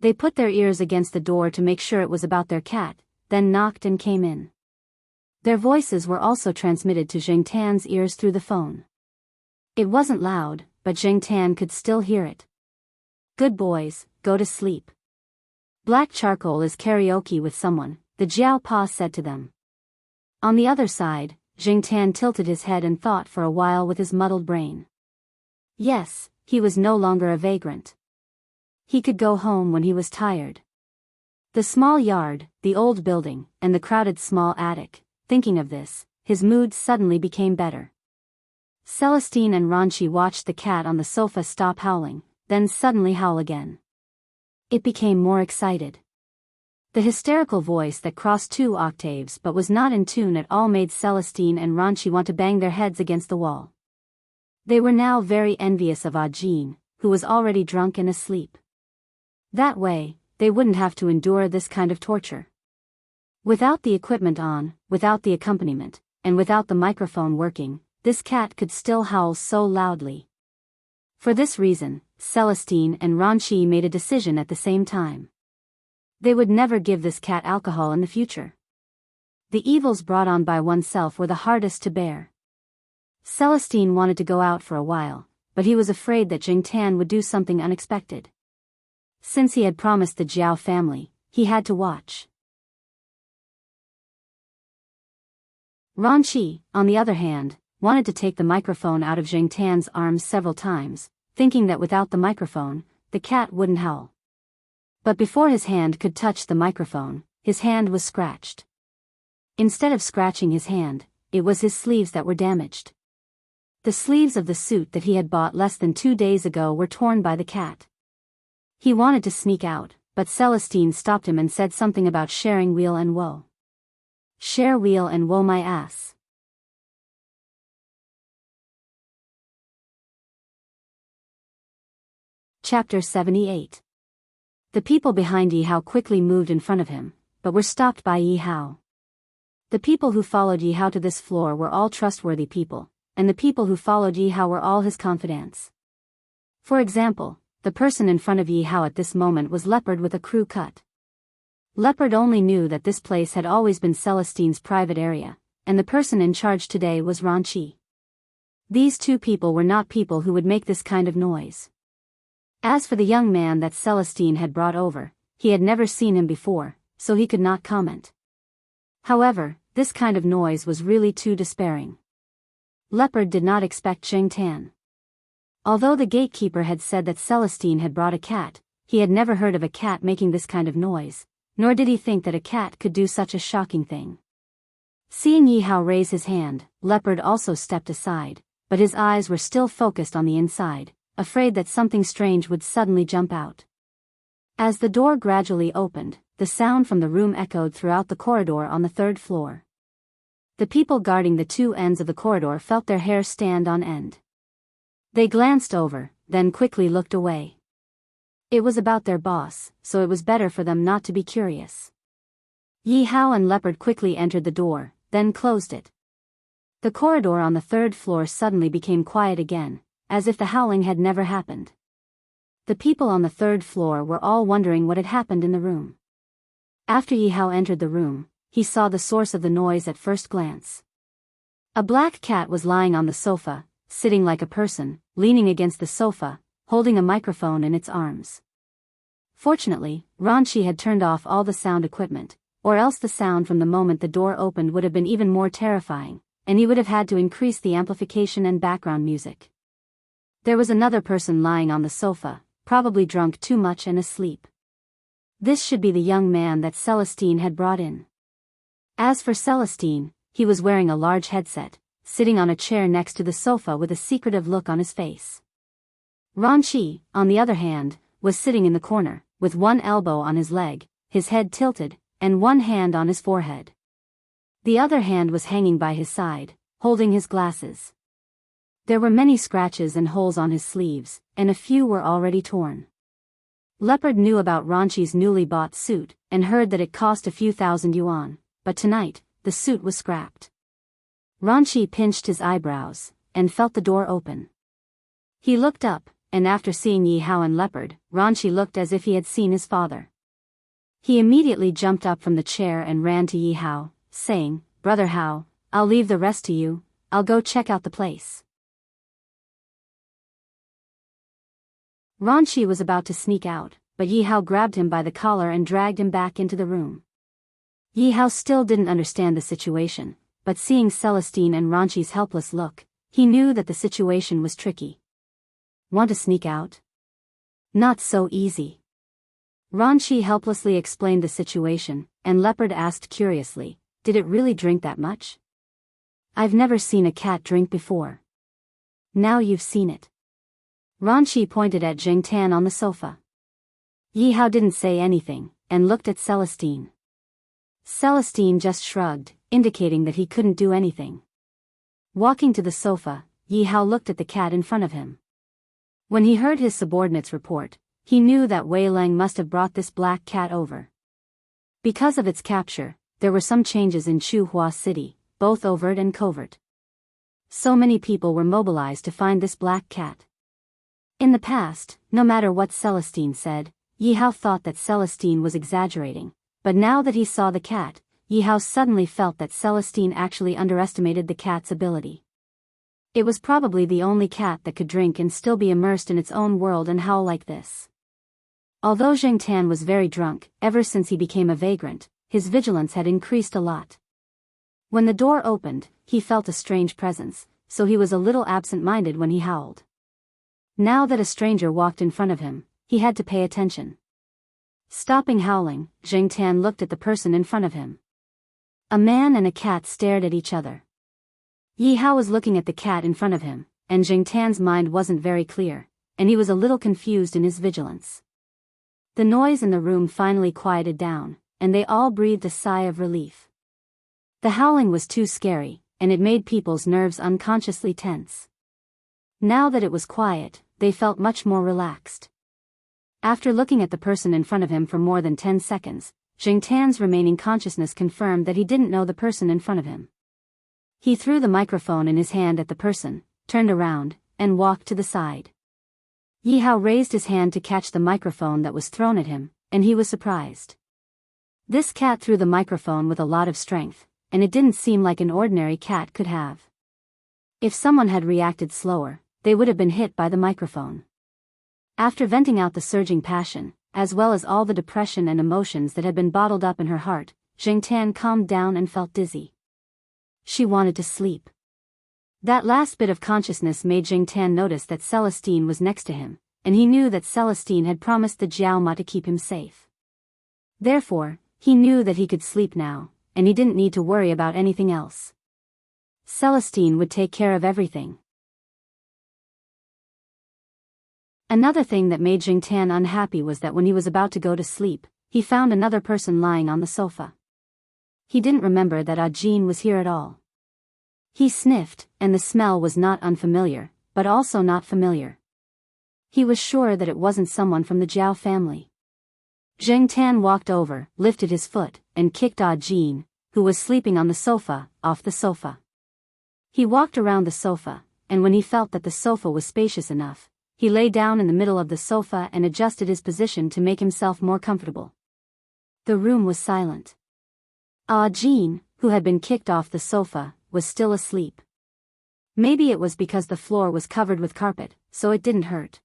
They put their ears against the door to make sure it was about their cat, then knocked and came in. Their voices were also transmitted to Jingtan's ears through the phone. It wasn't loud, but Jingtan could still hear it. "Good boys, go to sleep. Black Charcoal is karaoke with someone," the Jiao Pa said to them. On the other side, Jingtan tilted his head and thought for a while with his muddled brain. Yes, he was no longer a vagrant. He could go home when he was tired. The small yard, the old building, and the crowded small attic. Thinking of this, his mood suddenly became better. Celestine and Ranqi watched the cat on the sofa stop howling, then suddenly howl again. It became more excited. The hysterical voice that crossed 2 octaves but was not in tune at all made Celestine and Ranqi want to bang their heads against the wall. They were now very envious of Ajin, who was already drunk and asleep. That way, they wouldn't have to endure this kind of torture. Without the equipment on, without the accompaniment, and without the microphone working, this cat could still howl so loudly. For this reason, Celestine and Ranchi made a decision at the same time. They would never give this cat alcohol in the future. The evils brought on by oneself were the hardest to bear. Celestine wanted to go out for a while, but he was afraid that Jingtan would do something unexpected. Since he had promised the Jiao family, he had to watch. Ranchi, on the other hand, wanted to take the microphone out of Jingtan's arms several times, thinking that without the microphone, the cat wouldn't howl. But before his hand could touch the microphone, his hand was scratched. Instead of scratching his hand, it was his sleeves that were damaged. The sleeves of the suit that he had bought less than 2 days ago were torn by the cat. He wanted to sneak out, but Celestine stopped him and said something about sharing weal and woe. Share weal and woe my ass. Chapter 78. The people behind Yi Hao quickly moved in front of him, but were stopped by Yi Hao. The people who followed Yi Hao to this floor were all trustworthy people, and the people who followed Yi Hao were all his confidants. For example, the person in front of Yi Hao at this moment was Leopard with a crew cut. Leopard only knew that this place had always been Celestine's private area, and the person in charge today was Ranchi. These two people were not people who would make this kind of noise. As for the young man that Celestine had brought over, he had never seen him before, so he could not comment. However, this kind of noise was really too despairing. Leopard did not expect Jingtan. Although the gatekeeper had said that Celestine had brought a cat, he had never heard of a cat making this kind of noise, nor did he think that a cat could do such a shocking thing. Seeing Yi Hao raise his hand, Leopard also stepped aside, but his eyes were still focused on the inside, afraid that something strange would suddenly jump out. As the door gradually opened, the sound from the room echoed throughout the corridor on the 3rd floor. The people guarding the two ends of the corridor felt their hair stand on end. They glanced over, then quickly looked away. It was about their boss, so it was better for them not to be curious. Yi Hao and Leopard quickly entered the door, then closed it. The corridor on the 3rd floor suddenly became quiet again, as if the howling had never happened. The people on the 3rd floor were all wondering what had happened in the room. After Yi Hao entered the room, he saw the source of the noise at first glance. A black cat was lying on the sofa, sitting like a person, leaning against the sofa, holding a microphone in its arms. Fortunately, Ranchi had turned off all the sound equipment, or else the sound from the moment the door opened would have been even more terrifying, and he would have had to increase the amplification and background music. There was another person lying on the sofa, probably drunk too much and asleep. This should be the young man that Celestine had brought in. As for Celestine, he was wearing a large headset, sitting on a chair next to the sofa with a secretive look on his face. Ranchi, on the other hand, was sitting in the corner, with one elbow on his leg, his head tilted, and one hand on his forehead. The other hand was hanging by his side, holding his glasses. There were many scratches and holes on his sleeves, and a few were already torn. Leopard knew about Ranchi's newly bought suit, and heard that it cost a few thousand yuan, but tonight, the suit was scrapped. Ranchi pinched his eyebrows, and felt the door open. He looked up, and after seeing Yi Hao and Leopard, Ranchi looked as if he had seen his father. He immediately jumped up from the chair and ran to Yi Hao, saying, "Brother Hao, I'll leave the rest to you, I'll go check out the place." Ranchi was about to sneak out, but Yi Hao grabbed him by the collar and dragged him back into the room. Yi Hao still didn't understand the situation, but seeing Celestine and Ranchi's helpless look, he knew that the situation was tricky. Want to sneak out? Not so easy. Ranchi helplessly explained the situation, and Leopard asked curiously, "Did it really drink that much? I've never seen a cat drink before." "Now you've seen it." Ranchi pointed at Jingtan on the sofa. Yi Hao didn't say anything, and looked at Celestine. Celestine just shrugged, indicating that he couldn't do anything. Walking to the sofa, Yi Hao looked at the cat in front of him. When he heard his subordinates report, he knew that Wei Leng must have brought this black cat over. Because of its capture, there were some changes in Chuhua City, both overt and covert. So many people were mobilized to find this black cat. In the past, no matter what Celestine said, Yi Hao thought that Celestine was exaggerating, but now that he saw the cat, Yi Hao suddenly felt that Celestine actually underestimated the cat's ability. It was probably the only cat that could drink and still be immersed in its own world and howl like this. Although Jingtan was very drunk, ever since he became a vagrant, his vigilance had increased a lot. When the door opened, he felt a strange presence, so he was a little absent-minded when he howled. Now that a stranger walked in front of him, he had to pay attention. Stopping howling, Jingtan looked at the person in front of him. A man and a cat stared at each other. Yi Hao was looking at the cat in front of him, and Jingtan's mind wasn't very clear, and he was a little confused in his vigilance. The noise in the room finally quieted down, and they all breathed a sigh of relief. The howling was too scary, and it made people's nerves unconsciously tense. Now that it was quiet, they felt much more relaxed. After looking at the person in front of him for more than 10 seconds, Jingtan's remaining consciousness confirmed that he didn't know the person in front of him. He threw the microphone in his hand at the person, turned around, and walked to the side. Yi Hao raised his hand to catch the microphone that was thrown at him, and he was surprised. This cat threw the microphone with a lot of strength, and it didn't seem like an ordinary cat could have. If someone had reacted slower, they would have been hit by the microphone. After venting out the surging passion, as well as all the depression and emotions that had been bottled up in her heart, Jingtan calmed down and felt dizzy. She wanted to sleep. That last bit of consciousness made Jingtan notice that Celestine was next to him, and he knew that Celestine had promised the Jiaoma to keep him safe. Therefore, he knew that he could sleep now, and he didn't need to worry about anything else. Celestine would take care of everything. Another thing that made Jingtan unhappy was that when he was about to go to sleep, he found another person lying on the sofa. He didn't remember that Ajin was here at all. He sniffed, and the smell was not unfamiliar, but also not familiar. He was sure that it wasn't someone from the Jiao family. Jingtan walked over, lifted his foot, and kicked Ajin, who was sleeping on the sofa, off the sofa. He walked around the sofa, and when he felt that the sofa was spacious enough, he lay down in the middle of the sofa and adjusted his position to make himself more comfortable. The room was silent. Ajin, who had been kicked off the sofa, was still asleep. Maybe it was because the floor was covered with carpet, so it didn't hurt.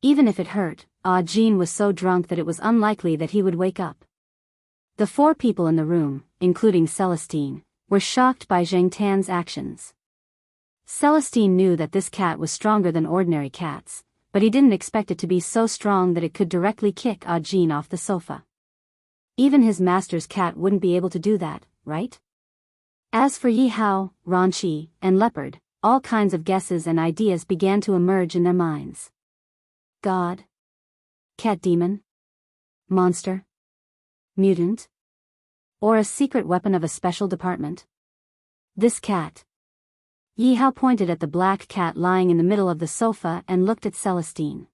Even if it hurt, Ajin was so drunk that it was unlikely that he would wake up. The 4 people in the room, including Celestine, were shocked by Jingtan's actions. Celestine knew that this cat was stronger than ordinary cats, but he didn't expect it to be so strong that it could directly kick Ajin off the sofa. Even his master's cat wouldn't be able to do that, right? As for Yi Hao, Ranqi, and Leopard, all kinds of guesses and ideas began to emerge in their minds. God? Cat demon? Monster? Mutant? Or a secret weapon of a special department? This cat. Yi Hao pointed at the black cat lying in the middle of the sofa and looked at Celestine.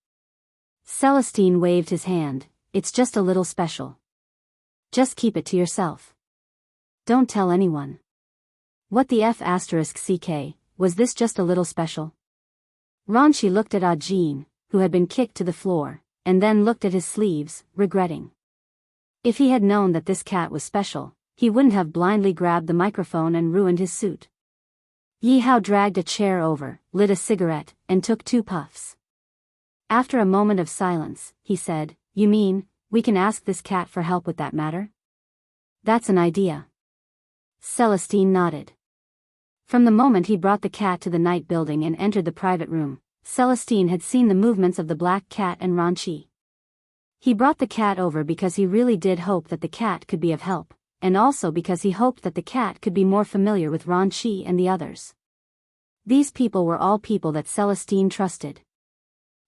Celestine waved his hand. It's just a little special. Just keep it to yourself. Don't tell anyone. What the F***ck, was this just a little special? Ranqi looked at Ajin, who had been kicked to the floor, and then looked at his sleeves, regretting. If he had known that this cat was special, he wouldn't have blindly grabbed the microphone and ruined his suit. Yi Hao dragged a chair over, lit a cigarette, and took 2 puffs. After a moment of silence, he said, "You mean, we can ask this cat for help with that matter?" "That's an idea." Celestine nodded. From the moment he brought the cat to the night building and entered the private room, Celestine had seen the movements of the black cat and Ranqi. He brought the cat over because he really did hope that the cat could be of help, and also because he hoped that the cat could be more familiar with Ranqi and the others. These people were all people that Celestine trusted.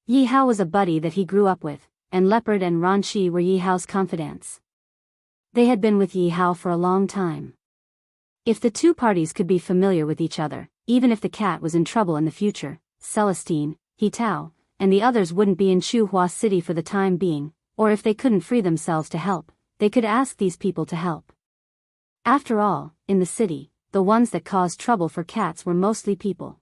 Yi Hao was a buddy that he grew up with, and Leopard and Ranqi were Yi Hao's confidants. They had been with Yi Hao for a long time. If the 2 parties could be familiar with each other, even if the cat was in trouble in the future, Celestine, He Tao, and the others wouldn't be in Chuhua City for the time being, or if they couldn't free themselves to help, they could ask these people to help. After all, in the city, the ones that caused trouble for cats were mostly people.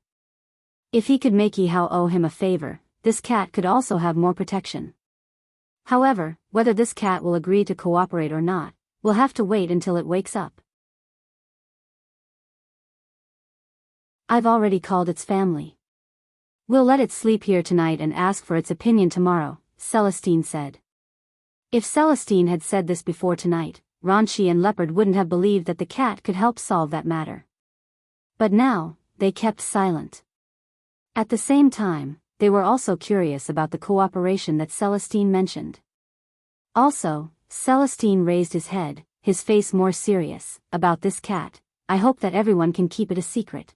If he could make Yi Hao owe him a favor, this cat could also have more protection. However, whether this cat will agree to cooperate or not, we'll have to wait until it wakes up. I've already called its family. We'll let it sleep here tonight and ask for its opinion tomorrow, Celestine said. If Celestine had said this before tonight, Ronchi and Leopard wouldn't have believed that the cat could help solve that matter. But now, they kept silent. At the same time, they were also curious about the cooperation that Celestine mentioned. Also, Celestine raised his head, his face more serious. About this cat, I hope that everyone can keep it a secret.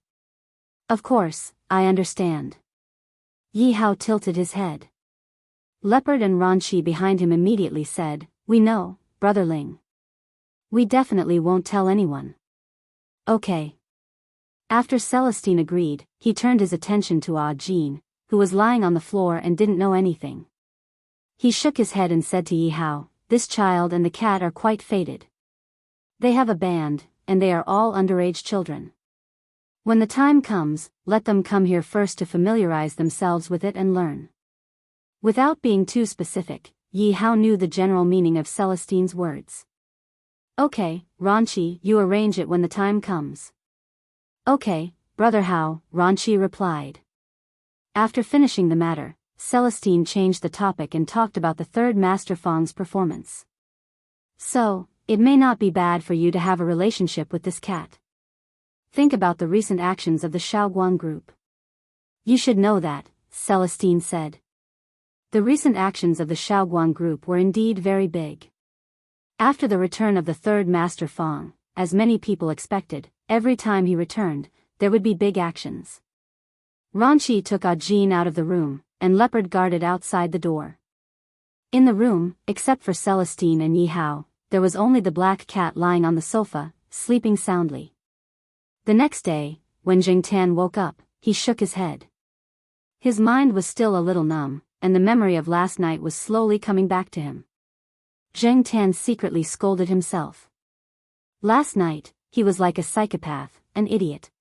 Of course, I understand. Yi Hao tilted his head. Leopard and Ronchi behind him immediately said, "We know, Brother Ling. We definitely won't tell anyone." Okay. After Celestine agreed, he turned his attention to Ah Jean, who was lying on the floor and didn't know anything. He shook his head and said to Yi Hao, "This child and the cat are quite fated. They have a band, and they are all underage children. When the time comes, let them come here first to familiarize themselves with it and learn." Without being too specific, Yi Hao knew the general meaning of Celestine's words. "Okay, Ronchi, you arrange it when the time comes." "Okay, Brother Hao," Ronchi replied. After finishing the matter, Celestine changed the topic and talked about the third Master Fang's performance. "So, it may not be bad for you to have a relationship with this cat. Think about the recent actions of the Shaoguang group. You should know that," Celestine said. The recent actions of the Shaoguang group were indeed very big. After the return of the third Master Fang, as many people expected, every time he returned, there would be big actions. Ronchi took Ah Jean out of the room, and Leopard guarded outside the door. In the room, except for Celestine and Yi Hao, there was only the black cat lying on the sofa, sleeping soundly. The next day, when Jing Tan woke up, he shook his head. His mind was still a little numb, and the memory of last night was slowly coming back to him. Jing Tan secretly scolded himself. Last night, he was like a psychopath, an idiot.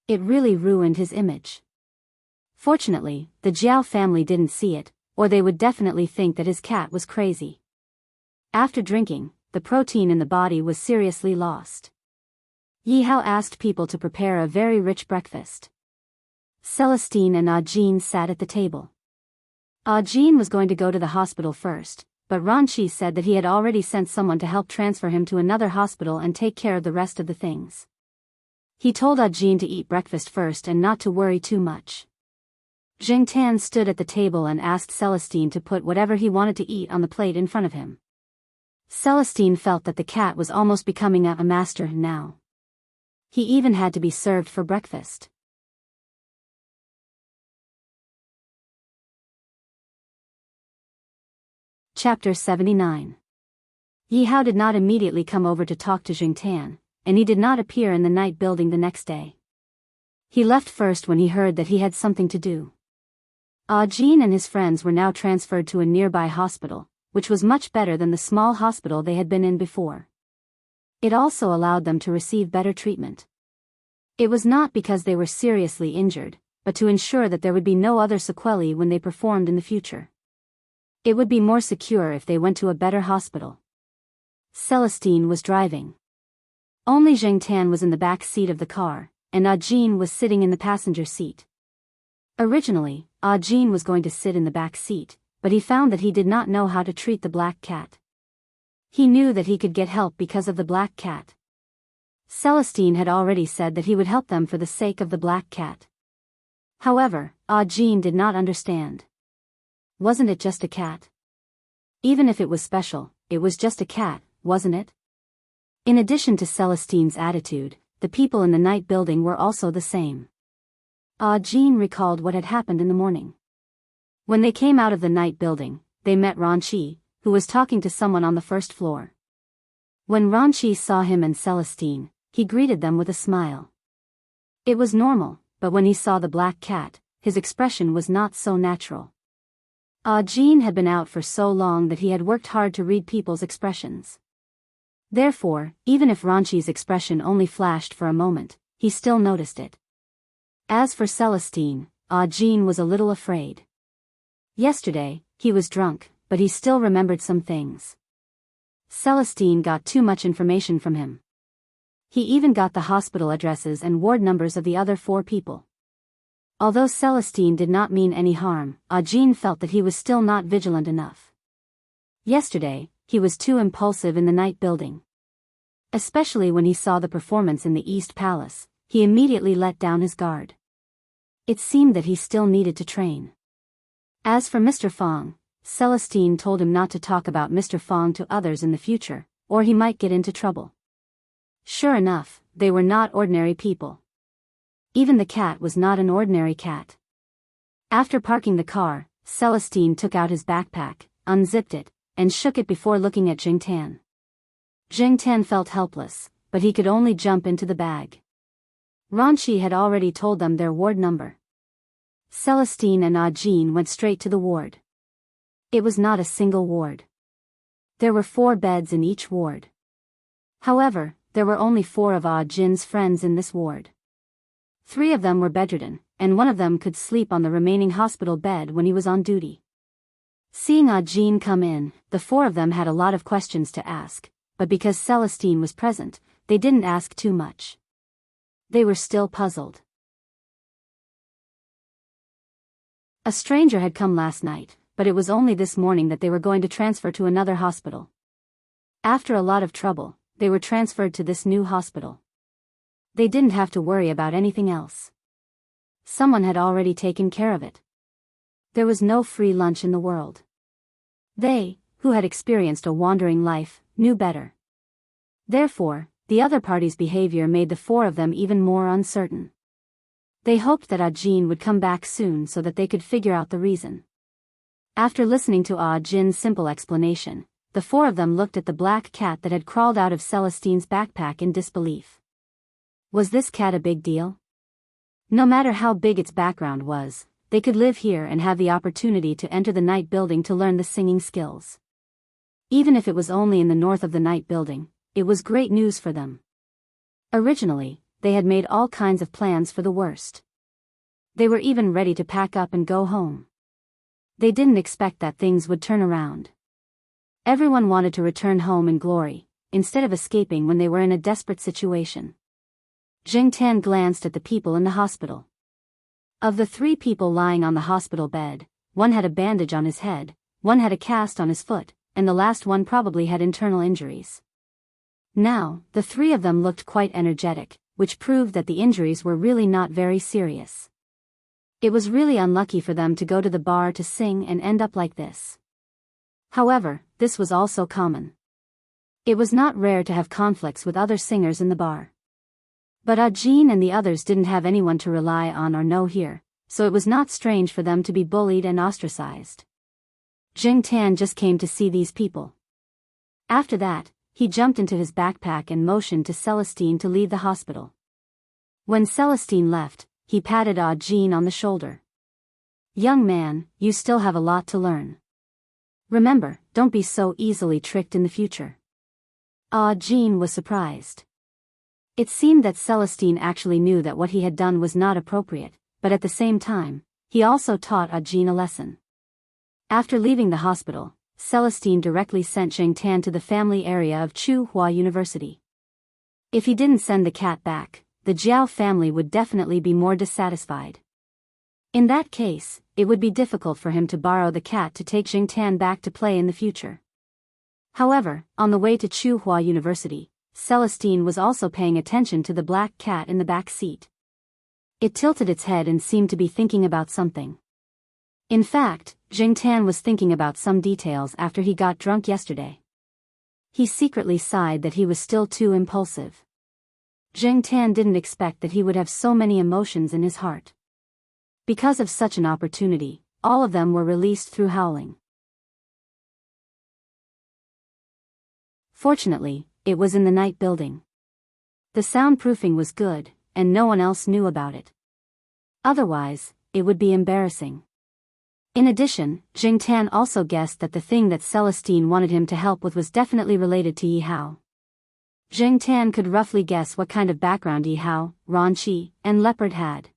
It really ruined his image. Fortunately, the Jiao family didn't see it, or they would definitely think that his cat was crazy. After drinking, the protein in the body was seriously lost. Yi Hao asked people to prepare a very rich breakfast. Celestine and Ah Jean sat at the table. Ah Jean was going to go to the hospital first, but Ronchi said that he had already sent someone to help transfer him to another hospital and take care of the rest of the things. He told Ah Jean to eat breakfast first and not to worry too much. Jing Tan stood at the table and asked Celestine to put whatever he wanted to eat on the plate in front of him. Celestine felt that the cat was almost becoming a master now. He even had to be served for breakfast. Chapter 79. Yi Hao did not immediately come over to talk to Jing Tan, and he did not appear in the night building the next day. He left first when he heard that he had something to do. Ah Jean and his friends were now transferred to a nearby hospital, which was much better than the small hospital they had been in before. It also allowed them to receive better treatment. It was not because they were seriously injured, but to ensure that there would be no other sequelae when they performed in the future. It would be more secure if they went to a better hospital. Celestine was driving. Only Jing Tan was in the back seat of the car, and Ah Jean was sitting in the passenger seat. Originally, Ah Jean was going to sit in the back seat, but he found that he did not know how to treat the black cat. He knew that he could get help because of the black cat. Celestine had already said that he would help them for the sake of the black cat. However, Ah Jean did not understand. Wasn't it just a cat? Even if it was special, it was just a cat, wasn't it? In addition to Celestine's attitude, the people in the night building were also the same. Ah Jean recalled what had happened in the morning. When they came out of the night building, they met Ronchi, who was talking to someone on the first floor. When Ronchi saw him and Celestine, he greeted them with a smile. It was normal, but when he saw the black cat, his expression was not so natural. Ah Jean had been out for so long that he had worked hard to read people's expressions. Therefore, even if Ronchi's expression only flashed for a moment, he still noticed it. As for Celestine, Ah Jean was a little afraid. Yesterday, he was drunk, but he still remembered some things. Celestine got too much information from him. He even got the hospital addresses and ward numbers of the other 4 people. Although Celestine did not mean any harm, Jean felt that he was still not vigilant enough. Yesterday, he was too impulsive in the night building. Especially when he saw the performance in the East Palace, he immediately let down his guard. It seemed that he still needed to train. As for Mr. Fong, Celestine told him not to talk about Mr. Fong to others in the future, or he might get into trouble. Sure enough, they were not ordinary people. Even the cat was not an ordinary cat. After parking the car, Celestine took out his backpack, unzipped it, and shook it before looking at Jingtan. Jingtan felt helpless, but he could only jump into the bag. Ranchi had already told them their ward number. Celestine and Jean went straight to the ward. It was not a single ward. There were 4 beds in each ward. However, there were only 4 of Jin's friends in this ward. 3 of them were bedridden, and one of them could sleep on the remaining hospital bed when he was on duty. Seeing Jean come in, the 4 of them had a lot of questions to ask, but because Celestine was present, they didn't ask too much. They were still puzzled. A stranger had come last night, but it was only this morning that they were going to transfer to another hospital. After a lot of trouble, they were transferred to this new hospital. They didn't have to worry about anything else. Someone had already taken care of it. There was no free lunch in the world. They, who had experienced a wandering life, knew better. Therefore, the other party's behavior made the 4 of them even more uncertain. They hoped that Jean would come back soon so that they could figure out the reason. After listening to Jin's simple explanation, the 4 of them looked at the black cat that had crawled out of Celestine's backpack in disbelief. Was this cat a big deal? No matter how big its background was, they could live here and have the opportunity to enter the night building to learn the singing skills. Even if it was only in the north of the night building, it was great news for them. Originally, they had made all kinds of plans for the worst. They were even ready to pack up and go home. They didn't expect that things would turn around. Everyone wanted to return home in glory, instead of escaping when they were in a desperate situation. Jingtan glanced at the people in the hospital. Of the 3 people lying on the hospital bed, one had a bandage on his head, one had a cast on his foot, and the last one probably had internal injuries. Now, the 3 of them looked quite energetic, which proved that the injuries were really not very serious. It was really unlucky for them to go to the bar to sing and end up like this. However, this was also common. It was not rare to have conflicts with other singers in the bar. But Jean and the others didn't have anyone to rely on or know here, so it was not strange for them to be bullied and ostracized. Jingtan just came to see these people. After that, he jumped into his backpack and motioned to Celestine to leave the hospital. When Celestine left, he patted Jean on the shoulder. "Young man, you still have a lot to learn. Remember, don't be so easily tricked in the future." Jean was surprised. It seemed that Celestine actually knew that what he had done was not appropriate, but at the same time, he also taught Jean a lesson. After leaving the hospital, Celestine directly sent Jingtan to the family area of Tsinghua University. If he didn't send the cat back, the Jiao family would definitely be more dissatisfied. In that case, it would be difficult for him to borrow the cat to take Jingtan back to play in the future. However, on the way to Tsinghua University, Celestine was also paying attention to the black cat in the back seat. It tilted its head and seemed to be thinking about something. In fact, Jingtan was thinking about some details after he got drunk yesterday. He secretly sighed that he was still too impulsive. Jingtan didn't expect that he would have so many emotions in his heart. Because of such an opportunity, all of them were released through howling. Fortunately, it was in the night building. The soundproofing was good, and no one else knew about it. Otherwise, it would be embarrassing. In addition, Jingtan also guessed that the thing that Celestine wanted him to help with was definitely related to Yi Hao. Jingtan could roughly guess what kind of background Yi Hao, Ranchi, and Leopard had.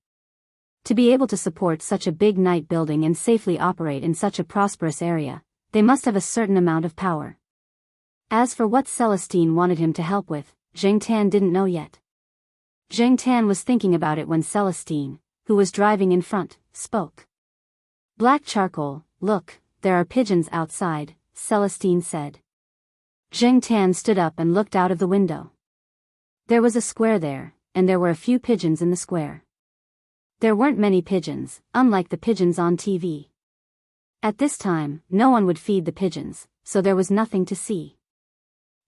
To be able to support such a big night building and safely operate in such a prosperous area, they must have a certain amount of power. As for what Celestine wanted him to help with, Zheng Tan didn't know yet. Zheng Tan was thinking about it when Celestine, who was driving in front, spoke. "Black charcoal, look, there are pigeons outside," Celestine said. Zheng Tan stood up and looked out of the window. There was a square there, and there were a few pigeons in the square. There weren't many pigeons, unlike the pigeons on TV. At this time, no one would feed the pigeons, so there was nothing to see.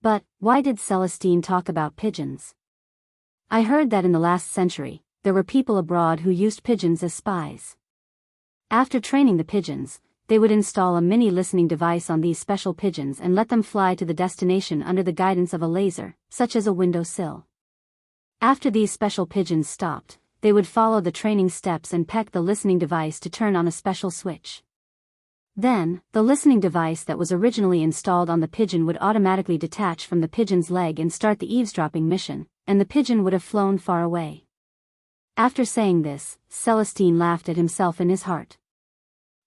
But, why did Celestine talk about pigeons? I heard that in the last century, there were people abroad who used pigeons as spies. After training the pigeons, they would install a mini listening device on these special pigeons and let them fly to the destination under the guidance of a laser, such as a window sill. After these special pigeons stopped, they would follow the training steps and peck the listening device to turn on a special switch. Then, the listening device that was originally installed on the pigeon would automatically detach from the pigeon's leg and start the eavesdropping mission, and the pigeon would have flown far away. After saying this, Celestine laughed at himself in his heart.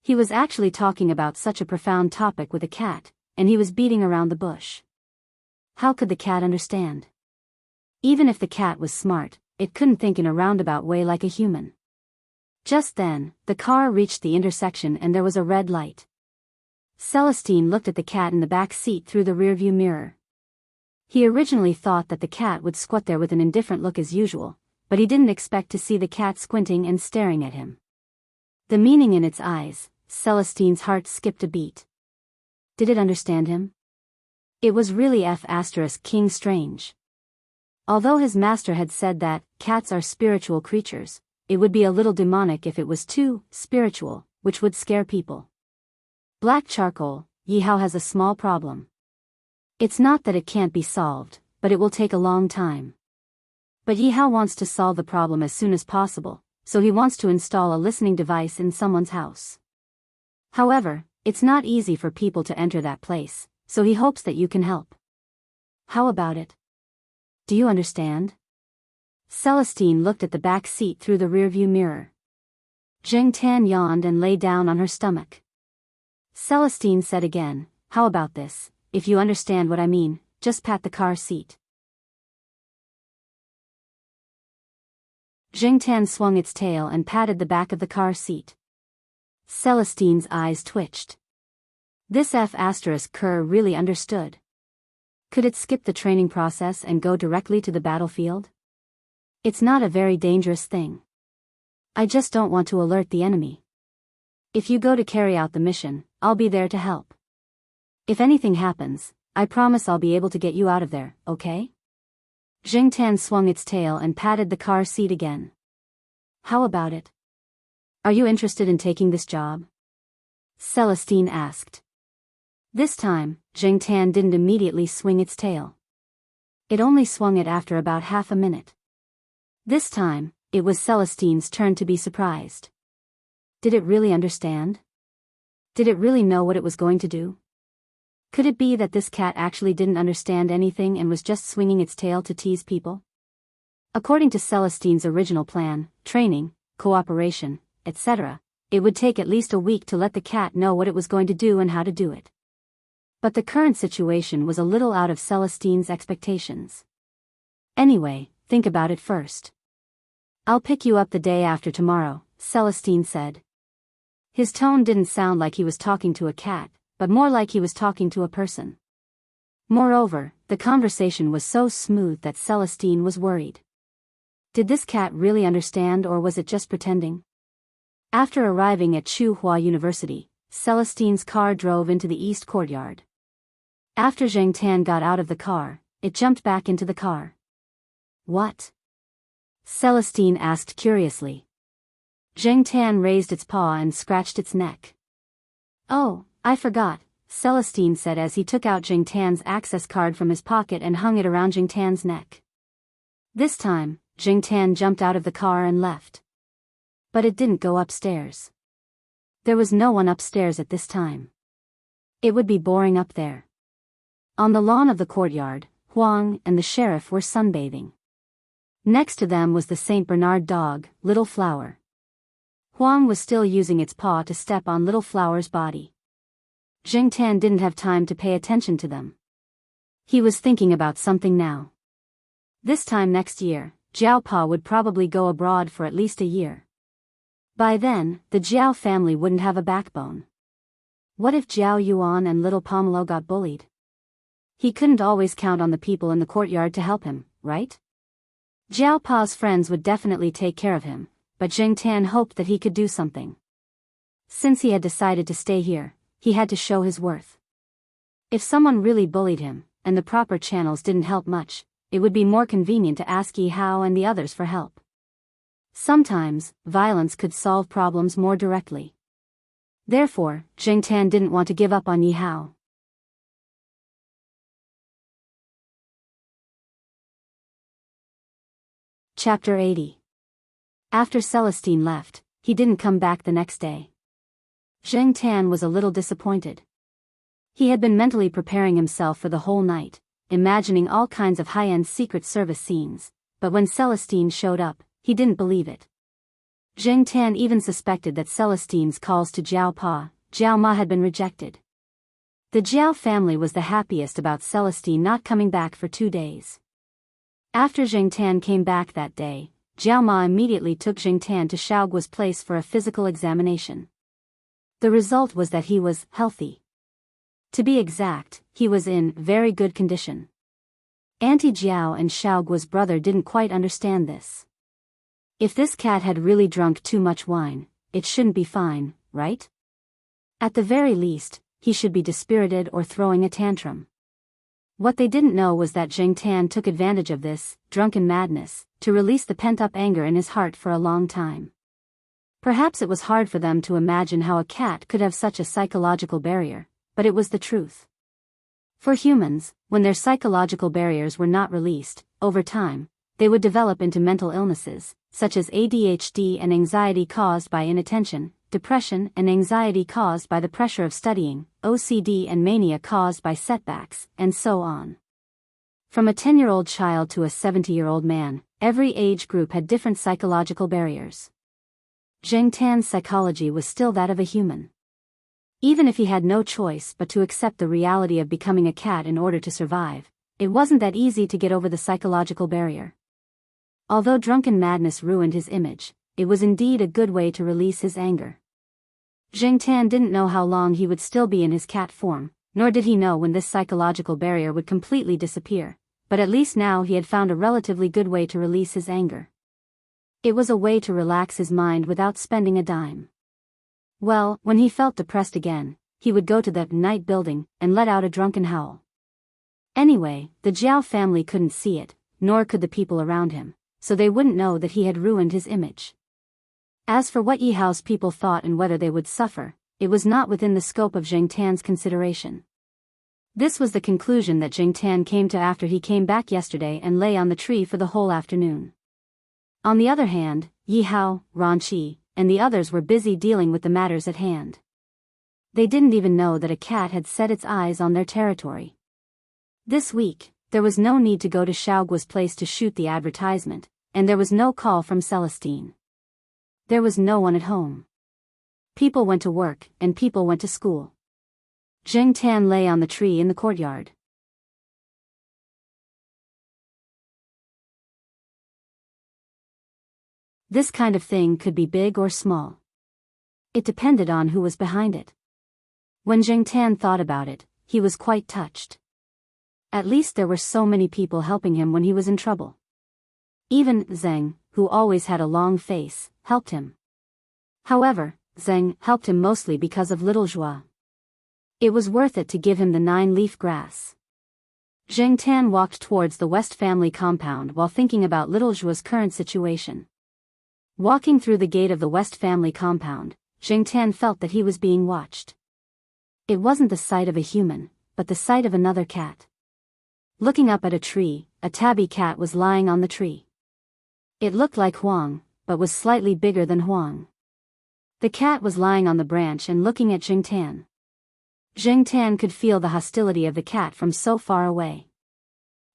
He was actually talking about such a profound topic with a cat, and he was beating around the bush. How could the cat understand? Even if the cat was smart, it couldn't think in a roundabout way like a human. Just then, the car reached the intersection and there was a red light. Celestine looked at the cat in the back seat through the rearview mirror. He originally thought that the cat would squat there with an indifferent look as usual, but he didn't expect to see the cat squinting and staring at him. The meaning in its eyes, Celestine's heart skipped a beat. Did it understand him? It was really King strange. Although his master had said that cats are spiritual creatures, it would be a little demonic if it was too spiritual, which would scare people. Black charcoal, Yihao has a small problem. It's not that it can't be solved, but it will take a long time. But Yihao wants to solve the problem as soon as possible, so he wants to install a listening device in someone's house. However, it's not easy for people to enter that place, so he hopes that you can help. How about it? Do you understand? Celestine looked at the back seat through the rearview mirror. Zheng Tan yawned and lay down on her stomach. Celestine said again, "How about this? If you understand what I mean, just pat the car seat." Zheng Tan swung its tail and patted the back of the car seat. Celestine's eyes twitched. This Cur really understood. Could it skip the training process and go directly to the battlefield? It's not a very dangerous thing. I just don't want to alert the enemy. If you go to carry out the mission, I'll be there to help. If anything happens, I promise I'll be able to get you out of there, okay? Zheng Tan swung its tail and patted the car seat again. How about it? Are you interested in taking this job? Celestine asked. This time, Zheng Tan didn't immediately swing its tail. It only swung it after about half a minute. This time, it was Celestine's turn to be surprised. Did it really understand? Did it really know what it was going to do? Could it be that this cat actually didn't understand anything and was just swinging its tail to tease people? According to Celestine's original plan, training, cooperation, etc., it would take at least a week to let the cat know what it was going to do and how to do it. But the current situation was a little out of Celestine's expectations. Anyway, think about it first. I'll pick you up the day after tomorrow, Celestine said. His tone didn't sound like he was talking to a cat, but more like he was talking to a person. Moreover, the conversation was so smooth that Celestine was worried. Did this cat really understand or was it just pretending? After arriving at Tsinghua University, Celestine's car drove into the east courtyard. After Zheng Tan got out of the car, it jumped back into the car. What? Celestine asked curiously. Zheng Tan raised its paw and scratched its neck. Oh, I forgot, Celestine said as he took out Zheng Tan's access card from his pocket and hung it around Zheng Tan's neck. This time, Zheng Tan jumped out of the car and left. But it didn't go upstairs. There was no one upstairs at this time. It would be boring up there. On the lawn of the courtyard, Huang and the sheriff were sunbathing. Next to them was the Saint Bernard dog, Little Flower. Huang was still using its paw to step on Little Flower's body. Jingtan didn't have time to pay attention to them. He was thinking about something now. This time next year, Jiao Pa would probably go abroad for at least a year. By then, the Jiao family wouldn't have a backbone. What if Jiao Yuan and little Pomelo got bullied? He couldn't always count on the people in the courtyard to help him, right? Jiao Pa's friends would definitely take care of him, but Jingtan hoped that he could do something. Since he had decided to stay here, he had to show his worth. If someone really bullied him, and the proper channels didn't help much, it would be more convenient to ask Yi Hao and the others for help. Sometimes, violence could solve problems more directly. Therefore, Jingtan didn't want to give up on Yi Hao. Chapter 80. After Celestine left, he didn't come back the next day. Jingtan was a little disappointed. He had been mentally preparing himself for the whole night, imagining all kinds of high-end Secret Service scenes, but when Celestine showed up, he didn't believe it. Jingtan even suspected that Celestine's calls to Jiao Pa, Jiao Ma had been rejected. The Jiao family was the happiest about Celestine not coming back for 2 days. After Jingtan came back that day, Jiao Ma immediately took Jingtan to Xiaoguo's place for a physical examination. The result was that he was healthy. To be exact, he was in very good condition. Auntie Jiao and Xiaoguo's brother didn't quite understand this. If this cat had really drunk too much wine, it shouldn't be fine, right? At the very least, he should be dispirited or throwing a tantrum. What they didn't know was that Jingtan took advantage of this drunken madness to release the pent-up anger in his heart for a long time. Perhaps it was hard for them to imagine how a cat could have such a psychological barrier, but it was the truth. For humans, when their psychological barriers were not released, over time, they would develop into mental illnesses, such as ADHD and anxiety caused by inattention, depression and anxiety caused by the pressure of studying, OCD and mania caused by setbacks, and so on. From a 10-year-old child to a 70-year-old man, every age group had different psychological barriers. Jingtan's psychology was still that of a human. Even if he had no choice but to accept the reality of becoming a cat in order to survive, it wasn't that easy to get over the psychological barrier. Although drunken madness ruined his image, it was indeed a good way to release his anger. Jingtan didn't know how long he would still be in his cat form, nor did he know when this psychological barrier would completely disappear, but at least now he had found a relatively good way to release his anger. It was a way to relax his mind without spending a dime. Well, when he felt depressed again, he would go to the night building and let out a drunken howl. Anyway, the Jiao family couldn't see it, nor could the people around him, so they wouldn't know that he had ruined his image. As for what Yi Hao's people thought and whether they would suffer, it was not within the scope of Jingtan's consideration. This was the conclusion that Jingtan came to after he came back yesterday and lay on the tree for the whole afternoon. On the other hand, Yi Hao, Ran Qi, and the others were busy dealing with the matters at hand. They didn't even know that a cat had set its eyes on their territory. This week, there was no need to go to Xiaoguo's place to shoot the advertisement, and there was no call from Celestine. There was no one at home. People went to work, and people went to school. Jingtan lay on the tree in the courtyard. This kind of thing could be big or small. It depended on who was behind it. When Jingtan thought about it, he was quite touched. At least there were so many people helping him when he was in trouble. Even Zheng, who always had a long face, helped him. However, Zheng helped him mostly because of Little Joie. It was worth it to give him the 9-leaf grass. Jingtan walked towards the West family compound while thinking about Little Joie's current situation. Walking through the gate of the West family compound, Jingtan felt that he was being watched. It wasn't the sight of a human, but the sight of another cat. Looking up at a tree, a tabby cat was lying on the tree. It looked like Huang, but was slightly bigger than Huang. The cat was lying on the branch and looking at Jingtan. Jingtan could feel the hostility of the cat from so far away.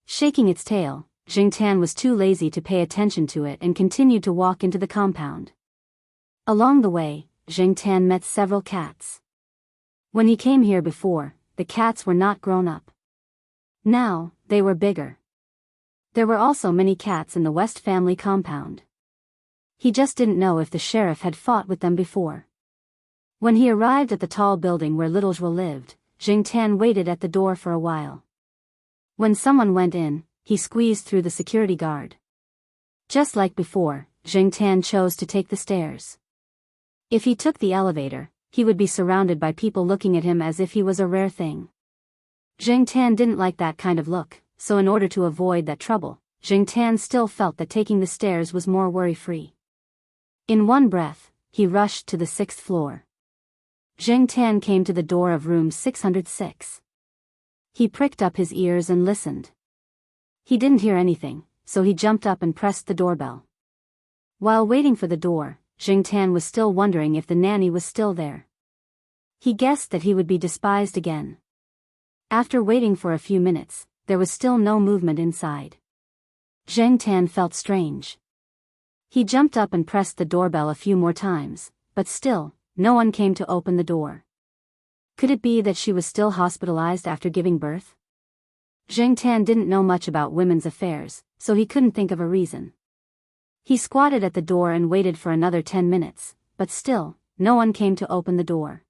Shaking its tail, Jingtan was too lazy to pay attention to it and continued to walk into the compound. Along the way, Jing Tan met several cats. When he came here before, the cats were not grown up. Now, they were bigger. There were also many cats in the West family compound. He just didn't know if the sheriff had fought with them before. When he arrived at the tall building where Little Zhuo lived, Jing Tan waited at the door for a while. When someone went in, he squeezed through the security guard. Just like before, Jing Tan chose to take the stairs. If he took the elevator, he would be surrounded by people looking at him as if he was a rare thing. Jing Tan didn't like that kind of look, so in order to avoid that trouble, Jing Tan still felt that taking the stairs was more worry-free. In one breath, he rushed to the 6th floor. Jing Tan came to the door of room 606. He pricked up his ears and listened. He didn't hear anything, so he jumped up and pressed the doorbell. While waiting for the door, Jing Tan was still wondering if the nanny was still there. He guessed that he would be despised again. After waiting for a few minutes, there was still no movement inside. Jing Tan felt strange. He jumped up and pressed the doorbell a few more times, but still, no one came to open the door. Could it be that she was still hospitalized after giving birth? Jing Tan didn't know much about women's affairs, so he couldn't think of a reason. He squatted at the door and waited for another 10 minutes, but still, no one came to open the door.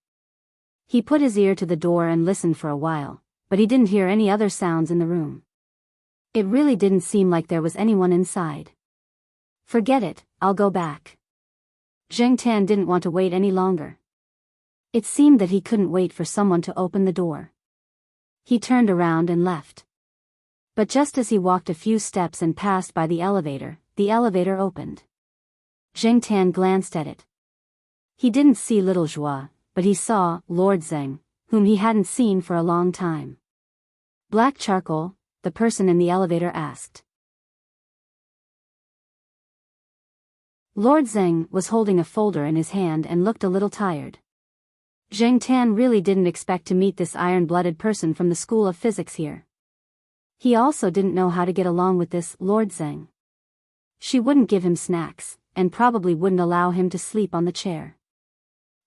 He put his ear to the door and listened for a while, but he didn't hear any other sounds in the room. It really didn't seem like there was anyone inside. Forget it, I'll go back. Jing Tan didn't want to wait any longer. It seemed that he couldn't wait for someone to open the door. He turned around and left. But just as he walked a few steps and passed by the elevator opened. Jing Tan glanced at it. He didn't see Little Zhuo, but he saw Lord Zeng, whom he hadn't seen for a long time. Black charcoal? The person in the elevator asked. Lord Zeng was holding a folder in his hand and looked a little tired. Jing Tan really didn't expect to meet this iron-blooded person from the School of Physics here. He also didn't know how to get along with this Lord Zeng. She wouldn't give him snacks, and probably wouldn't allow him to sleep on the chair.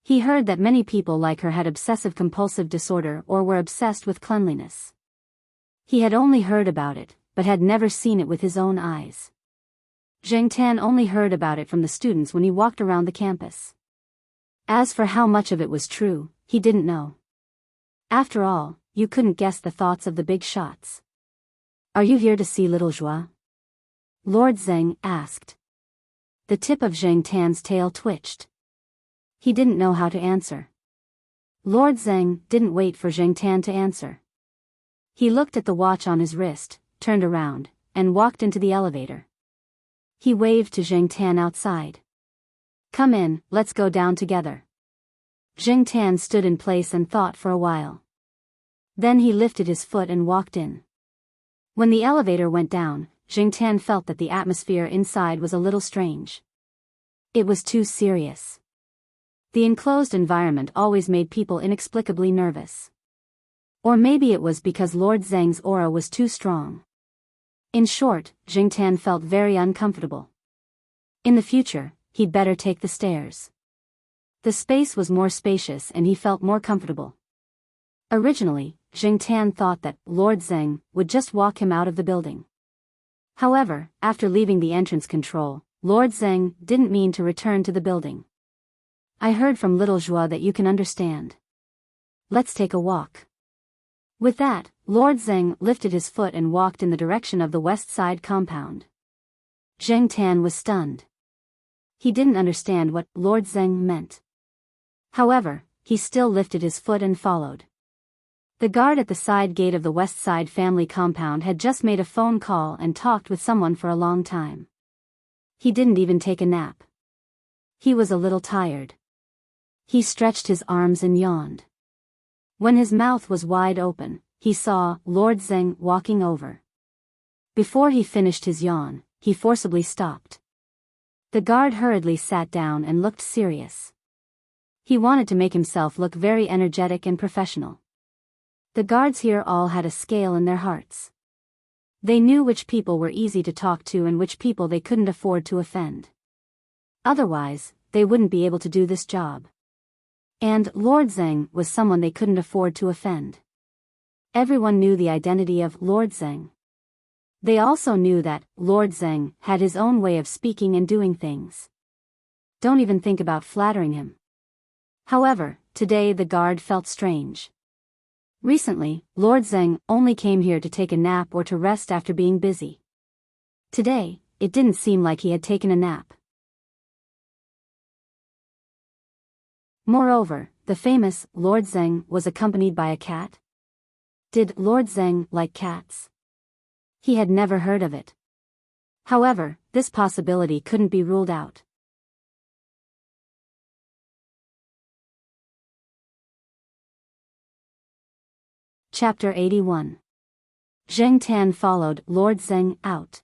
He heard that many people like her had obsessive-compulsive disorder or were obsessed with cleanliness. He had only heard about it, but had never seen it with his own eyes. Jing Tan only heard about it from the students when he walked around the campus. As for how much of it was true, he didn't know. After all, you couldn't guess the thoughts of the big shots. Are you here to see Little Zhuo? Lord Zeng asked. The tip of Jing Tan's tail twitched. He didn't know how to answer. Lord Zeng didn't wait for Jing Tan to answer. He looked at the watch on his wrist, turned around, and walked into the elevator. He waved to Jing Tan outside. Come in, let's go down together. Jing Tan stood in place and thought for a while. Then he lifted his foot and walked in. When the elevator went down, Jing Tan felt that the atmosphere inside was a little strange. It was too serious. The enclosed environment always made people inexplicably nervous. Or maybe it was because Lord Zeng's aura was too strong. In short, Jing Tan felt very uncomfortable. In the future, he'd better take the stairs. The space was more spacious and he felt more comfortable. Originally, Jing Tan thought that Lord Zeng would just walk him out of the building. However, after leaving the entrance control, Lord Zeng didn't mean to return to the building. I heard from Little Zhuo that you can understand. Let's take a walk. With that, Lord Zeng lifted his foot and walked in the direction of the west side compound. Jing Tan was stunned. He didn't understand what Lord Zeng meant. However, he still lifted his foot and followed. The guard at the side gate of the west side family compound had just made a phone call and talked with someone for a long time. He didn't even take a nap. He was a little tired. He stretched his arms and yawned. When his mouth was wide open, he saw Lord Zeng walking over. Before he finished his yawn, he forcibly stopped. The guard hurriedly sat down and looked serious. He wanted to make himself look very energetic and professional. The guards here all had a scale in their hearts. They knew which people were easy to talk to and which people they couldn't afford to offend. Otherwise, they wouldn't be able to do this job. And Lord Zeng was someone they couldn't afford to offend. Everyone knew the identity of Lord Zeng. They also knew that Lord Zeng had his own way of speaking and doing things. Don't even think about flattering him. However, today the guard felt strange. Recently, Lord Zeng only came here to take a nap or to rest after being busy. Today, it didn't seem like he had taken a nap. Moreover, the famous Lord Zeng was accompanied by a cat. Did Lord Zeng like cats? He had never heard of it. However, this possibility couldn't be ruled out. Chapter 81. Zheng Tan followed Lord Zeng out.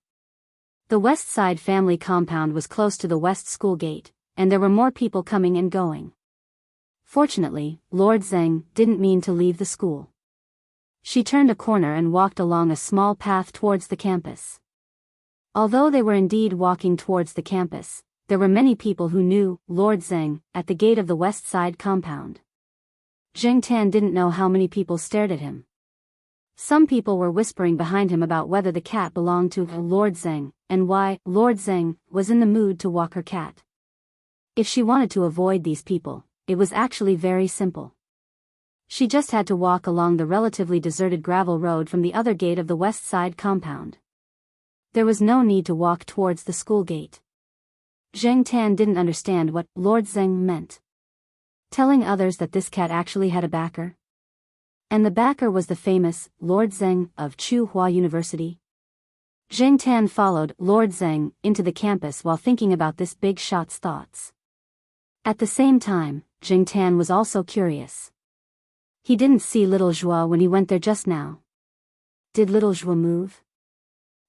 The West Side family compound was close to the West School gate, and there were more people coming and going. Fortunately, Lord Zeng didn't mean to leave the school. She turned a corner and walked along a small path towards the campus. Although they were indeed walking towards the campus, there were many people who knew Lord Zeng at the gate of the West Side compound. Zheng Tan didn't know how many people stared at him. Some people were whispering behind him about whether the cat belonged to Lord Zeng, and why Lord Zeng was in the mood to walk her cat. If she wanted to avoid these people, it was actually very simple. She just had to walk along the relatively deserted gravel road from the other gate of the West Side compound. There was no need to walk towards the school gate. Zheng Tan didn't understand what Lord Zeng meant. Telling others that this cat actually had a backer? And the backer was the famous Lord Zeng of Tsinghua University. Zheng Tan followed Lord Zeng into the campus while thinking about this big shot's thoughts. At the same time, Zheng Tan was also curious. He didn't see little Joie when he went there just now. Did little Joie move?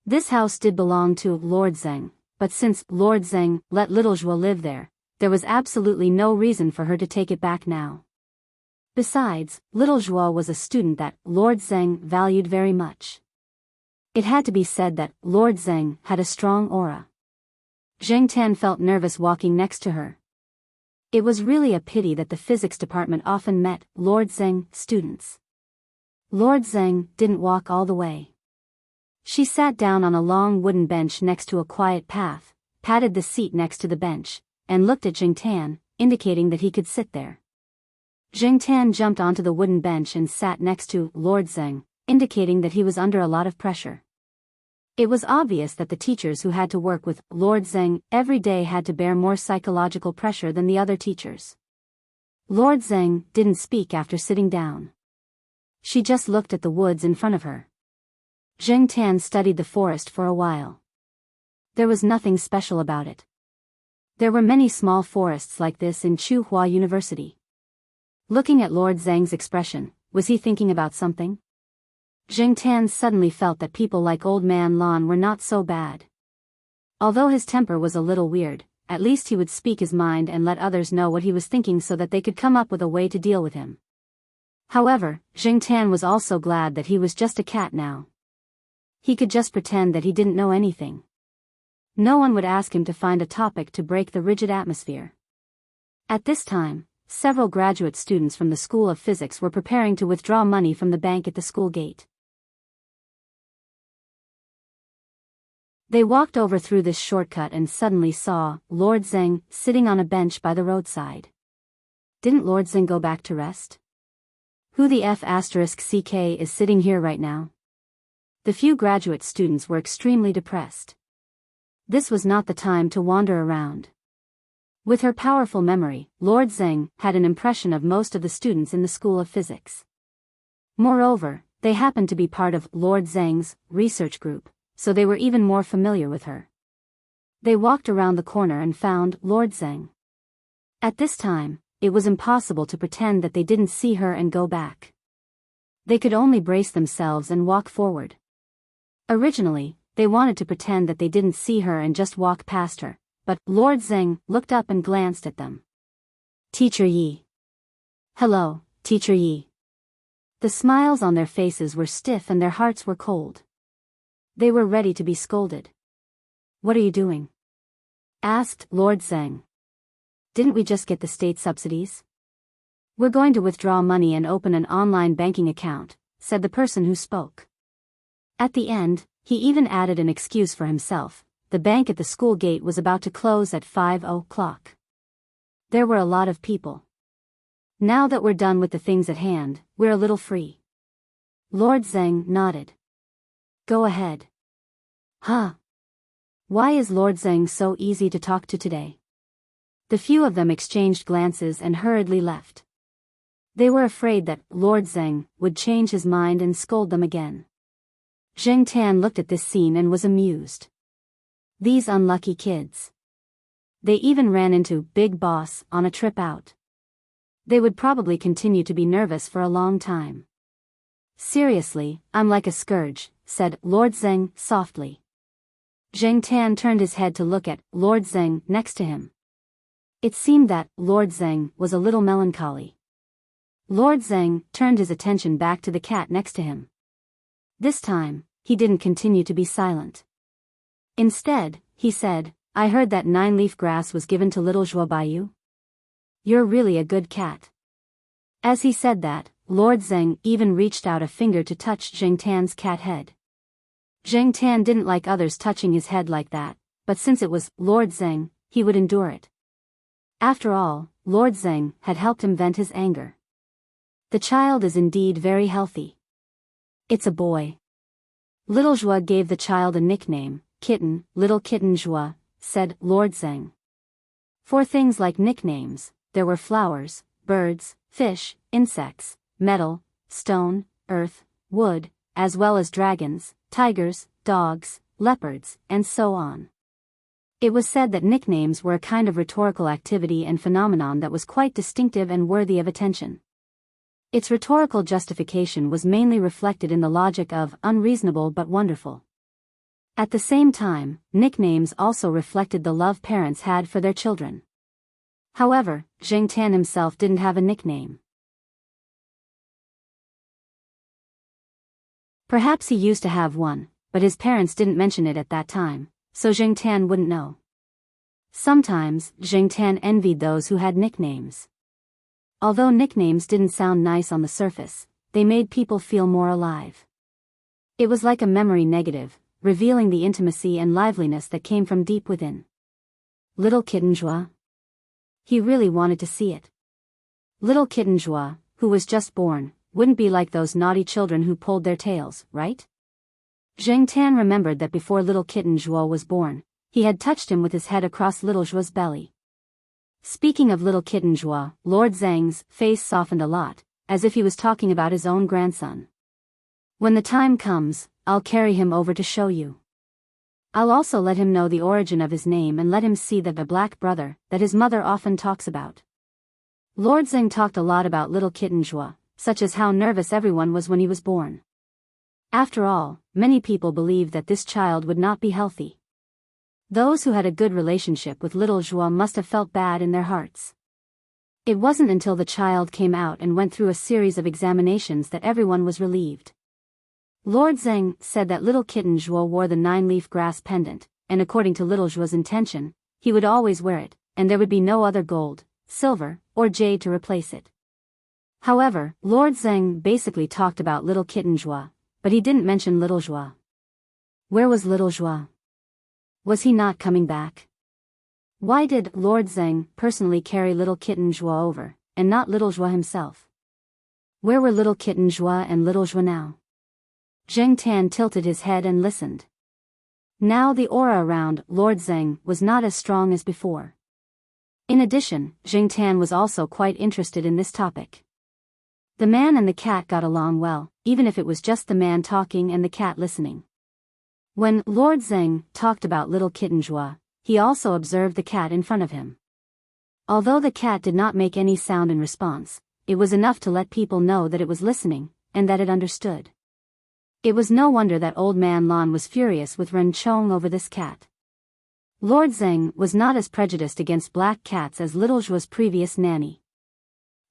This house did belong to Lord Zeng, but since Lord Zeng let little Joie live there was absolutely no reason for her to take it back now. Besides, little Joie was a student that Lord Zeng valued very much. It had to be said that Lord Zeng had a strong aura. Zheng Tan felt nervous walking next to her. It was really a pity that the physics department often met Lord Zeng students. Lord Zeng didn't walk all the way. She sat down on a long wooden bench next to a quiet path, patted the seat next to the bench, and looked at Zheng Tan, indicating that he could sit there. Zheng Tan jumped onto the wooden bench and sat next to Lord Zeng, indicating that he was under a lot of pressure. It was obvious that the teachers who had to work with Lord Zeng every day had to bear more psychological pressure than the other teachers. Lord Zeng didn't speak after sitting down. She just looked at the woods in front of her. Zheng Tan studied the forest for a while. There was nothing special about it. There were many small forests like this in Tsinghua University. Looking at Lord Zeng's expression, was he thinking about something? Zheng Tan suddenly felt that people like Old Man Lan were not so bad. Although his temper was a little weird, at least he would speak his mind and let others know what he was thinking so that they could come up with a way to deal with him. However, Zheng Tan was also glad that he was just a cat now. He could just pretend that he didn't know anything. No one would ask him to find a topic to break the rigid atmosphere. At this time, several graduate students from the School of Physics were preparing to withdraw money from the bank at the school gate. They walked over through this shortcut and suddenly saw Lord Zeng sitting on a bench by the roadside. Didn't Lord Zeng go back to rest? Who the F***ck is sitting here right now? The few graduate students were extremely depressed. This was not the time to wander around. With her powerful memory, Lord Zeng had an impression of most of the students in the School of Physics. Moreover, they happened to be part of Lord Zeng's research group, so they were even more familiar with her. They walked around the corner and found Lord Zeng. At this time, it was impossible to pretend that they didn't see her and go back. They could only brace themselves and walk forward. Originally, they wanted to pretend that they didn't see her and just walk past her, but Lord Zeng looked up and glanced at them. Teacher Yi. Hello, Teacher Yi. The smiles on their faces were stiff and their hearts were cold. They were ready to be scolded. What are you doing? Asked Lord Zeng. didn't we just get the state subsidies? We're going to withdraw money and open an online banking account, said the person who spoke. At the end, he even added an excuse for himself. The bank at the school gate was about to close at 5:00. There were a lot of people. Now that we're done with the things at hand, we're a little free. Lord Zeng nodded. Go ahead. Huh? Why is Lord Zeng so easy to talk to today? The few of them exchanged glances and hurriedly left. They were afraid that Lord Zeng would change his mind and scold them again. Zheng Tan looked at this scene and was amused. These unlucky kids. They even ran into Big Boss on a trip out. They would probably continue to be nervous for a long time. Seriously, I'm like a scourge, said Lord Zeng softly. Zheng Tan turned his head to look at Lord Zeng next to him. It seemed that Lord Zeng was a little melancholy. Lord Zeng turned his attention back to the cat next to him. This time, he didn't continue to be silent. Instead, he said, I heard that 9-leaf grass was given to little Zhuo by you. You're really a good cat. As he said that, Lord Zeng even reached out a finger to touch Zheng Tan's cat head. Zheng Tan didn't like others touching his head like that, but since it was Lord Zeng, he would endure it. After all, Lord Zeng had helped him vent his anger. The child is indeed very healthy. It's a boy. Little Zhuo gave the child a nickname, Kitten, Little Kitten Zhuo, said Lord Zeng. For things like nicknames, there were flowers, birds, fish, insects, metal, stone, earth, wood, as well as dragons, tigers, dogs, leopards, and so on. It was said that nicknames were a kind of rhetorical activity and phenomenon that was quite distinctive and worthy of attention. Its rhetorical justification was mainly reflected in the logic of unreasonable but wonderful. At the same time, nicknames also reflected the love parents had for their children. However, Zheng Tan himself didn't have a nickname. Perhaps he used to have one, but his parents didn't mention it at that time, so Zheng Tan wouldn't know. Sometimes, Zheng Tan envied those who had nicknames. Although nicknames didn't sound nice on the surface, they made people feel more alive. It was like a memory negative, revealing the intimacy and liveliness that came from deep within. Little Kitten Zhuo. He really wanted to see it. Little Kitten Zhuo, who was just born, wouldn't be like those naughty children who pulled their tails, right? Zheng Tan remembered that before Little Kitten Zhuo was born, he had touched him with his head across Little Zhuo's belly. Speaking of Little Kitten Zhuo, Lord Zeng's face softened a lot, as if he was talking about his own grandson. When the time comes, I'll carry him over to show you. I'll also let him know the origin of his name and let him see that the black brother that his mother often talks about. Lord Zeng talked a lot about Little Kitten Zhuo, such as how nervous everyone was when he was born. After all, many people believed that this child would not be healthy. Those who had a good relationship with little Zhuo must have felt bad in their hearts. It wasn't until the child came out and went through a series of examinations that everyone was relieved. Lord Zeng said that Little Kitten Zhuo wore the 9-leaf grass pendant, and according to Little Zhuo's intention, he would always wear it, and there would be no other gold, silver, or jade to replace it. However, Lord Zeng basically talked about Little Kitten Zhuo, but he didn't mention Little Zhuo. Where was Little Zhuo? Was he not coming back? Why did Lord Zeng personally carry Little Kitten Zhuo over, and not Little Zhuo himself? Where were Little Kitten Zhuo and Little Zhuo now? Zheng Tan tilted his head and listened. Now the aura around Lord Zeng was not as strong as before. In addition, Zheng Tan was also quite interested in this topic. The man and the cat got along well, even if it was just the man talking and the cat listening. When Lord Zeng talked about Little Kitten Zhuo, he also observed the cat in front of him. Although the cat did not make any sound in response, it was enough to let people know that it was listening, and that it understood. It was no wonder that Old Man Lan was furious with Ren Chong over this cat. Lord Zeng was not as prejudiced against black cats as Little Zhuo's previous nanny.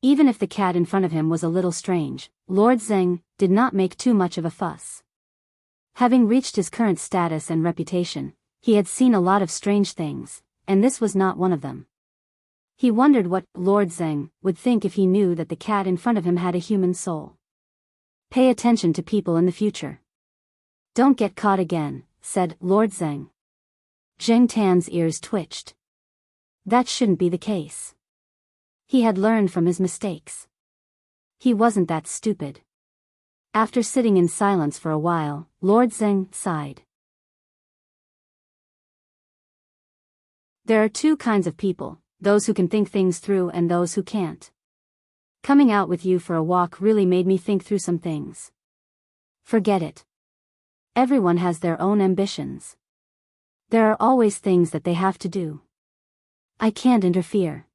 Even if the cat in front of him was a little strange, Lord Zeng did not make too much of a fuss. Having reached his current status and reputation, he had seen a lot of strange things, and this was not one of them. He wondered what Lord Zeng would think if he knew that the cat in front of him had a human soul. Pay attention to people in the future. Don't get caught again, said Lord Zeng. Jing Tan's ears twitched. That shouldn't be the case. He had learned from his mistakes. He wasn't that stupid. After sitting in silence for a while, Lord Zeng sighed. There are two kinds of people, those who can think things through and those who can't. Coming out with you for a walk really made me think through some things. Forget it. Everyone has their own ambitions. There are always things that they have to do. I can't interfere.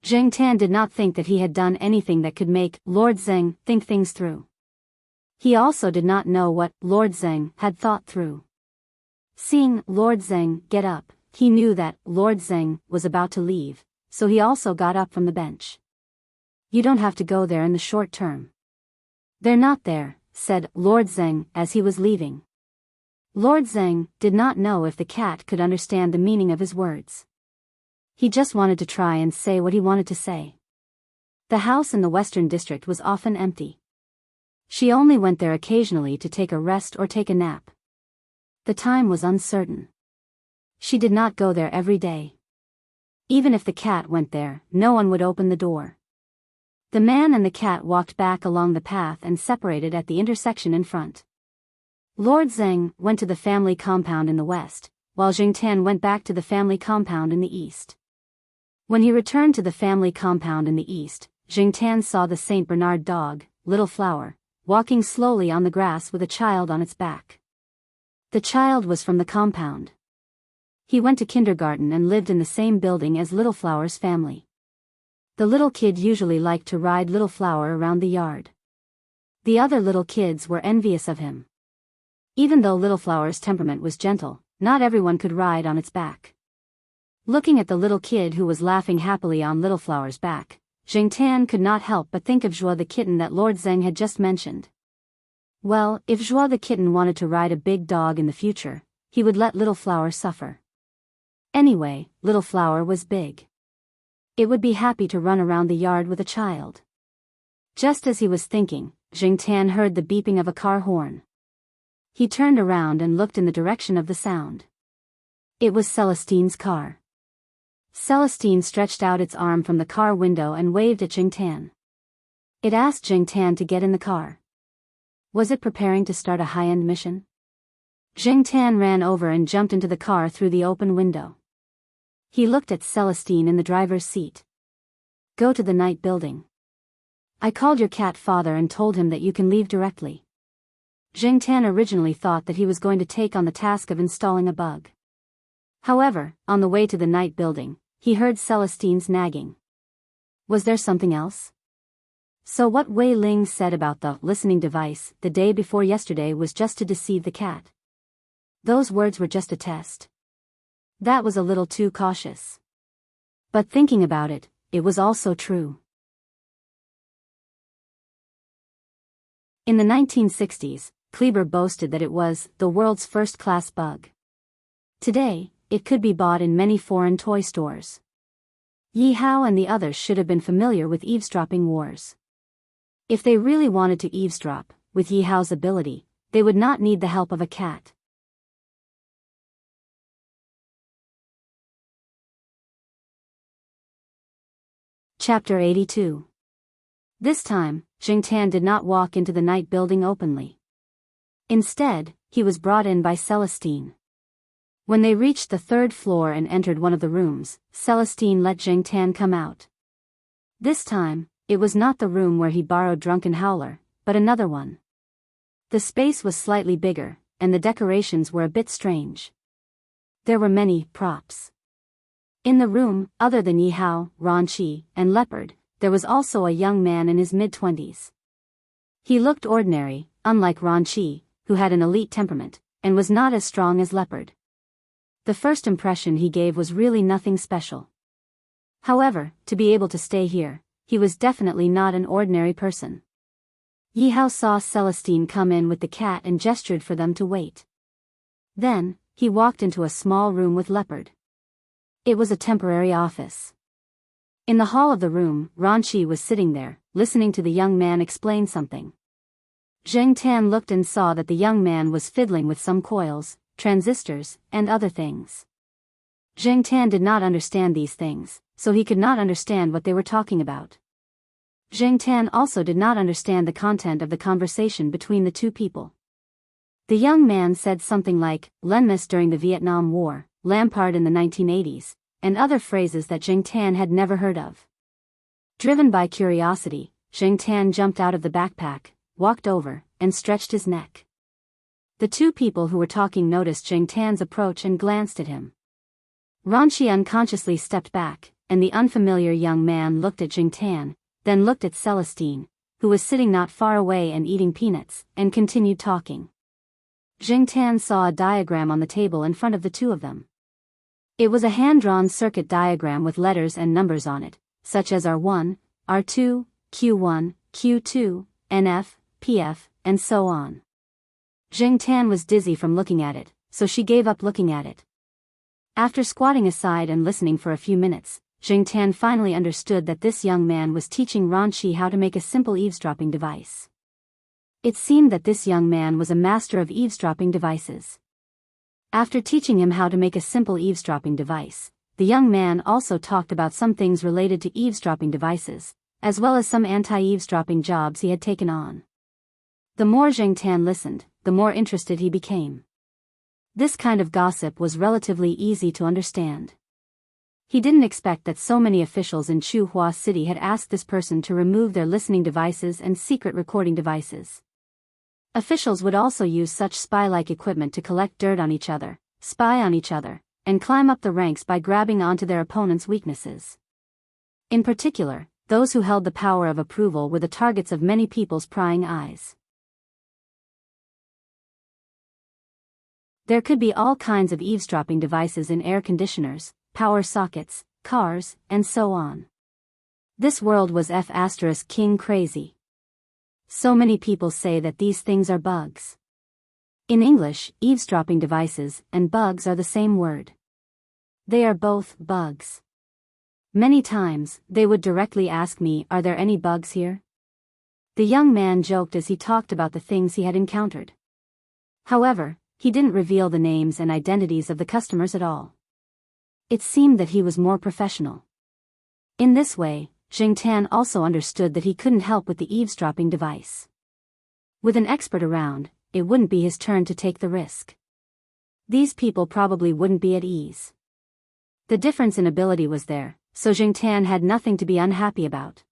Jing Tan did not think that he had done anything that could make Lord Zeng think things through. He also did not know what Lord Zeng had thought through. Seeing Lord Zeng get up, he knew that Lord Zeng was about to leave, so he also got up from the bench. You don't have to go there in the short term. They're not there, said Lord Zeng as he was leaving. Lord Zeng did not know if the cat could understand the meaning of his words. He just wanted to try and say what he wanted to say. The house in the Western District was often empty. She only went there occasionally to take a rest or take a nap. The time was uncertain. She did not go there every day. Even if the cat went there, no one would open the door. The man and the cat walked back along the path and separated at the intersection in front. Lord Zeng went to the family compound in the west, while Jing Tan went back to the family compound in the east. When he returned to the family compound in the east, Jing Tan saw the Saint Bernard dog, Little Flower, walking slowly on the grass with a child on its back. The child was from the compound. He went to kindergarten and lived in the same building as Little Flower's family. The little kid usually liked to ride Little Flower around the yard. The other little kids were envious of him. Even though Little Flower's temperament was gentle, not everyone could ride on its back. Looking at the little kid who was laughing happily on Little Flower's back, Jing Tan could not help but think of Zhuo the kitten that Lord Zeng had just mentioned. Well, if Zhuo the kitten wanted to ride a big dog in the future, he would let Little Flower suffer. Anyway, Little Flower was big. It would be happy to run around the yard with a child. Just as he was thinking, Jing Tan heard the beeping of a car horn. He turned around and looked in the direction of the sound. It was Celestine's car. Celestine stretched out its arm from the car window and waved at Jing Tan. It asked Jing Tan to get in the car. Was it preparing to start a high-end mission? Jing Tan ran over and jumped into the car through the open window. He looked at Celestine in the driver's seat. Go to the night building. I called your cat father and told him that you can leave directly. Jing Tan originally thought that he was going to take on the task of installing a bug. However, on the way to the night building, he heard Celestine's nagging. Was there something else? So what Wei Ling said about the listening device the day before yesterday was just to deceive the cat. Those words were just a test. That was a little too cautious. But thinking about it, it was also true. In the 1960s, Kleber boasted that it was the world's first-class bug. Today, it could be bought in many foreign toy stores. Yi Hao and the others should have been familiar with eavesdropping wars. If they really wanted to eavesdrop, with Yi Hao's ability, they would not need the help of a cat. Chapter 82. This time, Jing Tan did not walk into the night building openly. Instead, he was brought in by Celestine. When they reached the third floor and entered one of the rooms, Celestine let Jing Tan come out. This time, it was not the room where he borrowed Drunken Howler, but another one. The space was slightly bigger, and the decorations were a bit strange. There were many props. In the room, other than Yi Hao, Ron Qi, and Leopard, there was also a young man in his mid-20s. He looked ordinary, unlike Ron Qi, who had an elite temperament, and was not as strong as Leopard. The first impression he gave was really nothing special. However, to be able to stay here, he was definitely not an ordinary person. Yi Hao saw Celestine come in with the cat and gestured for them to wait. Then, he walked into a small room with Leopard. It was a temporary office. In the hall of the room, Ranchi was sitting there, listening to the young man explain something. Zheng Tan looked and saw that the young man was fiddling with some coils, transistors, and other things. Zheng Tan did not understand these things, so he could not understand what they were talking about. Zheng Tan also did not understand the content of the conversation between the two people. The young man said something like, Lenmas during the Vietnam War, Lampard in the 1980s, and other phrases that Zheng Tan had never heard of. Driven by curiosity, Zheng Tan jumped out of the backpack, walked over, and stretched his neck. The two people who were talking noticed Zheng Tan's approach and glanced at him. Ranchi unconsciously stepped back, and the unfamiliar young man looked at Zheng Tan, then looked at Celestine, who was sitting not far away and eating peanuts, and continued talking. Zheng Tan saw a diagram on the table in front of the two of them. It was a hand-drawn circuit diagram with letters and numbers on it, such as R1, R2, Q1, Q2, NF, PF, and so on. Zheng Tan was dizzy from looking at it, so she gave up looking at it. After squatting aside and listening for a few minutes, Zheng Tan finally understood that this young man was teaching Ranchi how to make a simple eavesdropping device. It seemed that this young man was a master of eavesdropping devices. After teaching him how to make a simple eavesdropping device, the young man also talked about some things related to eavesdropping devices, as well as some anti-eavesdropping jobs he had taken on. The more Zheng Tan listened, the more interested he became. This kind of gossip was relatively easy to understand. He didn't expect that so many officials in Chuhua City had asked this person to remove their listening devices and secret recording devices. Officials would also use such spy-like equipment to collect dirt on each other, spy on each other, and climb up the ranks by grabbing onto their opponents' weaknesses. In particular, those who held the power of approval were the targets of many people's prying eyes. There could be all kinds of eavesdropping devices in air conditioners, power sockets, cars, and so on. This world was F***king crazy. So many people say that these things are bugs. In English, eavesdropping devices and bugs are the same word. They are both bugs. Many times, they would directly ask me, are there any bugs here? The young man joked as he talked about the things he had encountered. However, he didn't reveal the names and identities of the customers at all. It seemed that he was more professional. In this way, Zheng Tan also understood that he couldn't help with the eavesdropping device. With an expert around, it wouldn't be his turn to take the risk. These people probably wouldn't be at ease. The difference in ability was there, so Zheng Tan had nothing to be unhappy about.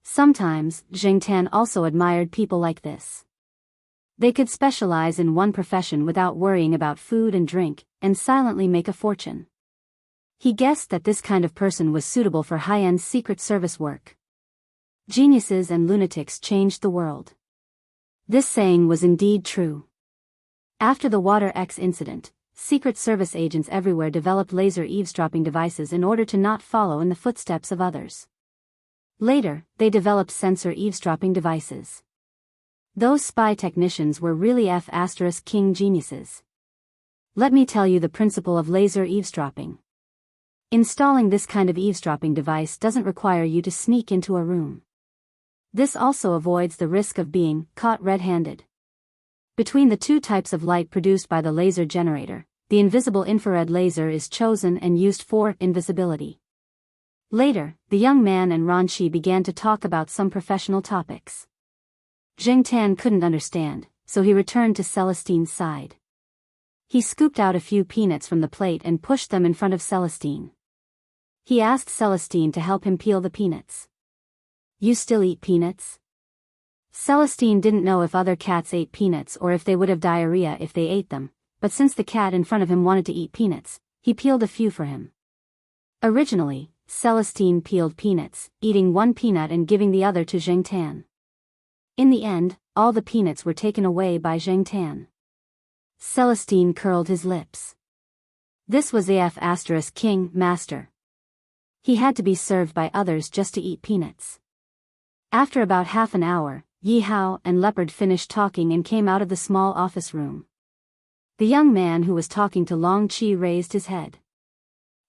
Sometimes, Zheng Tan also admired people like this. They could specialize in one profession without worrying about food and drink, and silently make a fortune. He guessed that this kind of person was suitable for high-end Secret Service work. Geniuses and lunatics changed the world. This saying was indeed true. After the Water X incident, Secret Service agents everywhere developed laser eavesdropping devices in order to not follow in the footsteps of others. Later, they developed sensor eavesdropping devices. Those spy technicians were really F***king geniuses. Let me tell you the principle of laser eavesdropping. Installing this kind of eavesdropping device doesn't require you to sneak into a room. This also avoids the risk of being caught red-handed. Between the two types of light produced by the laser generator, the invisible infrared laser is chosen and used for invisibility. Later, the young man and Ranchi began to talk about some professional topics. Zheng Tan couldn't understand, so he returned to Celestine's side. He scooped out a few peanuts from the plate and pushed them in front of Celestine. He asked Celestine to help him peel the peanuts. You still eat peanuts? Celestine didn't know if other cats ate peanuts or if they would have diarrhea if they ate them, but since the cat in front of him wanted to eat peanuts, he peeled a few for him. Originally, Celestine peeled peanuts, eating one peanut and giving the other to Zheng Tan. In the end, all the peanuts were taken away by Zheng Tan. Celestine curled his lips. This was the F***king master. He had to be served by others just to eat peanuts. After about half an hour, Yi Hao and Leopard finished talking and came out of the small office room. The young man who was talking to Long Chi raised his head.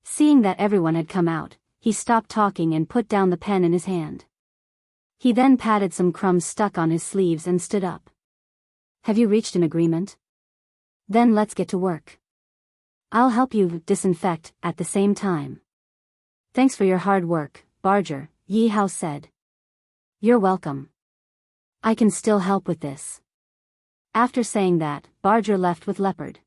Seeing that everyone had come out, he stopped talking and put down the pen in his hand. He then patted some crumbs stuck on his sleeves and stood up. Have you reached an agreement? Then let's get to work. I'll help you disinfect at the same time. Thanks for your hard work, Barger, Yi Hao said. You're welcome. I can still help with this. After saying that, Barger left with Leopard.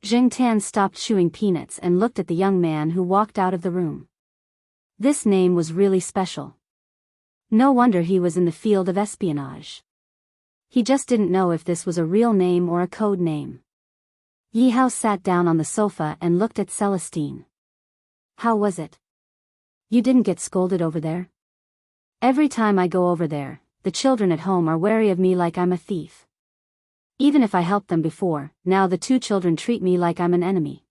Jingtan stopped chewing peanuts and looked at the young man who walked out of the room. This name was really special. No wonder he was in the field of espionage. He just didn't know if this was a real name or a code name. Yi Hao sat down on the sofa and looked at Celestine. How was it? You didn't get scolded over there? Every time I go over there, the children at home are wary of me like I'm a thief. Even if I helped them before, now the two children treat me like I'm an enemy.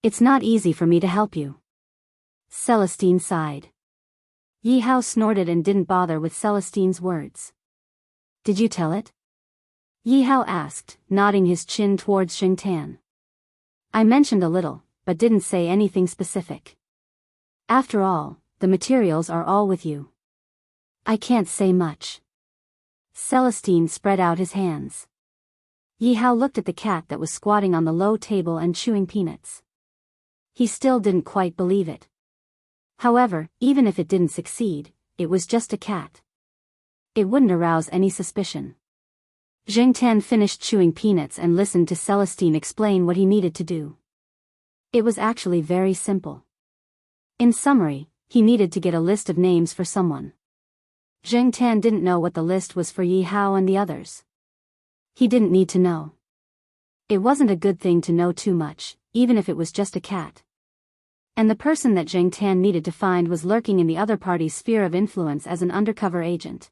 It's not easy for me to help you. Celestine sighed. Yi Hao snorted and didn't bother with Celestine's words. Did you tell it? Yi Hao asked, nodding his chin towards Jingtan. I mentioned a little, but didn't say anything specific. After all, the materials are all with you. I can't say much. Celestine spread out his hands. Yi Hao looked at the cat that was squatting on the low table and chewing peanuts. He still didn't quite believe it. However, even if it didn't succeed, it was just a cat. It wouldn't arouse any suspicion. Jingtan finished chewing peanuts and listened to Celestine explain what he needed to do. It was actually very simple. In summary, he needed to get a list of names for someone. Jingtan didn't know what the list was for Yi Hao and the others. He didn't need to know. It wasn't a good thing to know too much, even if it was just a cat. And the person that Jingtan needed to find was lurking in the other party's sphere of influence as an undercover agent.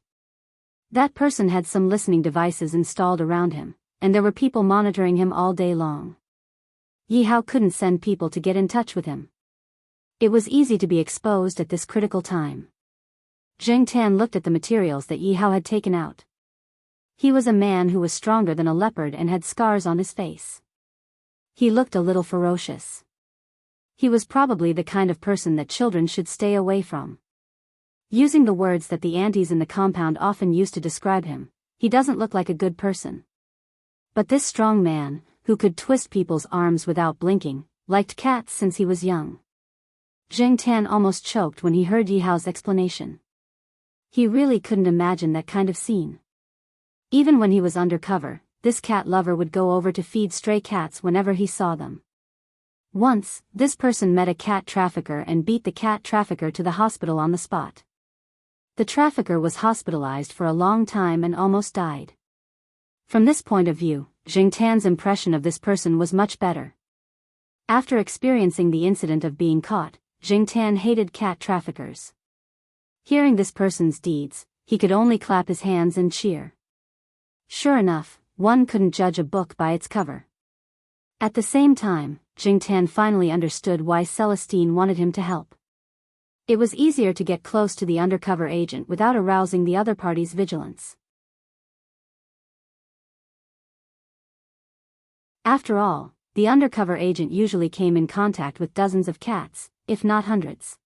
That person had some listening devices installed around him, and there were people monitoring him all day long. Yi Hao couldn't send people to get in touch with him. It was easy to be exposed at this critical time. Jingtan looked at the materials that Yi Hao had taken out. He was a man who was stronger than a leopard and had scars on his face. He looked a little ferocious. He was probably the kind of person that children should stay away from. Using the words that the aunties in the compound often used to describe him, he doesn't look like a good person. But this strong man, who could twist people's arms without blinking, liked cats since he was young. Jingtan almost choked when he heard Yi Hao's explanation. He really couldn't imagine that kind of scene. Even when he was undercover, this cat lover would go over to feed stray cats whenever he saw them. Once, this person met a cat trafficker and beat the cat trafficker to the hospital on the spot. The trafficker was hospitalized for a long time and almost died. From this point of view, Jingtan's impression of this person was much better. After experiencing the incident of being caught, Jingtan hated cat traffickers. Hearing this person's deeds, he could only clap his hands and cheer. Sure enough, one couldn't judge a book by its cover. At the same time, Jingtan finally understood why Celestine wanted him to help. It was easier to get close to the undercover agent without arousing the other party's vigilance. After all, the undercover agent usually came in contact with dozens of cats, if not hundreds.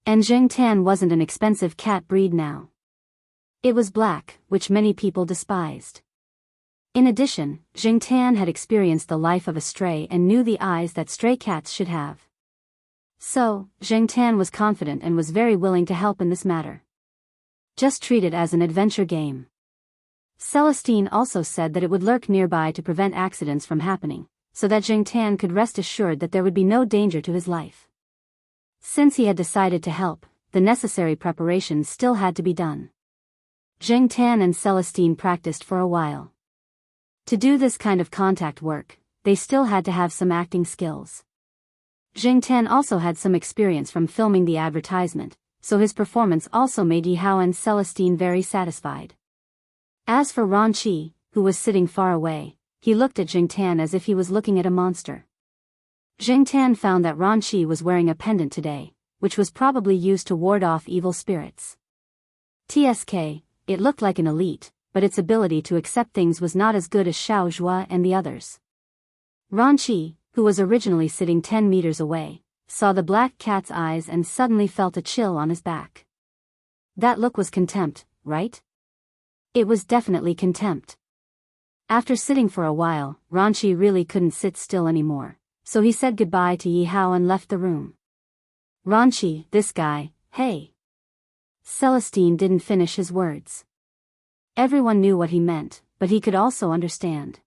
And Jingtan wasn't an expensive cat breed now. It was black, which many people despised. In addition, Jingtan had experienced the life of a stray and knew the eyes that stray cats should have. So, Jingtan was confident and was very willing to help in this matter. Just treat it as an adventure game. Celestine also said that it would lurk nearby to prevent accidents from happening, so that Jingtan could rest assured that there would be no danger to his life. Since he had decided to help, the necessary preparations still had to be done. Jingtan and Celestine practiced for a while. To do this kind of contact work, they still had to have some acting skills. Jingtan also had some experience from filming the advertisement, so his performance also made Yi Hao and Celestine very satisfied. As for Ran Qi, who was sitting far away, he looked at Jingtan as if he was looking at a monster. Jingtan found that Ran Qi was wearing a pendant today, which was probably used to ward off evil spirits. TSK, it looked like an elite, but its ability to accept things was not as good as Xiao Zhua and the others. Ran Qi, who was originally sitting 10 meters away, saw the black cat's eyes and suddenly felt a chill on his back. That look was contempt, right? It was definitely contempt. After sitting for a while, Ranchi really couldn't sit still anymore, so he said goodbye to Yi Hao and left the room. Ranchi, this guy, hey. Celestine didn't finish his words. Everyone knew what he meant, but he could also understand.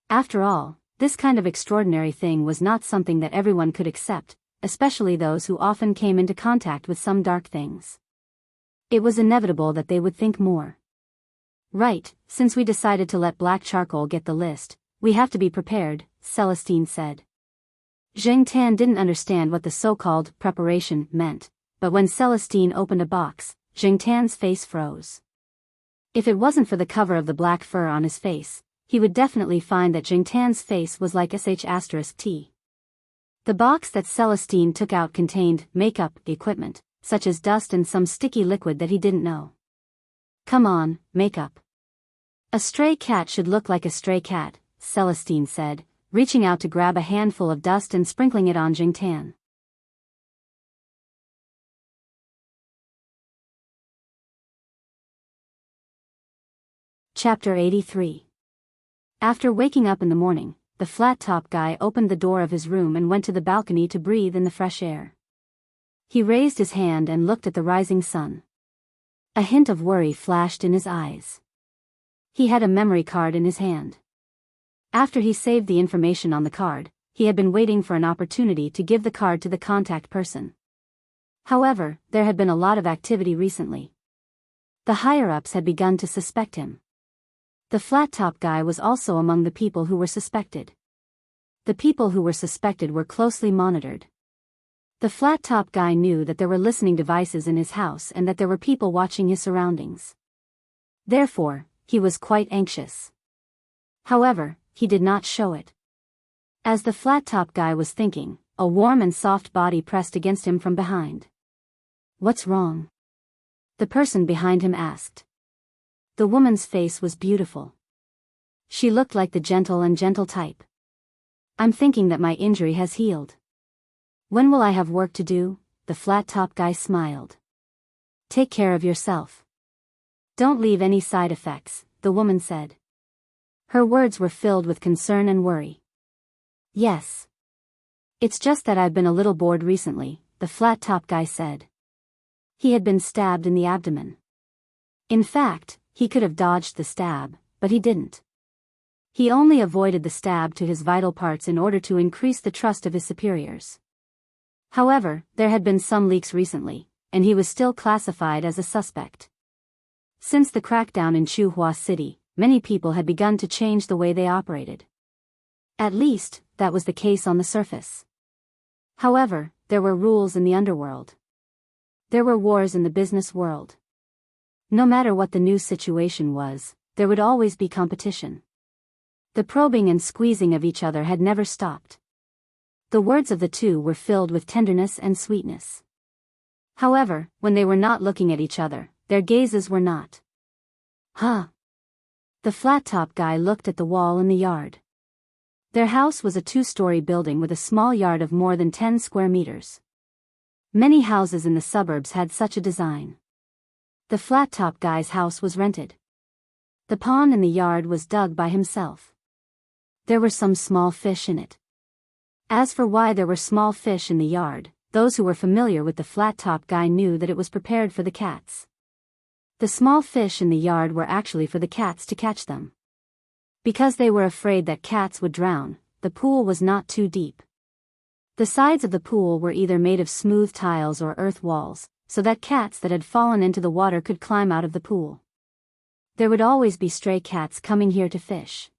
After all, this kind of extraordinary thing was not something that everyone could accept, especially those who often came into contact with some dark things. It was inevitable that they would think more. Right, since we decided to let Black Charcoal get the list, we have to be prepared, Celestine said. Zheng Tan didn't understand what the so-called preparation meant, but when Celestine opened a box, Zheng Tan's face froze. If it wasn't for the cover of the black fur on his face, he would definitely find that Zheng Tan's face was like sh*t. The box that Celestine took out contained makeup equipment, such as dust and some sticky liquid that he didn't know. Come on, makeup. A stray cat should look like a stray cat, Celestine said, reaching out to grab a handful of dust and sprinkling it on Zheng Tan. Chapter 83. After waking up in the morning, the flat-top guy opened the door of his room and went to the balcony to breathe in the fresh air. He raised his hand and looked at the rising sun. A hint of worry flashed in his eyes. He had a memory card in his hand. After he saved the information on the card, he had been waiting for an opportunity to give the card to the contact person. However, there had been a lot of activity recently. The higher-ups had begun to suspect him. The flat-top guy was also among the people who were suspected. The people who were suspected were closely monitored. The flat-top guy knew that there were listening devices in his house and that there were people watching his surroundings. Therefore, he was quite anxious. However, he did not show it. As the flat-top guy was thinking, a warm and soft body pressed against him from behind. What's wrong? The person behind him asked. The woman's face was beautiful. She looked like the gentle type. I'm thinking that my injury has healed. When will I have work to do? The flat-top guy smiled. Take care of yourself. Don't leave any side effects, the woman said. Her words were filled with concern and worry. Yes. It's just that I've been a little bored recently, the flat-top guy said. He had been stabbed in the abdomen. In fact, he could have dodged the stab, but he didn't. He only avoided the stab to his vital parts in order to increase the trust of his superiors. However, there had been some leaks recently, and he was still classified as a suspect. Since the crackdown in Chuhua City, many people had begun to change the way they operated. At least, that was the case on the surface. However, there were rules in the underworld. There were wars in the business world. No matter what the new situation was, there would always be competition. The probing and squeezing of each other had never stopped. The words of the two were filled with tenderness and sweetness. However, when they were not looking at each other, their gazes were not. Huh? The flat-top guy looked at the wall in the yard. Their house was a 2-story building with a small yard of more than 10 square meters. Many houses in the suburbs had such a design. The flat-top guy's house was rented. The pond in the yard was dug by himself. There were some small fish in it. As for why there were small fish in the yard, those who were familiar with the flat-top guy knew that it was prepared for the cats. The small fish in the yard were actually for the cats to catch them. Because they were afraid that cats would drown, the pool was not too deep. The sides of the pool were either made of smooth tiles or earth walls, so that cats that had fallen into the water could climb out of the pool. There would always be stray cats coming here to fish.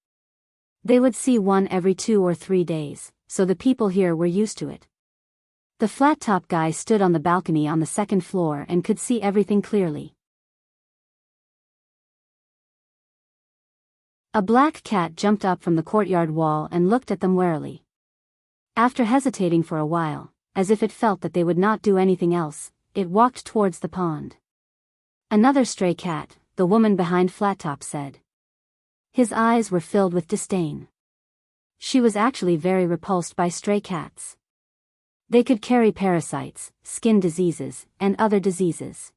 They would see one every 2 or 3 days, so the people here were used to it. The flat-top guy stood on the balcony on the 2nd floor and could see everything clearly. A black cat jumped up from the courtyard wall and looked at them warily. After hesitating for a while, as if it felt that they would not do anything else, it walked towards the pond. Another stray cat, the woman behind Flat-Top said. His eyes were filled with disdain. She was actually very repulsed by stray cats. They could carry parasites, skin diseases, and other diseases.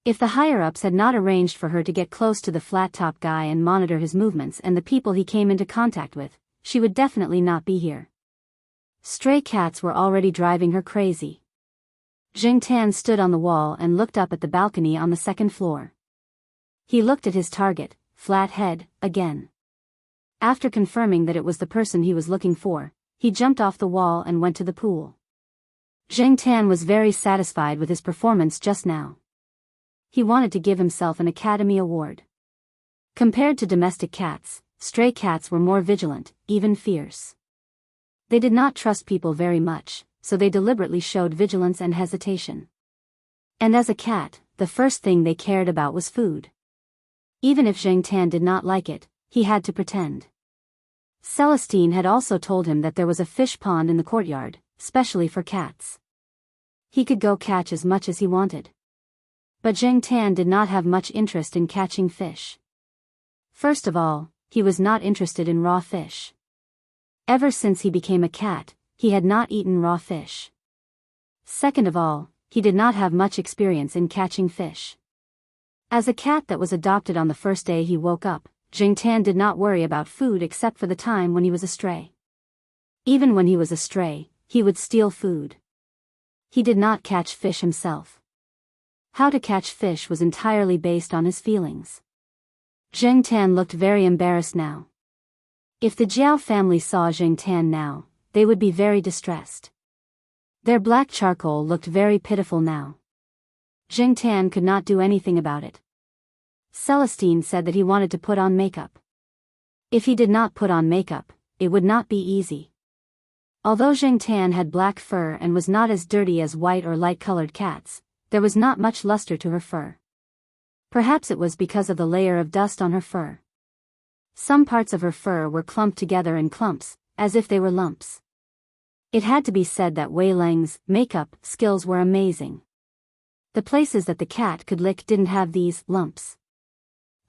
If the higher-ups had not arranged for her to get close to the flat-top guy and monitor his movements and the people he came into contact with, she would definitely not be here. Stray cats were already driving her crazy. Jingtan stood on the wall and looked up at the balcony on the second floor. He looked at his target, Flathead, again. After confirming that it was the person he was looking for, he jumped off the wall and went to the pool. Jingtan was very satisfied with his performance just now. He wanted to give himself an Academy Award. Compared to domestic cats, stray cats were more vigilant, even fierce. They did not trust people very much, so they deliberately showed vigilance and hesitation. And as a cat, the first thing they cared about was food. Even if Jingtan did not like it, he had to pretend. Celestine had also told him that there was a fish pond in the courtyard, specially for cats. He could go catch as much as he wanted. But Jingtan did not have much interest in catching fish. First of all, he was not interested in raw fish. Ever since he became a cat, he had not eaten raw fish. Second of all, he did not have much experience in catching fish. As a cat that was adopted on the first day he woke up, Jingtan did not worry about food except for the time when he was a stray. Even when he was a stray, he would steal food. He did not catch fish himself. How to catch fish was entirely based on his feelings. Jingtan looked very embarrassed now. If the Jiao family saw Jingtan now, they would be very distressed. Their black charcoal looked very pitiful now. Jingtan could not do anything about it. Celestine said that he wanted to put on makeup. If he did not put on makeup, it would not be easy. Although Jingtan had black fur and was not as dirty as white or light-colored cats, there was not much luster to her fur. Perhaps it was because of the layer of dust on her fur. Some parts of her fur were clumped together in clumps, as if they were lumps. It had to be said that Wei Leng's makeup skills were amazing. The places that the cat could lick didn't have these lumps.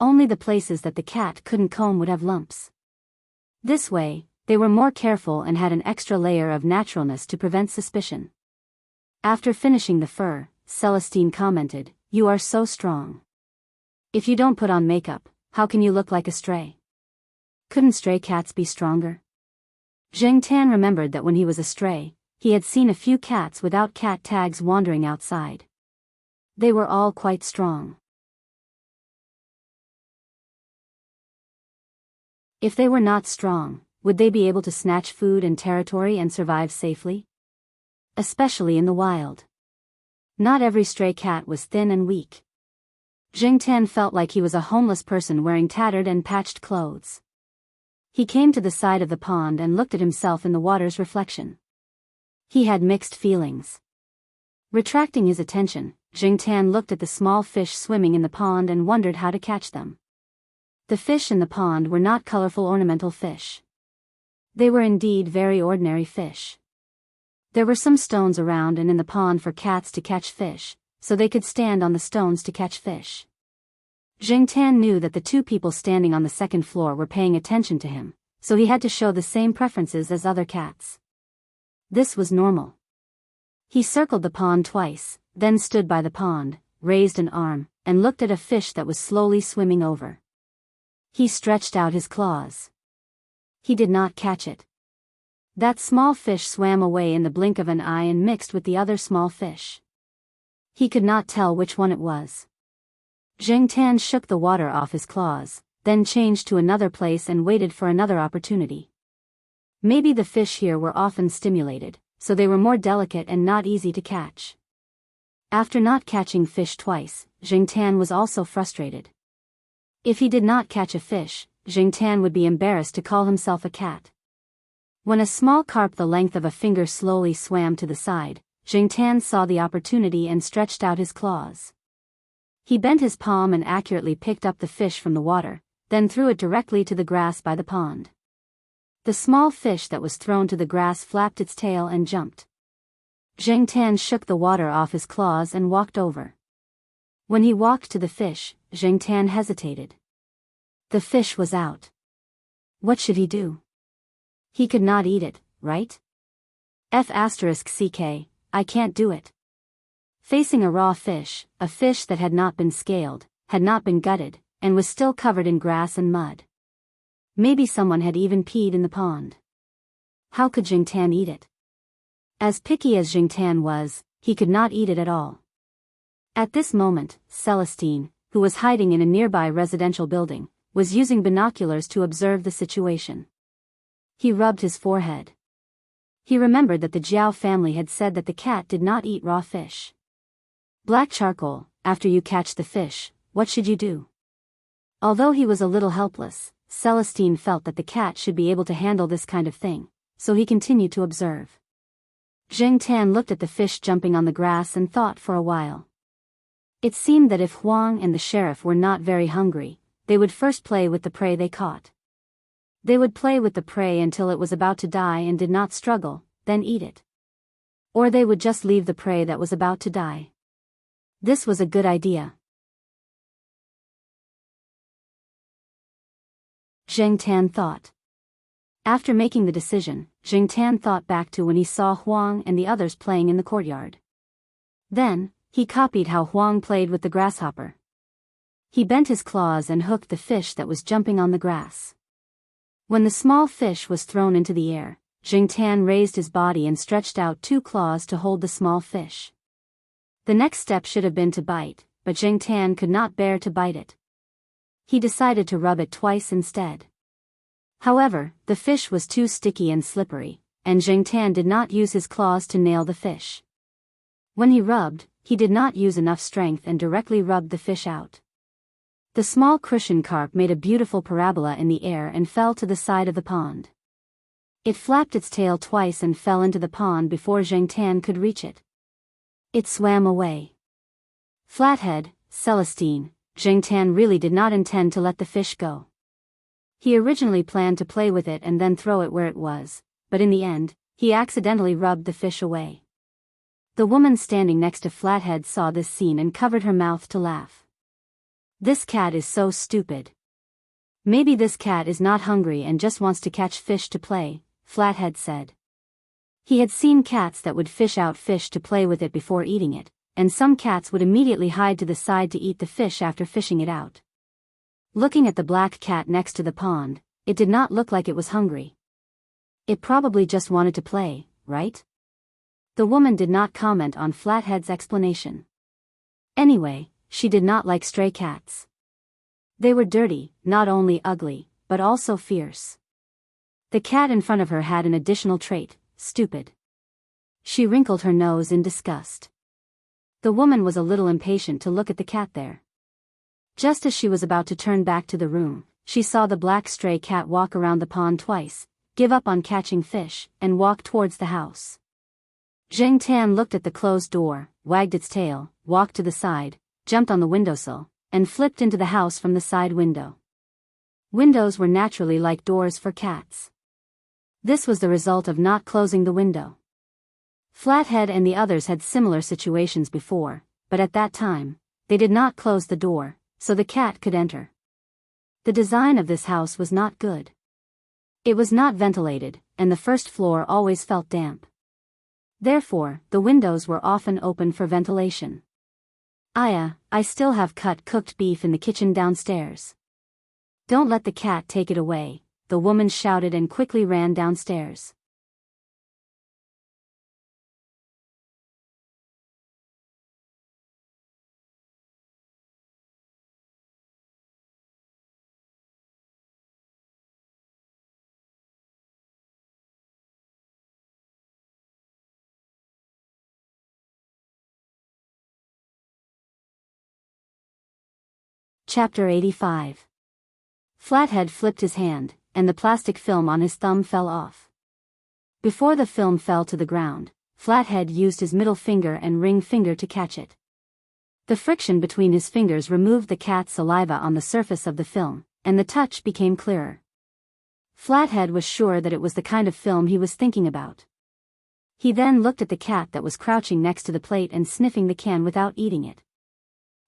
Only the places that the cat couldn't comb would have lumps. This way, they were more careful and had an extra layer of naturalness to prevent suspicion. After finishing the fur, Celestine commented, "You are so strong. If you don't put on makeup, how can you look like a stray? Couldn't stray cats be stronger?" Jingtan remembered that when he was a stray, he had seen a few cats without cat tags wandering outside. They were all quite strong. If they were not strong, would they be able to snatch food and territory and survive safely? Especially in the wild. Not every stray cat was thin and weak. Jingtan felt like he was a homeless person wearing tattered and patched clothes. He came to the side of the pond and looked at himself in the water's reflection. He had mixed feelings. Retracting his attention, Jingtan looked at the small fish swimming in the pond and wondered how to catch them. The fish in the pond were not colorful ornamental fish. They were indeed very ordinary fish. There were some stones around and in the pond for cats to catch fish, so they could stand on the stones to catch fish. Jingtan knew that the two people standing on the second floor were paying attention to him, so he had to show the same preferences as other cats. This was normal. He circled the pond twice, then stood by the pond, raised an arm, and looked at a fish that was slowly swimming over. He stretched out his claws. He did not catch it. That small fish swam away in the blink of an eye and mixed with the other small fish. He could not tell which one it was. Jingtan shook the water off his claws, then changed to another place and waited for another opportunity. Maybe the fish here were often stimulated, so they were more delicate and not easy to catch. After not catching fish twice, Jingtan was also frustrated. If he did not catch a fish, Jingtan would be embarrassed to call himself a cat. When a small carp the length of a finger slowly swam to the side, Jingtan saw the opportunity and stretched out his claws. He bent his palm and accurately picked up the fish from the water, then threw it directly to the grass by the pond. The small fish that was thrown to the grass flapped its tail and jumped. Jingtan shook the water off his claws and walked over. When he walked to the fish, Jingtan hesitated. The fish was out. What should he do? He could not eat it, right? *CK, I can't do it. Facing a raw fish, a fish that had not been scaled, had not been gutted, and was still covered in grass and mud. Maybe someone had even peed in the pond. How could Jingtan eat it? As picky as Jingtan was, he could not eat it at all. At this moment, Celestine, who was hiding in a nearby residential building, was using binoculars to observe the situation. He rubbed his forehead. He remembered that the Jiao family had said that the cat did not eat raw fish. Black charcoal, after you catch the fish, what should you do? Although he was a little helpless, Celestine felt that the cat should be able to handle this kind of thing, so he continued to observe. Jingtan looked at the fish jumping on the grass and thought for a while. It seemed that if Huang and the sheriff were not very hungry, they would first play with the prey they caught. They would play with the prey until it was about to die and did not struggle, then eat it. Or they would just leave the prey that was about to die. This was a good idea. Jingtan thought. After making the decision, Jingtan thought back to when he saw Huang and the others playing in the courtyard. Then, he copied how Huang played with the grasshopper. He bent his claws and hooked the fish that was jumping on the grass. When the small fish was thrown into the air, Jingtan raised his body and stretched out 2 claws to hold the small fish. The next step should have been to bite, but Jingtan could not bear to bite it. He decided to rub it twice instead. However, the fish was too sticky and slippery, and Jingtan did not use his claws to nail the fish. When he rubbed, he did not use enough strength and directly rubbed the fish out. The small crucian carp made a beautiful parabola in the air and fell to the side of the pond. It flapped its tail twice and fell into the pond before Jingtan could reach it. It swam away. Flathead, Celestine, Jingtan really did not intend to let the fish go. He originally planned to play with it and then throw it where it was, but in the end, he accidentally rubbed the fish away. The woman standing next to Flathead saw this scene and covered her mouth to laugh. This cat is so stupid. Maybe this cat is not hungry and just wants to catch fish to play, Flathead said. He had seen cats that would fish out fish to play with it before eating it, and some cats would immediately hide to the side to eat the fish after fishing it out. Looking at the black cat next to the pond, it did not look like it was hungry. It probably just wanted to play, right? The woman did not comment on Flathead's explanation. Anyway, she did not like stray cats. They were dirty, not only ugly, but also fierce. The cat in front of her had an additional trait, stupid. She wrinkled her nose in disgust. The woman was a little impatient to look at the cat there. Just as she was about to turn back to the room, she saw the black stray cat walk around the pond twice, give up on catching fish, and walk towards the house. Jingtan looked at the closed door, wagged its tail, walked to the side, jumped on the windowsill, and flipped into the house from the side window. Windows were naturally like doors for cats. This was the result of not closing the window. Flathead and the others had similar situations before, but at that time, they did not close the door, so the cat could enter. The design of this house was not good. It was not ventilated, and the first floor always felt damp. Therefore, the windows were often open for ventilation. I still have cooked beef in the kitchen downstairs. Don't let the cat take it away, the woman shouted and quickly ran downstairs. Chapter 85. Flathead flipped his hand, and the plastic film on his thumb fell off. Before the film fell to the ground, Flathead used his middle finger and ring finger to catch it. The friction between his fingers removed the cat's saliva on the surface of the film, and the touch became clearer. Flathead was sure that it was the kind of film he was thinking about. He then looked at the cat that was crouching next to the plate and sniffing the can without eating it.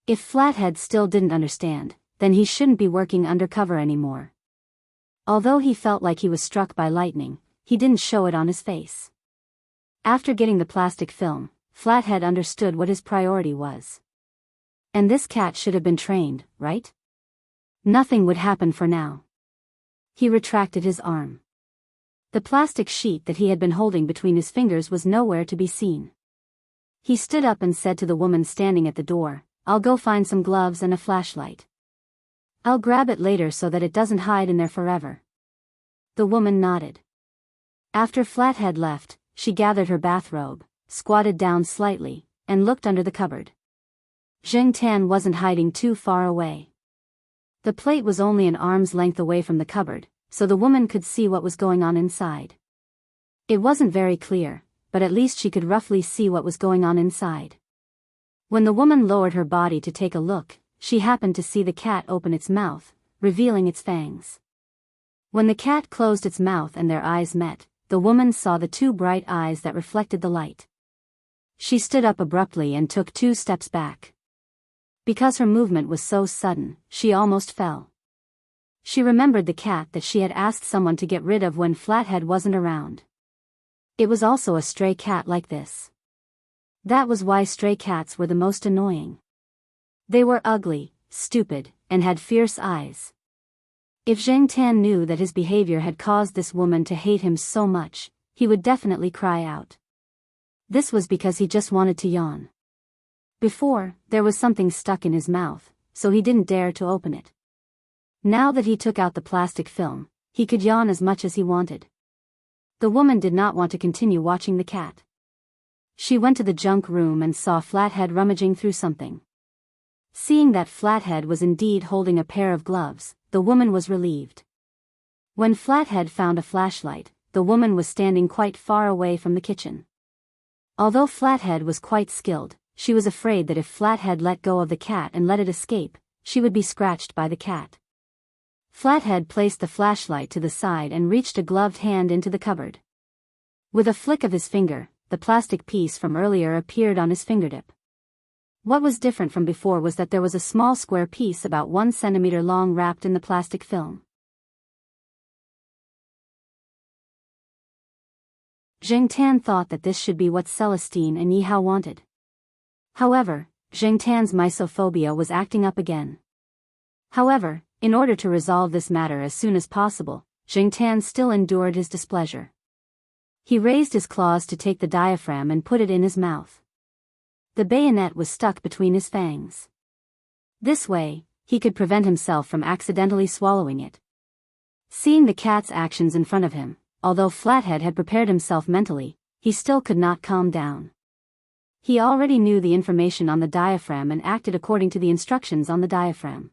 If Flathead still didn't understand, then he shouldn't be working undercover anymore. Although he felt like he was struck by lightning, he didn't show it on his face. After getting the plastic film, Flathead understood what his priority was. And this cat should have been trained, right? Nothing would happen for now. He retracted his arm. The plastic sheet that he had been holding between his fingers was nowhere to be seen. He stood up and said to the woman standing at the door, "I'll go find some gloves and a flashlight. I'll grab it later so that it doesn't hide in there forever." The woman nodded. After Flathead left, she gathered her bathrobe, squatted down slightly, and looked under the cupboard. Tan wasn't hiding too far away. The plate was only an arm's length away from the cupboard, so the woman could see what was going on inside. It wasn't very clear, but at least she could roughly see what was going on inside. When the woman lowered her body to take a look, she happened to see the cat open its mouth, revealing its fangs. When the cat closed its mouth and their eyes met, the woman saw the two bright eyes that reflected the light. She stood up abruptly and took 2 steps back. Because her movement was so sudden, she almost fell. She remembered the cat that she had asked someone to get rid of when Flathead wasn't around. It was also a stray cat like this. That was why stray cats were the most annoying. They were ugly, stupid, and had fierce eyes. If Tan knew that his behavior had caused this woman to hate him so much, he would definitely cry out. This was because he just wanted to yawn. Before, there was something stuck in his mouth, so he didn't dare to open it. Now that he took out the plastic film, he could yawn as much as he wanted. The woman did not want to continue watching the cat. She went to the junk room and saw Flathead rummaging through something. Seeing that Flathead was indeed holding a pair of gloves, the woman was relieved. When Flathead found a flashlight, the woman was standing quite far away from the kitchen. Although Flathead was quite skilled, she was afraid that if Flathead let go of the cat and let it escape, she would be scratched by the cat. Flathead placed the flashlight to the side and reached a gloved hand into the cupboard. With a flick of his finger, the plastic piece from earlier appeared on his fingertip. What was different from before was that there was a small square piece about 1 centimeter long wrapped in the plastic film. Tan thought that this should be what Celestine and Yihao wanted. However, Tan's mysophobia was acting up again. However, in order to resolve this matter as soon as possible, Tan still endured his displeasure. He raised his claws to take the diaphragm and put it in his mouth. The bayonet was stuck between his fangs. This way, he could prevent himself from accidentally swallowing it. Seeing the cat's actions in front of him, although Flathead had prepared himself mentally, he still could not calm down. He already knew the information on the diaphragm and acted according to the instructions on the diaphragm.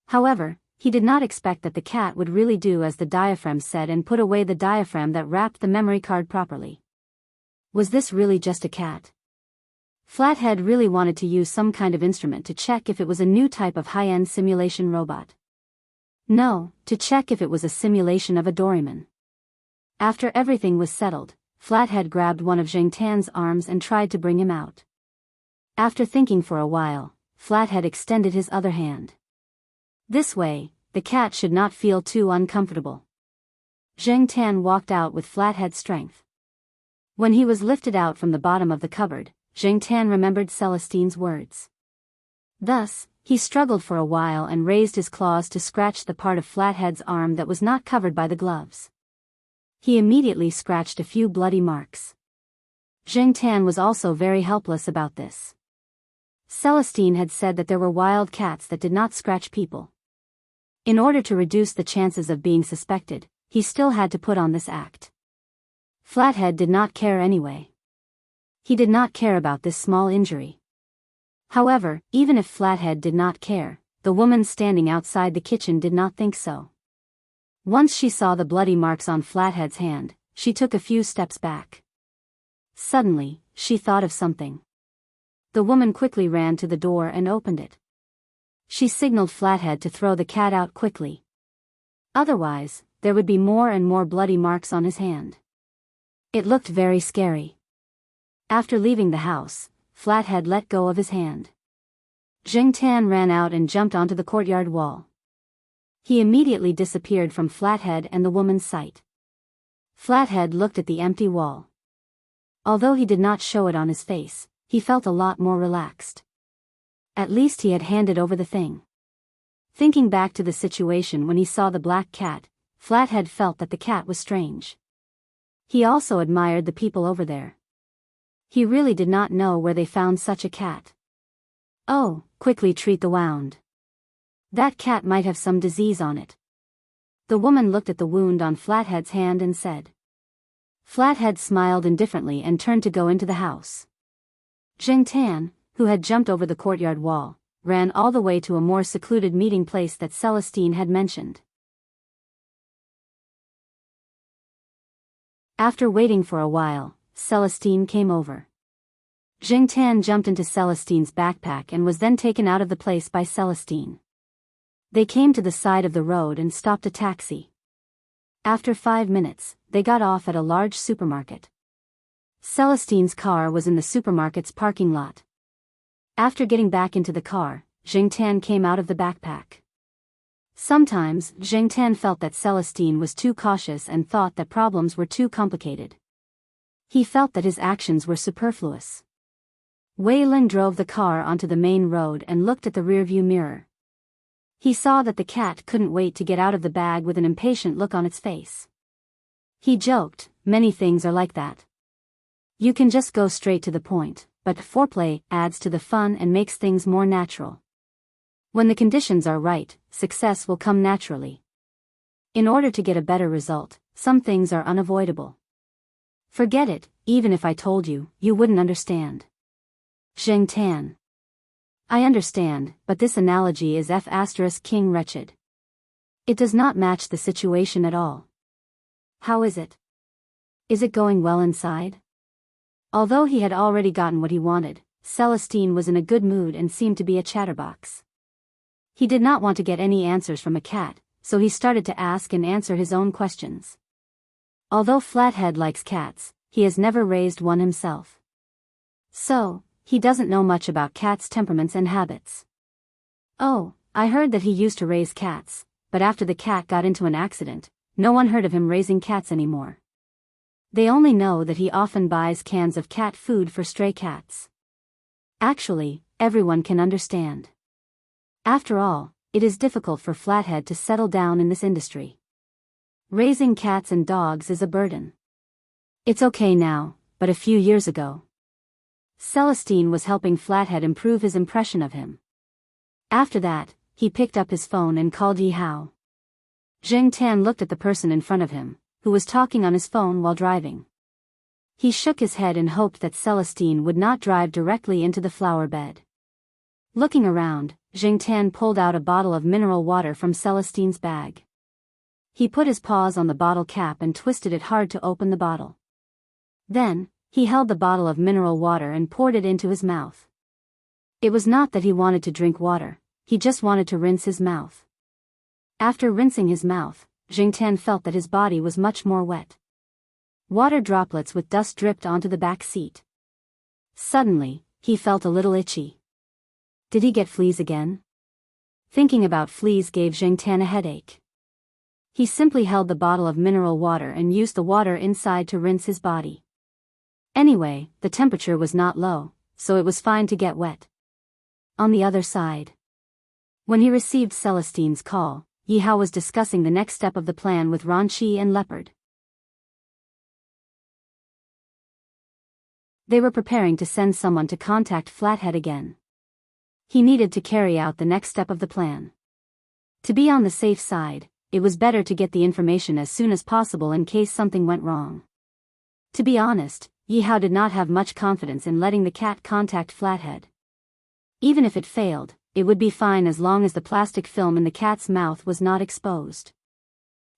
However, he did not expect that the cat would really do as the diaphragm said and put away the diaphragm that wrapped the memory card properly. Was this really just a cat? Flathead really wanted to use some kind of instrument to check if it was a new type of high-end simulation robot. No, to check if it was a simulation of a Doraemon. After everything was settled, Flathead grabbed one of Tan's arms and tried to bring him out. After thinking for a while, Flathead extended his other hand. This way, the cat should not feel too uncomfortable. Tan walked out with Flathead's strength. When he was lifted out from the bottom of the cupboard, Tan remembered Celestine's words. Thus, he struggled for a while and raised his claws to scratch the part of Flathead's arm that was not covered by the gloves. He immediately scratched a few bloody marks. Tan was also very helpless about this. Celestine had said that there were wild cats that did not scratch people. In order to reduce the chances of being suspected, he still had to put on this act. Flathead did not care anyway. He did not care about this small injury. However, even if Flathead did not care, the woman standing outside the kitchen did not think so. Once she saw the bloody marks on Flathead's hand, she took a few steps back. Suddenly, she thought of something. The woman quickly ran to the door and opened it. She signaled Flathead to throw the cat out quickly. Otherwise, there would be more and more bloody marks on his hand. It looked very scary. After leaving the house, Flathead let go of his hand. Tan ran out and jumped onto the courtyard wall. He immediately disappeared from Flathead and the woman's sight. Flathead looked at the empty wall. Although he did not show it on his face, he felt a lot more relaxed. At least he had handed over the thing. Thinking back to the situation when he saw the black cat, Flathead felt that the cat was strange. He also admired the people over there. He really did not know where they found such a cat. Oh, quickly treat the wound. That cat might have some disease on it. The woman looked at the wound on Flathead's hand and said. Flathead smiled indifferently and turned to go into the house. Jingtan, who had jumped over the courtyard wall, ran all the way to a more secluded meeting place that Celestine had mentioned. After waiting for a while, Celestine came over. Jingtan jumped into Celestine's backpack and was then taken out of the place by Celestine. They came to the side of the road and stopped a taxi. After 5 minutes, they got off at a large supermarket. Celestine's car was in the supermarket's parking lot. After getting back into the car, Jingtan came out of the backpack. Sometimes, Jingtan felt that Celestine was too cautious and thought that problems were too complicated. He felt that his actions were superfluous. Wei Lin drove the car onto the main road and looked at the rearview mirror. He saw that the cat couldn't wait to get out of the bag with an impatient look on its face. He joked, many things are like that. You can just go straight to the point, but foreplay adds to the fun and makes things more natural. When the conditions are right, success will come naturally. In order to get a better result, some things are unavoidable. Forget it, even if I told you, you wouldn't understand. Zheng Tan. I understand, but this analogy is King wretched. It does not match the situation at all. How is it? Is it going well inside? Although he had already gotten what he wanted, Celestine was in a good mood and seemed to be a chatterbox. He did not want to get any answers from a cat, so he started to ask and answer his own questions. Although Flathead likes cats, he has never raised one himself. So, he doesn't know much about cats' temperaments and habits. Oh, I heard that he used to raise cats, but after the cat got into an accident, no one heard of him raising cats anymore. They only know that he often buys cans of cat food for stray cats. Actually, everyone can understand. After all, it is difficult for Flathead to settle down in this industry. Raising cats and dogs is a burden. It's okay now, but a few years ago. Celestine was helping Flathead improve his impression of him. After that, he picked up his phone and called Yi Hao. Zheng Tan looked at the person in front of him, who was talking on his phone while driving. He shook his head and hoped that Celestine would not drive directly into the flower bed. Looking around, Zheng Tan pulled out a bottle of mineral water from Celestine's bag. He put his paws on the bottle cap and twisted it hard to open the bottle. Then, he held the bottle of mineral water and poured it into his mouth. It was not that he wanted to drink water, he just wanted to rinse his mouth. After rinsing his mouth, Zheng Tan felt that his body was much more wet. Water droplets with dust dripped onto the back seat. Suddenly, he felt a little itchy. Did he get fleas again? Thinking about fleas gave Zheng Tan a headache. He simply held the bottle of mineral water and used the water inside to rinse his body. Anyway, the temperature was not low, so it was fine to get wet. On the other side, when he received Celestine's call, Yi Hao was discussing the next step of the plan with Ranqi and Leopard. They were preparing to send someone to contact Flathead again. He needed to carry out the next step of the plan. To be on the safe side, it was better to get the information as soon as possible in case something went wrong. To be honest, Yi Hao did not have much confidence in letting the cat contact Flathead. Even if it failed, it would be fine as long as the plastic film in the cat's mouth was not exposed.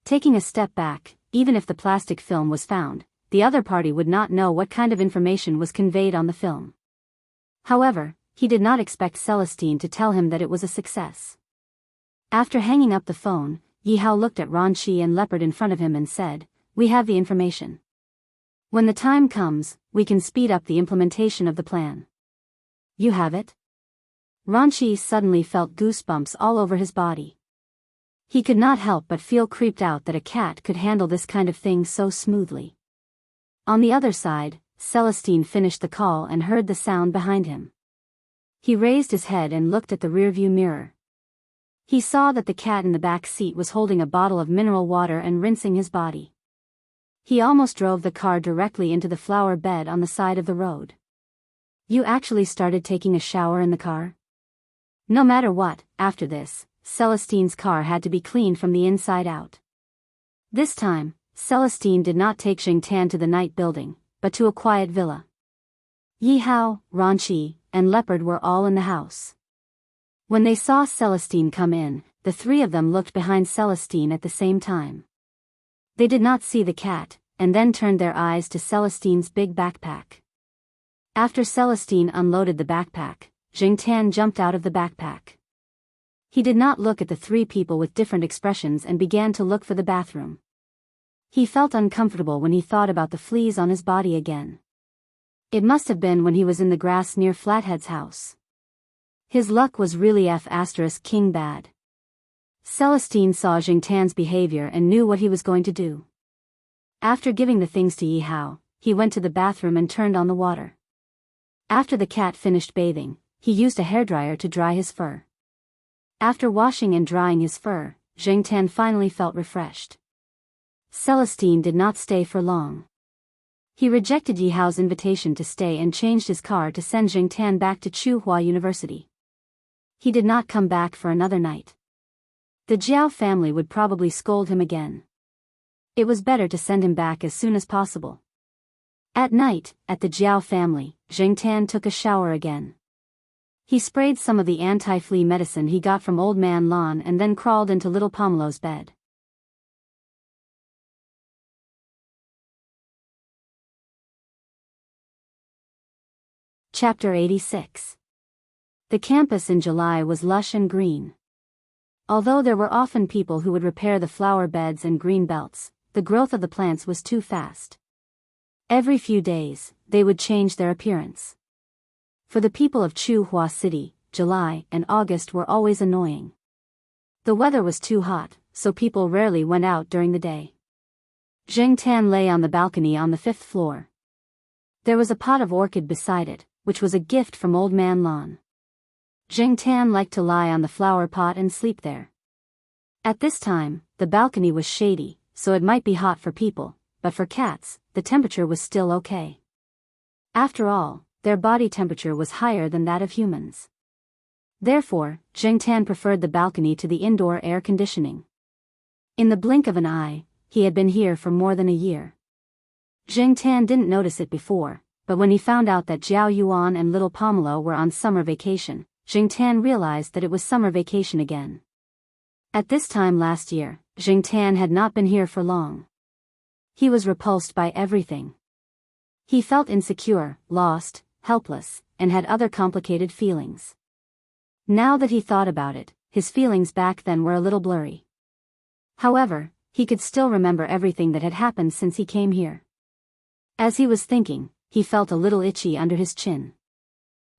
Taking a step back, even if the plastic film was found, the other party would not know what kind of information was conveyed on the film. However, he did not expect Celestine to tell him that it was a success. After hanging up the phone, Yi Hao looked at Ranqi and Leopard in front of him and said, "We have the information. When the time comes, we can speed up the implementation of the plan." "You have it?" Ranqi suddenly felt goosebumps all over his body. He could not help but feel creeped out that a cat could handle this kind of thing so smoothly. On the other side, Celestine finished the call and heard the sound behind him. He raised his head and looked at the rearview mirror. He saw that the cat in the back seat was holding a bottle of mineral water and rinsing his body. He almost drove the car directly into the flower bed on the side of the road. You actually started taking a shower in the car? No matter what, after this, Celestine's car had to be cleaned from the inside out. This time, Celestine did not take Jingtan to the night building, but to a quiet villa. Yihao, Ranqi, and Leopard were all in the house. When they saw Celestine come in, the three of them looked behind Celestine at the same time. They did not see the cat, and then turned their eyes to Celestine's big backpack. After Celestine unloaded the backpack, Jingtan jumped out of the backpack. He did not look at the three people with different expressions and began to look for the bathroom. He felt uncomfortable when he thought about the fleas on his body again. It must have been when he was in the grass near Flathead's house. His luck was really F***ing bad. Celestine saw Jingtan's behavior and knew what he was going to do. After giving the things to Yihao, he went to the bathroom and turned on the water. After the cat finished bathing, he used a hairdryer to dry his fur. After washing and drying his fur, Jingtan finally felt refreshed. Celestine did not stay for long. He rejected Yihao's invitation to stay and changed his car to send Jingtan back to Tsinghua University. He did not come back for another night. The Jiao family would probably scold him again. It was better to send him back as soon as possible. At night, at the Jiao family, Jingtan took a shower again. He sprayed some of the anti-flea medicine he got from Old Man Lan and then crawled into little Pomelo's bed. Chapter 86. The campus in July was lush and green. Although there were often people who would repair the flower beds and green belts, the growth of the plants was too fast. Every few days, they would change their appearance. For the people of Tsinghua City, July and August were always annoying. The weather was too hot, so people rarely went out during the day. Jingtan lay on the balcony on the 5th floor. There was a pot of orchid beside it, which was a gift from Old Man Lan. Jingtan liked to lie on the flower pot and sleep there. At this time, the balcony was shady, so it might be hot for people, but for cats, the temperature was still okay. After all, their body temperature was higher than that of humans. Therefore, Jingtan preferred the balcony to the indoor air conditioning. In the blink of an eye, he had been here for more than a year. Jingtan didn't notice it before, but when he found out that Jiao Yuan and little Pomelo were on summer vacation, Jingtan realized that it was summer vacation again. At this time last year, Jingtan had not been here for long. He was repulsed by everything. He felt insecure, lost, helpless, and had other complicated feelings. Now that he thought about it, his feelings back then were a little blurry. However, he could still remember everything that had happened since he came here. As he was thinking, he felt a little itchy under his chin.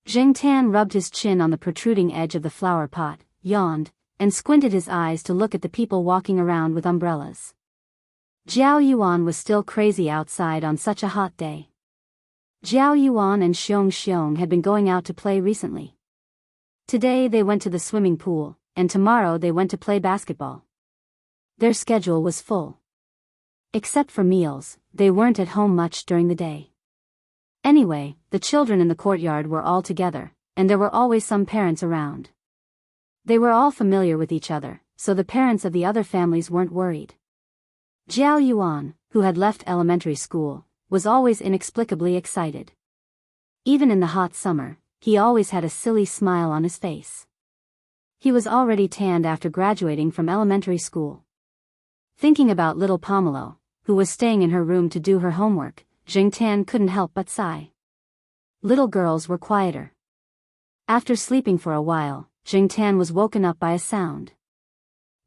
Jingtan rubbed his chin on the protruding edge of the flower pot, yawned, and squinted his eyes to look at the people walking around with umbrellas. Jiao Yuan was still crazy outside on such a hot day. Jiao Yuan and Xiong Xiong had been going out to play recently. Today they went to the swimming pool, and tomorrow they went to play basketball. Their schedule was full. Except for meals, they weren't at home much during the day. Anyway, the children in the courtyard were all together, and there were always some parents around. They were all familiar with each other, so the parents of the other families weren't worried. Jiao Yuan, who had left elementary school, was always inexplicably excited. Even in the hot summer, he always had a silly smile on his face. He was already tanned after graduating from elementary school. Thinking about little Pomelo, who was staying in her room to do her homework, Jingtan couldn't help but sigh. Little girls were quieter. After sleeping for a while, Jingtan was woken up by a sound.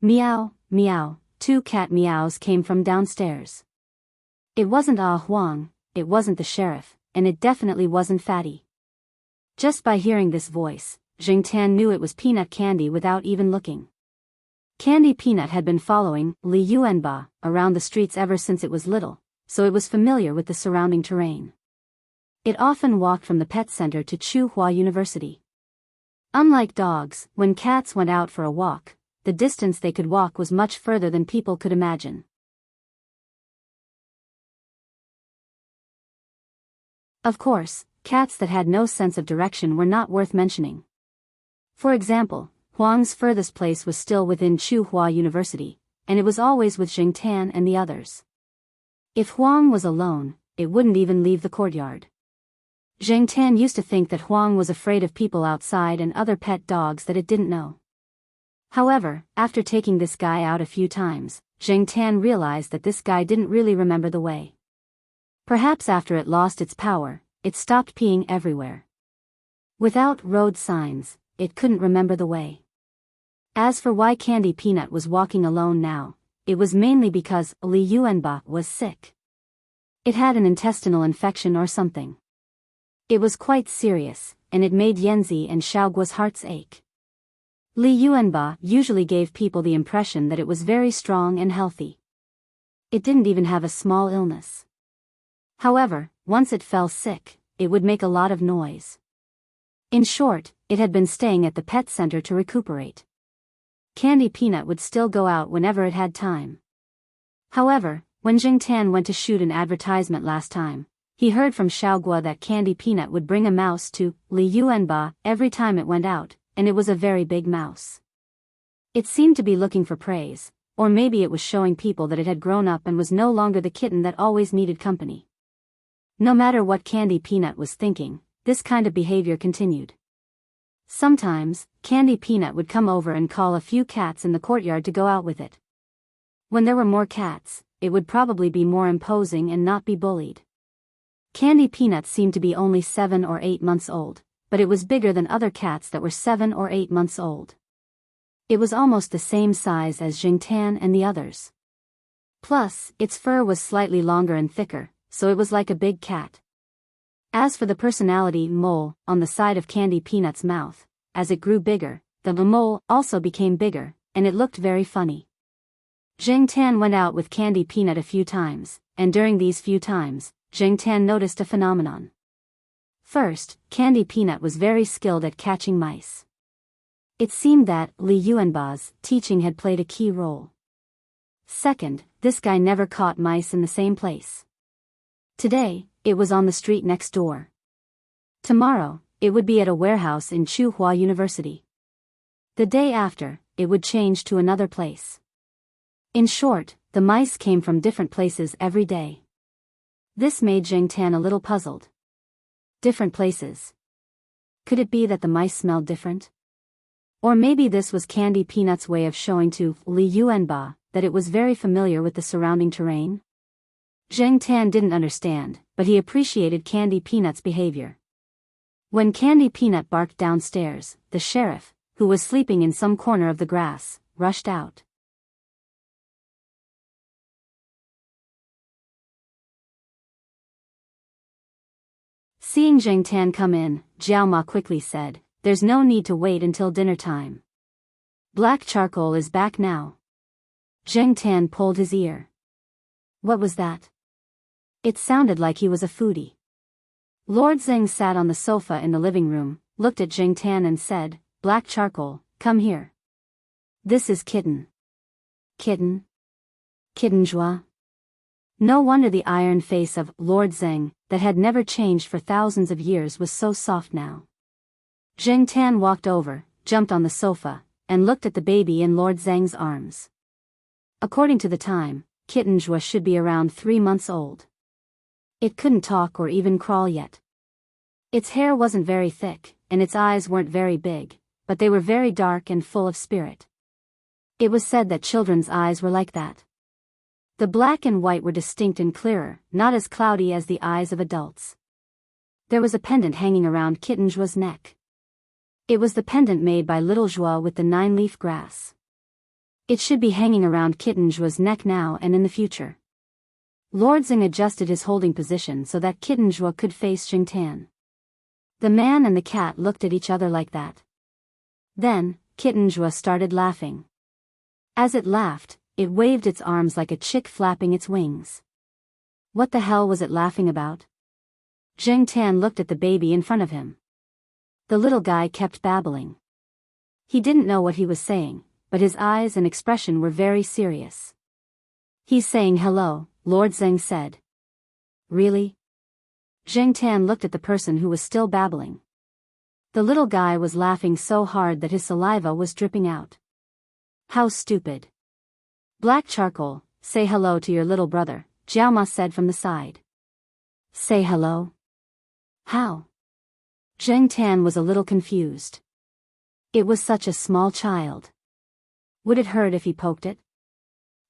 Meow, meow, 2 cat meows came from downstairs. It wasn't Ah Huang, it wasn't the sheriff, and it definitely wasn't Fatty. Just by hearing this voice, Jingtan knew it was peanut candy without even looking. Candy Peanut had been following Li Yuanba around the streets ever since it was little, so it was familiar with the surrounding terrain. It often walked from the pet center to Tsinghua University. Unlike dogs, when cats went out for a walk, the distance they could walk was much further than people could imagine. Of course, cats that had no sense of direction were not worth mentioning. For example, Huang's furthest place was still within Tsinghua University, and it was always with Jingtan and the others. If Huang was alone, it wouldn't even leave the courtyard. Jingtan used to think that Huang was afraid of people outside and other pet dogs that it didn't know. However, after taking this guy out a few times, Jingtan realized that this guy didn't really remember the way. Perhaps after it lost its power, it stopped peeing everywhere. Without road signs, it couldn't remember the way. As for why Candy Peanut was walking alone now, it was mainly because Li Yuanba was sick. It had an intestinal infection or something. It was quite serious, and it made Yanzi and Xiaoguo's hearts ache. Li Yuanba usually gave people the impression that it was very strong and healthy. It didn't even have a small illness. However, once it fell sick, it would make a lot of noise. In short, it had been staying at the pet center to recuperate. Candy Peanut would still go out whenever it had time. However, when Jingtan went to shoot an advertisement last time, he heard from Xiaoguo that Candy Peanut would bring a mouse to Li Yuanba every time it went out, and it was a very big mouse. It seemed to be looking for praise, or maybe it was showing people that it had grown up and was no longer the kitten that always needed company. No matter what Candy Peanut was thinking, this kind of behavior continued. Sometimes, Candy Peanut would come over and call a few cats in the courtyard to go out with it. When there were more cats, it would probably be more imposing and not be bullied. Candy Peanut seemed to be only 7 or 8 months old, but it was bigger than other cats that were 7 or 8 months old. It was almost the same size as Jingtan and the others. Plus, its fur was slightly longer and thicker, so it was like a big cat. As for the personality mole on the side of Candy Peanut's mouth, as it grew bigger, the mole also became bigger, and it looked very funny. Jingtan went out with Candy Peanut a few times, and during these few times, Jingtan noticed a phenomenon. First, Candy Peanut was very skilled at catching mice. It seemed that Li Yuanba's teaching had played a key role. Second, this guy never caught mice in the same place. Today, it was on the street next door. Tomorrow, it would be at a warehouse in Tsinghua University. The day after, it would change to another place. In short, the mice came from different places every day. This made Jingtan a little puzzled. Different places. Could it be that the mice smelled different? Or maybe this was Candy Peanut's way of showing to Li Yuanba that it was very familiar with the surrounding terrain? Jingtan didn't understand, but he appreciated Candy Peanut's behavior. When Candy Peanut barked downstairs, the sheriff, who was sleeping in some corner of the grass, rushed out. Seeing Jingtan come in, Jiaoma quickly said, "There's no need to wait until dinner time. Black Charcoal is back now." Jingtan pulled his ear. What was that? It sounded like he was a foodie. Lord Zeng sat on the sofa in the living room, looked at Jingtan and said, "Black Charcoal, come here. This is Kitten." Kitten? Kitten Zhua? No wonder the iron face of Lord Zeng, that had never changed for thousands of years, was so soft now. Jingtan walked over, jumped on the sofa, and looked at the baby in Lord Zeng's arms. According to the time, Kitten Zhua should be around 3 months old. It couldn't talk or even crawl yet. Its hair wasn't very thick, and its eyes weren't very big, but they were very dark and full of spirit. It was said that children's eyes were like that. The black and white were distinct and clearer, not as cloudy as the eyes of adults. There was a pendant hanging around Kitten Zhua's neck. It was the pendant made by little Zhua with the 9-leaf grass. It should be hanging around Kitten Zhua's neck now and in the future. Lord Zeng adjusted his holding position so that Kitten Zhua could face Jingtan. The man and the cat looked at each other like that. Then, Kitten Zhua started laughing. As it laughed, it waved its arms like a chick flapping its wings. What the hell was it laughing about? Zheng Tan looked at the baby in front of him. The little guy kept babbling. He didn't know what he was saying, but his eyes and expression were very serious. He's saying hello, Lord Zheng said. Really? Zheng Tan looked at the person who was still babbling. The little guy was laughing so hard that his saliva was dripping out. How stupid. Black charcoal, say hello to your little brother, Jiao Ma said from the side. Say hello? How? Zheng Tan was a little confused. It was such a small child. Would it hurt if he poked it?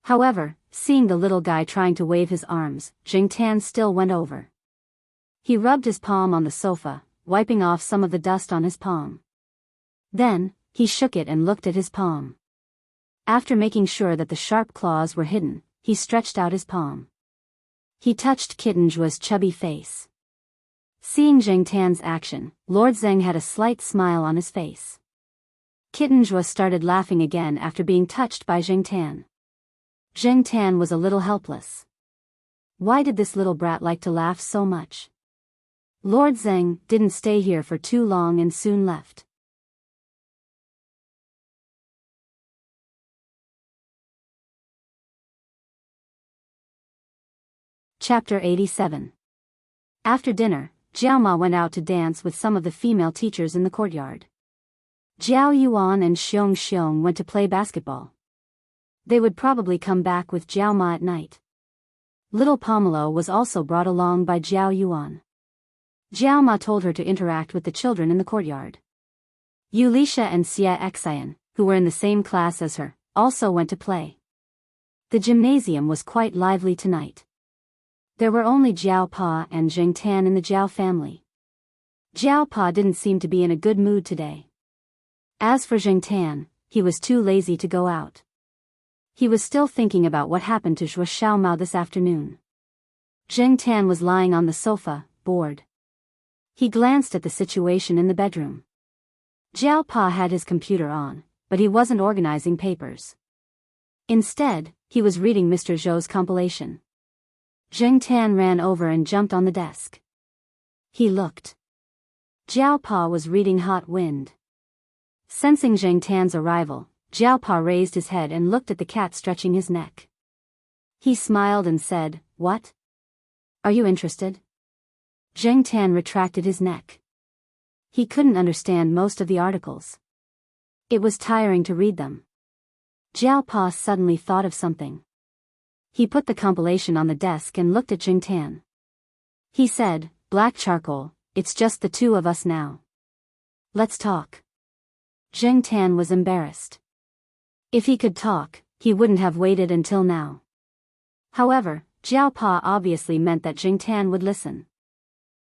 However, seeing the little guy trying to wave his arms, Zheng Tan still went over. He rubbed his palm on the sofa, wiping off some of the dust on his palm. Then, he shook it and looked at his palm. After making sure that the sharp claws were hidden, he stretched out his palm. He touched Kitten Zhua's chubby face. Seeing Zheng Tan's action, Lord Zheng had a slight smile on his face. Kitten Zhua started laughing again after being touched by Zheng Tan. Zheng Tan was a little helpless. Why did this little brat like to laugh so much? Lord Zheng didn't stay here for too long and soon left. Chapter 87. After dinner, Jiao Ma went out to dance with some of the female teachers in the courtyard. Jiao Yuan and Xiong Xiong went to play basketball. They would probably come back with Jiao Ma at night. Little Pomelo was also brought along by Jiao Yuan. Jiao Ma told her to interact with the children in the courtyard. Yulisha and Xia Xian, who were in the same class as her, also went to play. The gymnasium was quite lively tonight. There were only Jiao Pa and Zheng Tan in the Jiao family. Jiao Pa didn't seem to be in a good mood today. As for Zheng Tan, he was too lazy to go out. He was still thinking about what happened to Zhuo Xiaomao this afternoon. Zheng Tan was lying on the sofa, bored. He glanced at the situation in the bedroom. Jiao Pa had his computer on, but he wasn't organizing papers. Instead, he was reading Mr. Zhou's compilation. Zheng Tan ran over and jumped on the desk. He looked. Jiao Pa was reading Hot Wind. Sensing Zheng Tan's arrival, Jiao Pa raised his head and looked at the cat stretching his neck. He smiled and said, "What? Are you interested?" Zheng Tan retracted his neck. He couldn't understand most of the articles. It was tiring to read them. Jiao Pa suddenly thought of something. He put the compilation on the desk and looked at Zheng Tan. He said, "Black charcoal, it's just the two of us now. Let's talk." Zheng Tan was embarrassed. If he could talk, he wouldn't have waited until now. However, Jiao Pa obviously meant that Zheng Tan would listen.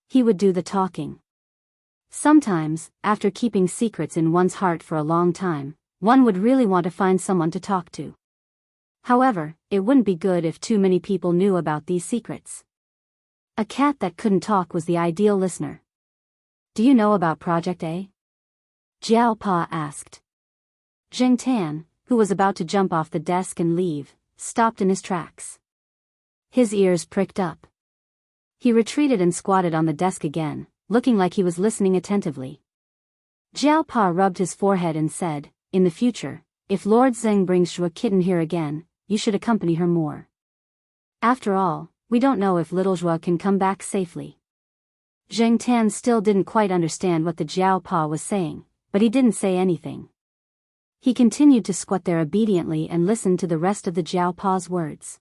He would do the talking. Sometimes, after keeping secrets in one's heart for a long time, one would really want to find someone to talk to. However, it wouldn't be good if too many people knew about these secrets. A cat that couldn't talk was the ideal listener. "Do you know about Project A?" Jiao Pa asked. Zheng Tan, who was about to jump off the desk and leave, stopped in his tracks. His ears pricked up. He retreated and squatted on the desk again, looking like he was listening attentively. Jiao Pa rubbed his forehead and said, "In the future, if Lord Zheng brings Zhuo Kitten here again, you should accompany her more. After all, we don't know if little Zhuo can come back safely." Zheng Tan still didn't quite understand what the Jiao Pa was saying, but he didn't say anything. He continued to squat there obediently and listen to the rest of the Jiao Pa's words.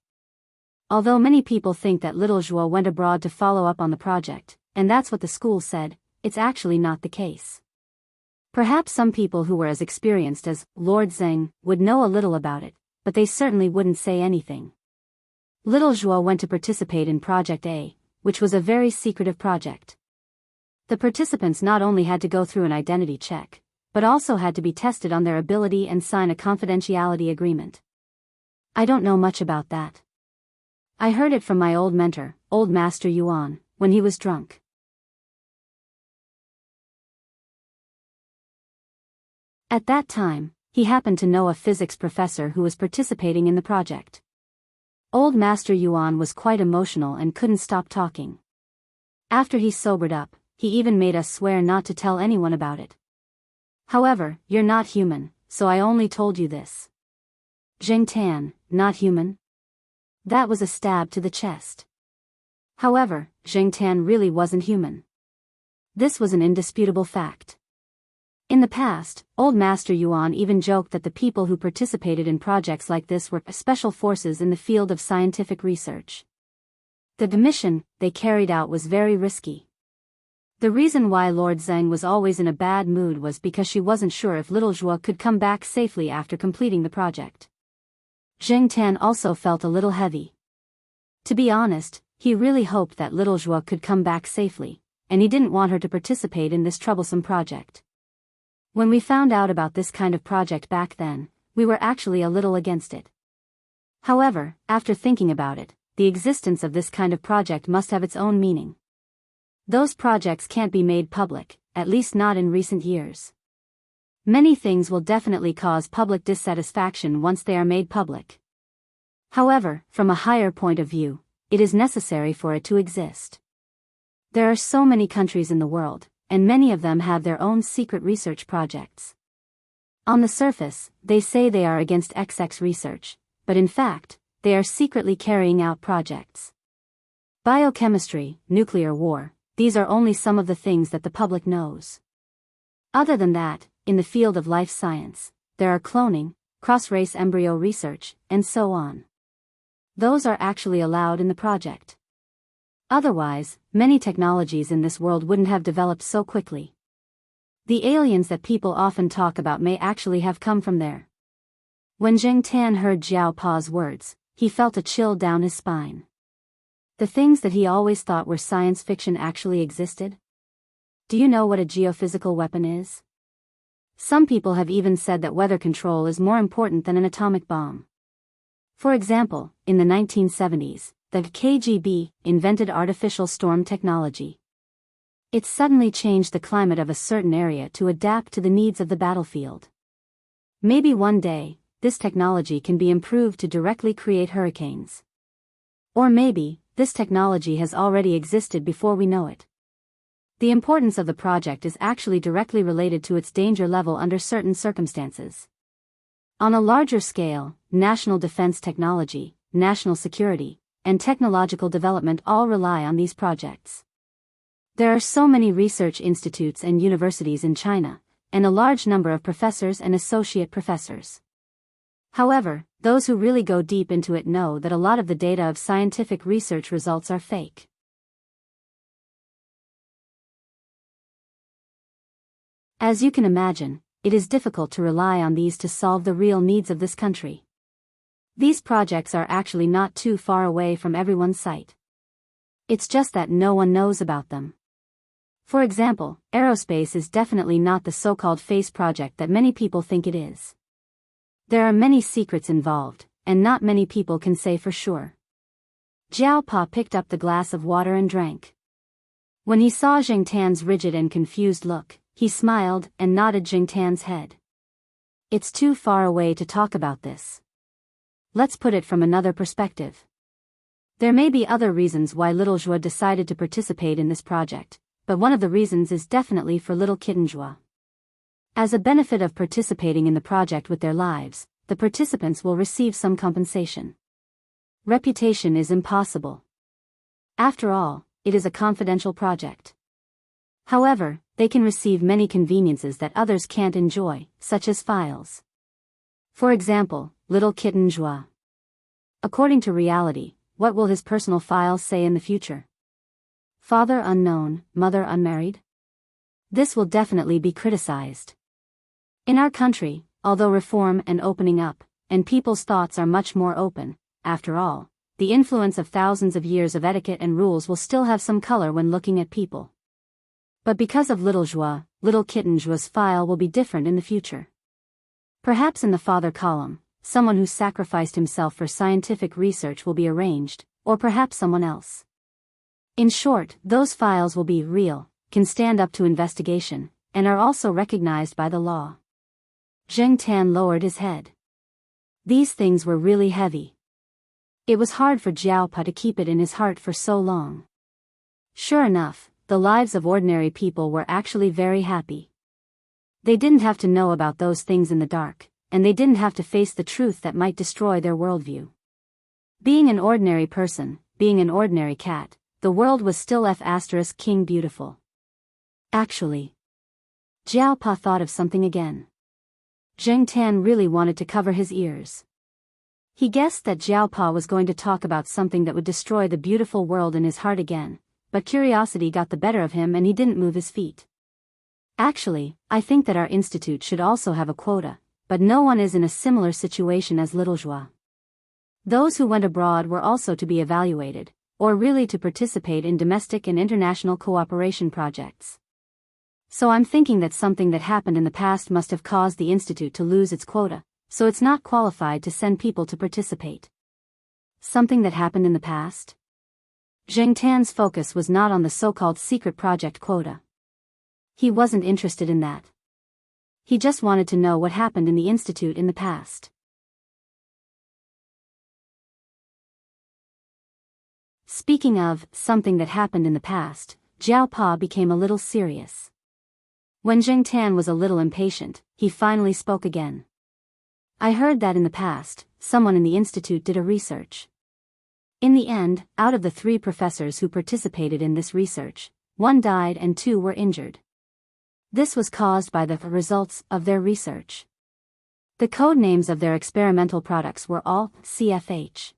Although many people think that little Zhuo went abroad to follow up on the project, and that's what the school said, it's actually not the case. Perhaps some people who were as experienced as Lord Zheng would know a little about it, but they certainly wouldn't say anything. Little Zhuo went to participate in Project A, which was a very secretive project. The participants not only had to go through an identity check, but also had to be tested on their ability and sign a confidentiality agreement. I don't know much about that. I heard it from my old mentor, Old Master Yuan, when he was drunk. At that time, he happened to know a physics professor who was participating in the project. Old Master Yuan was quite emotional and couldn't stop talking. After he sobered up, he even made us swear not to tell anyone about it. However, you're not human, so I only told you this. Jing Tan, not human? That was a stab to the chest. However, Jing Tan really wasn't human. This was an indisputable fact. In the past, Old Master Yuan even joked that the people who participated in projects like this were special forces in the field of scientific research. The mission they carried out was very risky. The reason why Lord Zheng was always in a bad mood was because she wasn't sure if little Zhuo could come back safely after completing the project. Jing Tan also felt a little heavy. To be honest, he really hoped that little Zhuo could come back safely, and he didn't want her to participate in this troublesome project. When we found out about this kind of project back then, we were actually a little against it. However, after thinking about it, the existence of this kind of project must have its own meaning. Those projects can't be made public, at least not in recent years. Many things will definitely cause public dissatisfaction once they are made public. However, from a higher point of view, it is necessary for it to exist. There are so many countries in the world, and many of them have their own secret research projects. On the surface, they say they are against XX research, but in fact, they are secretly carrying out projects. Biochemistry, nuclear war, these are only some of the things that the public knows. Other than that, in the field of life science, there are cloning, cross-race embryo research, and so on. Those are actually allowed in the project. Otherwise, many technologies in this world wouldn't have developed so quickly. The aliens that people often talk about may actually have come from there. When Jing Tan heard Jiao Pa's words, he felt a chill down his spine. The things that he always thought were science fiction actually existed? Do you know what a geophysical weapon is? Some people have even said that weather control is more important than an atomic bomb. For example, in the 1970s, the KGB invented artificial storm technology. It suddenly changed the climate of a certain area to adapt to the needs of the battlefield. Maybe one day, this technology can be improved to directly create hurricanes. Or maybe, this technology has already existed before we know it. The importance of the project is actually directly related to its danger level under certain circumstances. On a larger scale, national defense technology, national security, and technological development all rely on these projects. There are so many research institutes and universities in China, and a large number of professors and associate professors. However, those who really go deep into it know that a lot of the data of scientific research results are fake. As you can imagine, it is difficult to rely on these to solve the real needs of this country. These projects are actually not too far away from everyone's sight. It's just that no one knows about them. For example, aerospace is definitely not the so-called FACE project that many people think it is. There are many secrets involved, and not many people can say for sure. Jiao Pa picked up the glass of water and drank. When he saw Jing Tan's rigid and confused look, he smiled and nodded Jing Tan's head. It's too far away to talk about this. Let's put it from another perspective. There may be other reasons why little Zhuo decided to participate in this project, but one of the reasons is definitely for little kitten Zhuo. As a benefit of participating in the project with their lives, the participants will receive some compensation. Reputation is impossible. After all, it is a confidential project. However, they can receive many conveniences that others can't enjoy, such as files. For example, little kitten Zhuo. According to reality, what will his personal files say in the future? Father unknown, mother unmarried? This will definitely be criticized. In our country, although reform and opening up, and people's thoughts are much more open, after all, the influence of thousands of years of etiquette and rules will still have some color when looking at people. But because of little Zhuo, little kitten Zhuo's file will be different in the future. Perhaps in the father column, someone who sacrificed himself for scientific research will be arranged, or perhaps someone else. In short, those files will be real, can stand up to investigation, and are also recognized by the law. Zheng Tan lowered his head. These things were really heavy. It was hard for Jiao to keep it in his heart for so long. Sure enough, the lives of ordinary people were actually very happy. They didn't have to know about those things in the dark, and they didn't have to face the truth that might destroy their worldview. Being an ordinary person, being an ordinary cat, the world was still King beautiful. Actually, Jiao Pa thought of something again. Zheng Tan really wanted to cover his ears. He guessed that Jiao Pa was going to talk about something that would destroy the beautiful world in his heart again, but curiosity got the better of him and he didn't move his feet. Actually, I think that our institute should also have a quota, but no one is in a similar situation as Little Joie. Those who went abroad were also to be evaluated, or really to participate in domestic and international cooperation projects. So I'm thinking that something that happened in the past must have caused the institute to lose its quota, so it's not qualified to send people to participate. Something that happened in the past? Zheng Tan's focus was not on the so-called secret project quota. He wasn't interested in that. He just wanted to know what happened in the institute in the past. Speaking of something that happened in the past, Jiao Pa became a little serious. When Zheng Tan was a little impatient, he finally spoke again. I heard that in the past, someone in the institute did a research. In the end, out of the 3 professors who participated in this research, 1 died and 2 were injured. This was caused by the results of their research. The code names of their experimental products were all CFH.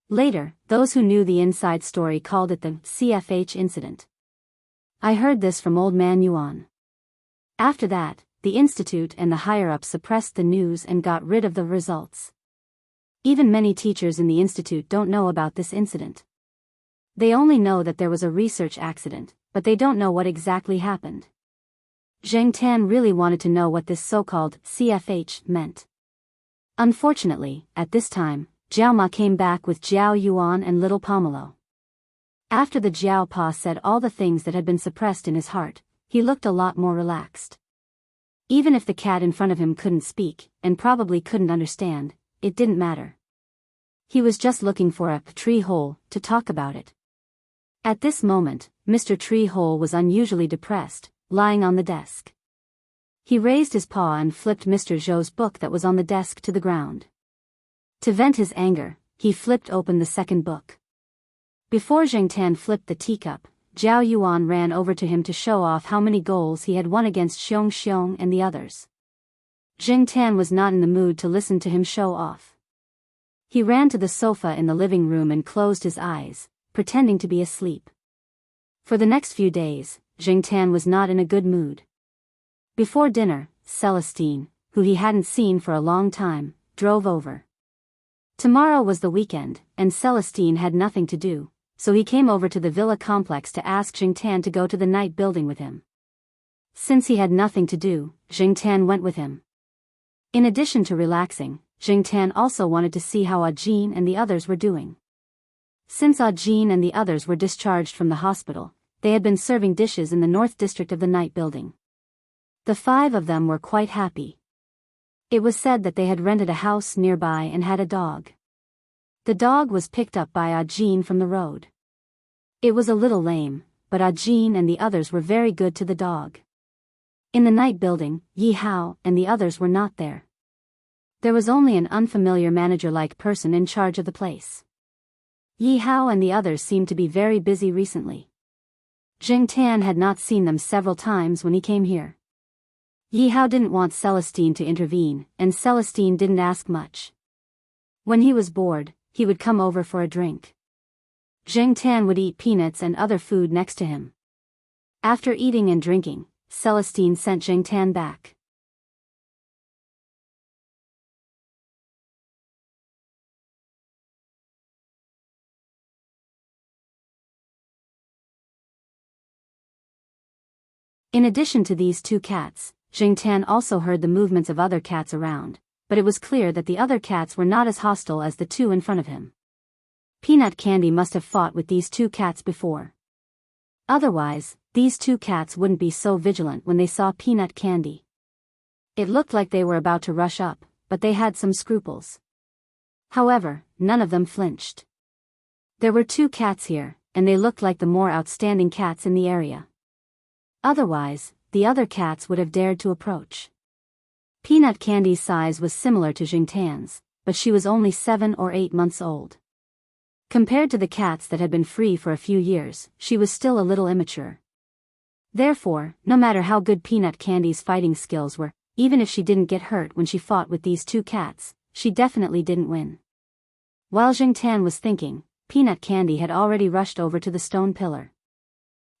Later, those who knew the inside story called it the CFH incident. I heard this from Old Man Yuan. After that, the institute and the higher-ups suppressed the news and got rid of the results. Even many teachers in the institute don't know about this incident. They only know that there was a research accident, but they don't know what exactly happened. Zheng Tan really wanted to know what this so-called CFH meant. Unfortunately, at this time, Jiao Ma came back with Jiao Yuan and little Pomelo. After the Jiao Pa said all the things that had been suppressed in his heart, he looked a lot more relaxed. Even if the cat in front of him couldn't speak, and probably couldn't understand, it didn't matter. He was just looking for a tree hole to talk about it. At this moment, Mr. Tree Hole was unusually depressed, lying on the desk. He raised his paw and flipped Mr. Zhou's book that was on the desk to the ground. To vent his anger, he flipped open the second book. Before Zheng Tan flipped the teacup, Jiao Yuan ran over to him to show off how many goals he had won against Xiong Xiong and the others. Zheng Tan was not in the mood to listen to him show off. He ran to the sofa in the living room and closed his eyes, pretending to be asleep. For the next few days, Zheng Tan was not in a good mood. Before dinner, Celestine, who he hadn't seen for a long time, drove over. Tomorrow was the weekend, and Celestine had nothing to do, so he came over to the villa complex to ask Zheng Tan to go to the night building with him. Since he had nothing to do, Zheng Tan went with him. In addition to relaxing, Zheng Tan also wanted to see how Jean and the others were doing. Since Jean and the others were discharged from the hospital, they had been serving dishes in the North District of the night building. The 5 of them were quite happy. It was said that they had rented a house nearby and had a dog. The dog was picked up by Jean from the road. It was a little lame, but Jean and the others were very good to the dog. In the night building, Yi Hao and the others were not there. There was only an unfamiliar manager-like person in charge of the place. Yi Hao and the others seemed to be very busy recently. Zheng Tan had not seen them several times when he came here. Yi Hao didn't want Celestine to intervene, and Celestine didn't ask much. When he was bored, he would come over for a drink. Zheng Tan would eat peanuts and other food next to him. After eating and drinking, Celestine sent Zheng Tan back. In addition to these 2 cats, Zheng Tan also heard the movements of other cats around, but it was clear that the other cats were not as hostile as the 2 in front of him. Peanut Candy must have fought with these 2 cats before. Otherwise, these 2 cats wouldn't be so vigilant when they saw Peanut Candy. It looked like they were about to rush up, but they had some scruples. However, none of them flinched. There were 2 cats here, and they looked like the more outstanding cats in the area. Otherwise, the other cats would have dared to approach. Peanut Candy's size was similar to Jingtan's, but she was only 7 or 8 months old. Compared to the cats that had been free for a few years, she was still a little immature. Therefore, no matter how good Peanut Candy's fighting skills were, even if she didn't get hurt when she fought with these 2 cats, she definitely didn't win. While Jingtan was thinking, Peanut Candy had already rushed over to the stone pillar.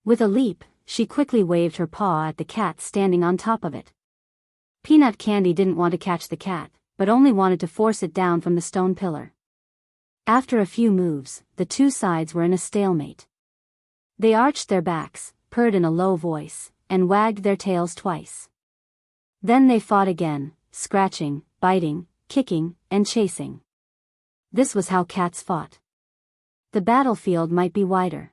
With a leap, she quickly waved her paw at the cat standing on top of it. Peanut Candy didn't want to catch the cat, but only wanted to force it down from the stone pillar. After a few moves, the 2 sides were in a stalemate. They arched their backs, purred in a low voice, and wagged their tails twice. Then they fought again, scratching, biting, kicking, and chasing. This was how cats fought. The battlefield might be wider.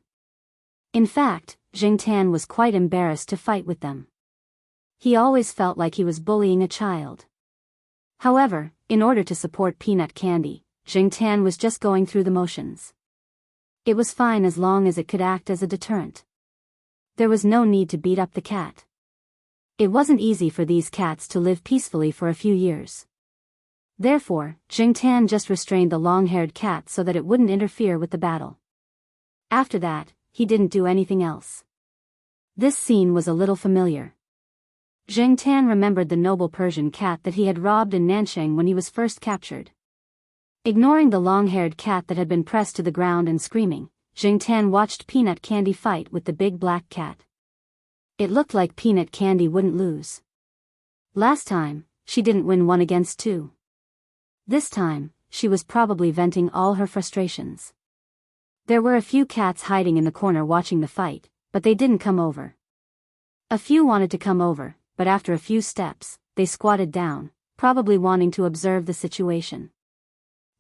In fact, Jingtan was quite embarrassed to fight with them. He always felt like he was bullying a child. However, in order to support Peanut Candy, Jingtan was just going through the motions. It was fine as long as it could act as a deterrent. There was no need to beat up the cat. It wasn't easy for these cats to live peacefully for a few years. Therefore, Jingtan just restrained the long-haired cat so that it wouldn't interfere with the battle. After that, he didn't do anything else. This scene was a little familiar. Jingtan remembered the noble Persian cat that he had robbed in Nanchang when he was first captured. Ignoring the long-haired cat that had been pressed to the ground and screaming, Jingtan watched Peanut Candy fight with the big black cat. It looked like Peanut Candy wouldn't lose. Last time, she didn't win 1 against 2. This time, she was probably venting all her frustrations. There were a few cats hiding in the corner watching the fight, but they didn't come over. A few wanted to come over, but after a few steps, they squatted down, probably wanting to observe the situation.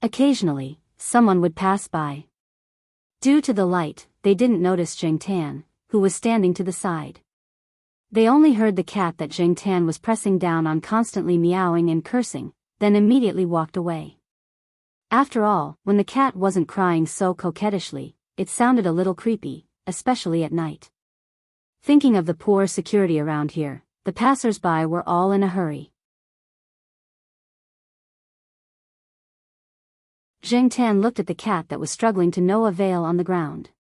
Occasionally, someone would pass by. Due to the light, they didn't notice Jingtan, who was standing to the side. They only heard the cat that Jingtan was pressing down on constantly meowing and cursing, then immediately walked away. After all, when the cat wasn't crying so coquettishly, it sounded a little creepy, especially at night. Thinking of the poor security around here, the passers-by were all in a hurry. Jingtan looked at the cat that was struggling to no avail on the ground.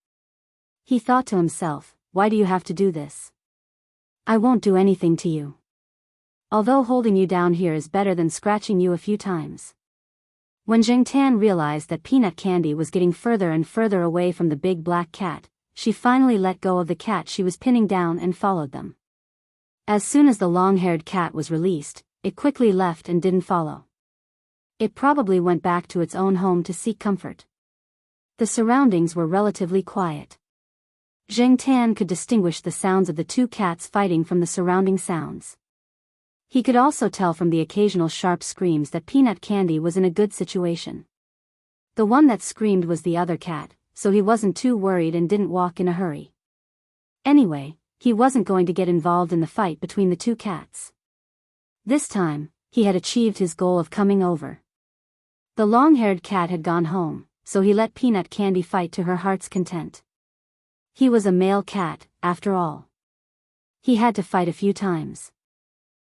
He thought to himself, why do you have to do this? I won't do anything to you. Although holding you down here is better than scratching you a few times. When Jingtan realized that Peanut Candy was getting further and further away from the big black cat, she finally let go of the cat she was pinning down and followed them. As soon as the long-haired cat was released, it quickly left and didn't follow. It probably went back to its own home to seek comfort. The surroundings were relatively quiet. Jingtan could distinguish the sounds of the 2 cats fighting from the surrounding sounds. He could also tell from the occasional sharp screams that Peanut Candy was in a good situation. The one that screamed was the other cat, so he wasn't too worried and didn't walk in a hurry. Anyway, he wasn't going to get involved in the fight between the 2 cats. This time, he had achieved his goal of coming over. The long-haired cat had gone home, so he let Peanut Candy fight to her heart's content. He was a male cat, after all. He had to fight a few times.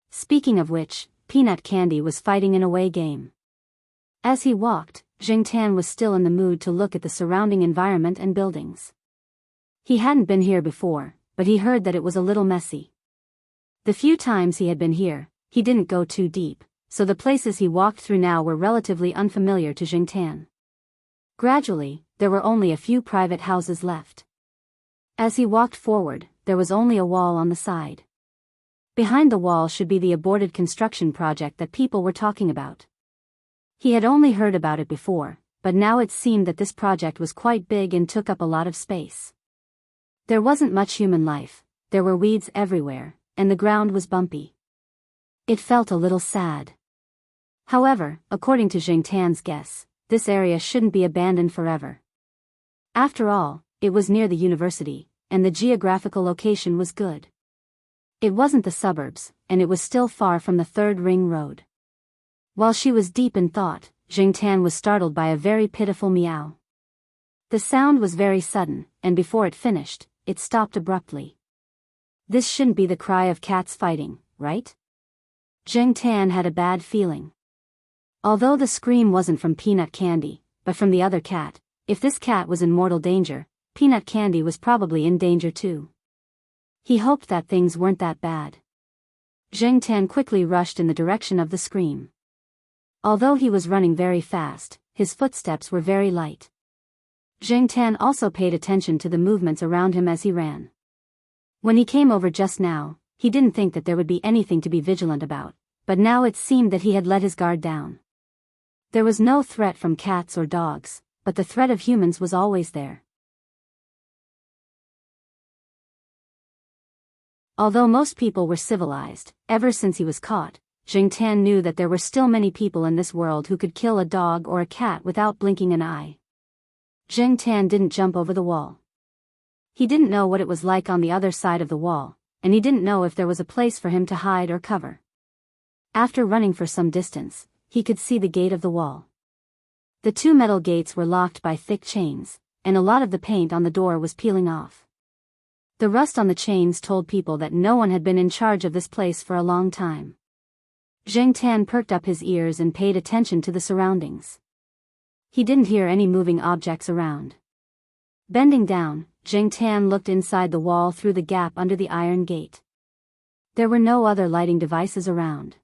Speaking of which, Peanut Candy was fighting an away game. As he walked, Jingtan was still in the mood to look at the surrounding environment and buildings. He hadn't been here before, but he heard that it was a little messy. The few times he had been here, he didn't go too deep, so the places he walked through now were relatively unfamiliar to Jingtan. Gradually, there were only a few private houses left. As he walked forward, there was only a wall on the side. Behind the wall should be the aborted construction project that people were talking about. He had only heard about it before, but now it seemed that this project was quite big and took up a lot of space. There wasn't much human life, there were weeds everywhere, and the ground was bumpy. It felt a little sad. However, according to Jingtan's guess, this area shouldn't be abandoned forever. After all, it was near the university, and the geographical location was good. It wasn't the suburbs, and it was still far from the third ring road. While she was deep in thought, Jingtan was startled by a very pitiful meow. The sound was very sudden, and before it finished, it stopped abruptly. This shouldn't be the cry of cats fighting, right? Jingtan had a bad feeling. Although the scream wasn't from Peanut Candy, but from the other cat, if this cat was in mortal danger, Peanut Candy was probably in danger too. He hoped that things weren't that bad. Jingtan quickly rushed in the direction of the scream. Although he was running very fast, his footsteps were very light. Jingtan also paid attention to the movements around him as he ran. When he came over just now, he didn't think that there would be anything to be vigilant about, but now it seemed that he had let his guard down. There was no threat from cats or dogs, but the threat of humans was always there. Although most people were civilized, ever since he was caught, Jingtan knew that there were still many people in this world who could kill a dog or a cat without blinking an eye. Jingtan didn't jump over the wall. He didn't know what it was like on the other side of the wall, and he didn't know if there was a place for him to hide or cover. After running for some distance, he could see the gate of the wall. The two metal gates were locked by thick chains, and a lot of the paint on the door was peeling off. The rust on the chains told people that no one had been in charge of this place for a long time. Jingtan perked up his ears and paid attention to the surroundings. He didn't hear any moving objects around. Bending down, Jingtan looked inside the wall through the gap under the iron gate. There were no other lighting devices around.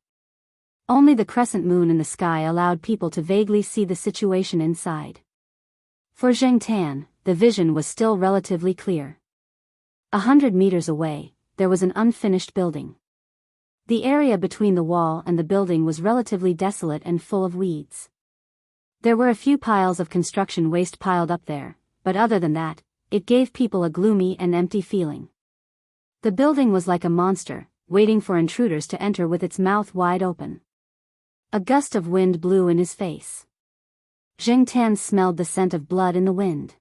Only the crescent moon in the sky allowed people to vaguely see the situation inside. For Jingtan, the vision was still relatively clear. 100 meters away, there was an unfinished building. The area between the wall and the building was relatively desolate and full of weeds. There were a few piles of construction waste piled up there, but other than that, it gave people a gloomy and empty feeling. The building was like a monster, waiting for intruders to enter with its mouth wide open. A gust of wind blew in his face. Jingtan smelled the scent of blood in the wind.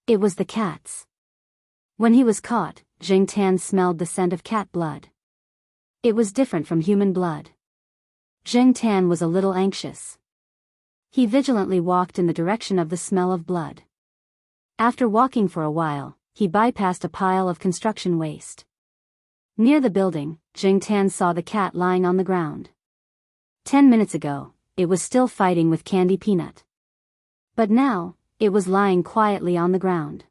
It was the cats. When he was caught, Jingtan smelled the scent of cat blood. It was different from human blood. Jingtan was a little anxious. He vigilantly walked in the direction of the smell of blood. After walking for a while, he bypassed a pile of construction waste. Near the building, Jingtan saw the cat lying on the ground. 10 minutes ago, it was still fighting with Candy Peanut. But now, it was lying quietly on the ground.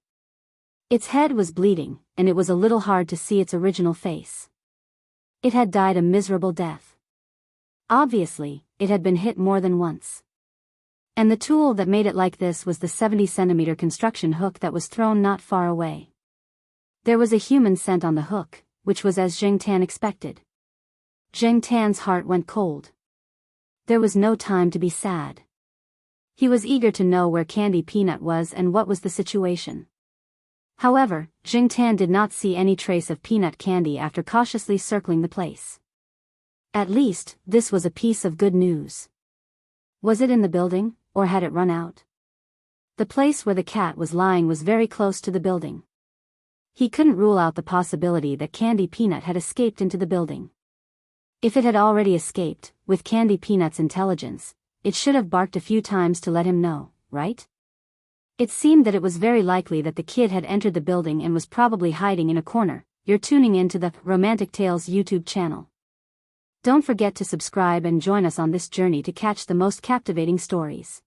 Its head was bleeding, and it was a little hard to see its original face. It had died a miserable death. Obviously, it had been hit more than once. And the tool that made it like this was the 70-centimeter construction hook that was thrown not far away. There was a human scent on the hook, which was as Jingtan expected. Jingtan's heart went cold. There was no time to be sad. He was eager to know where Candy Peanut was and what was the situation. However, Jingtan did not see any trace of Peanut Candy after cautiously circling the place. At least, this was a piece of good news. Was it in the building, or had it run out? The place where the cat was lying was very close to the building. He couldn't rule out the possibility that Candy Peanut had escaped into the building. If it had already escaped, with Candy Peanut's intelligence, it should have barked a few times to let him know, right? It seemed that it was very likely that the kid had entered the building and was probably hiding in a corner. You're tuning in to the Romantic Tales YouTube channel. Don't forget to subscribe and join us on this journey to catch the most captivating stories.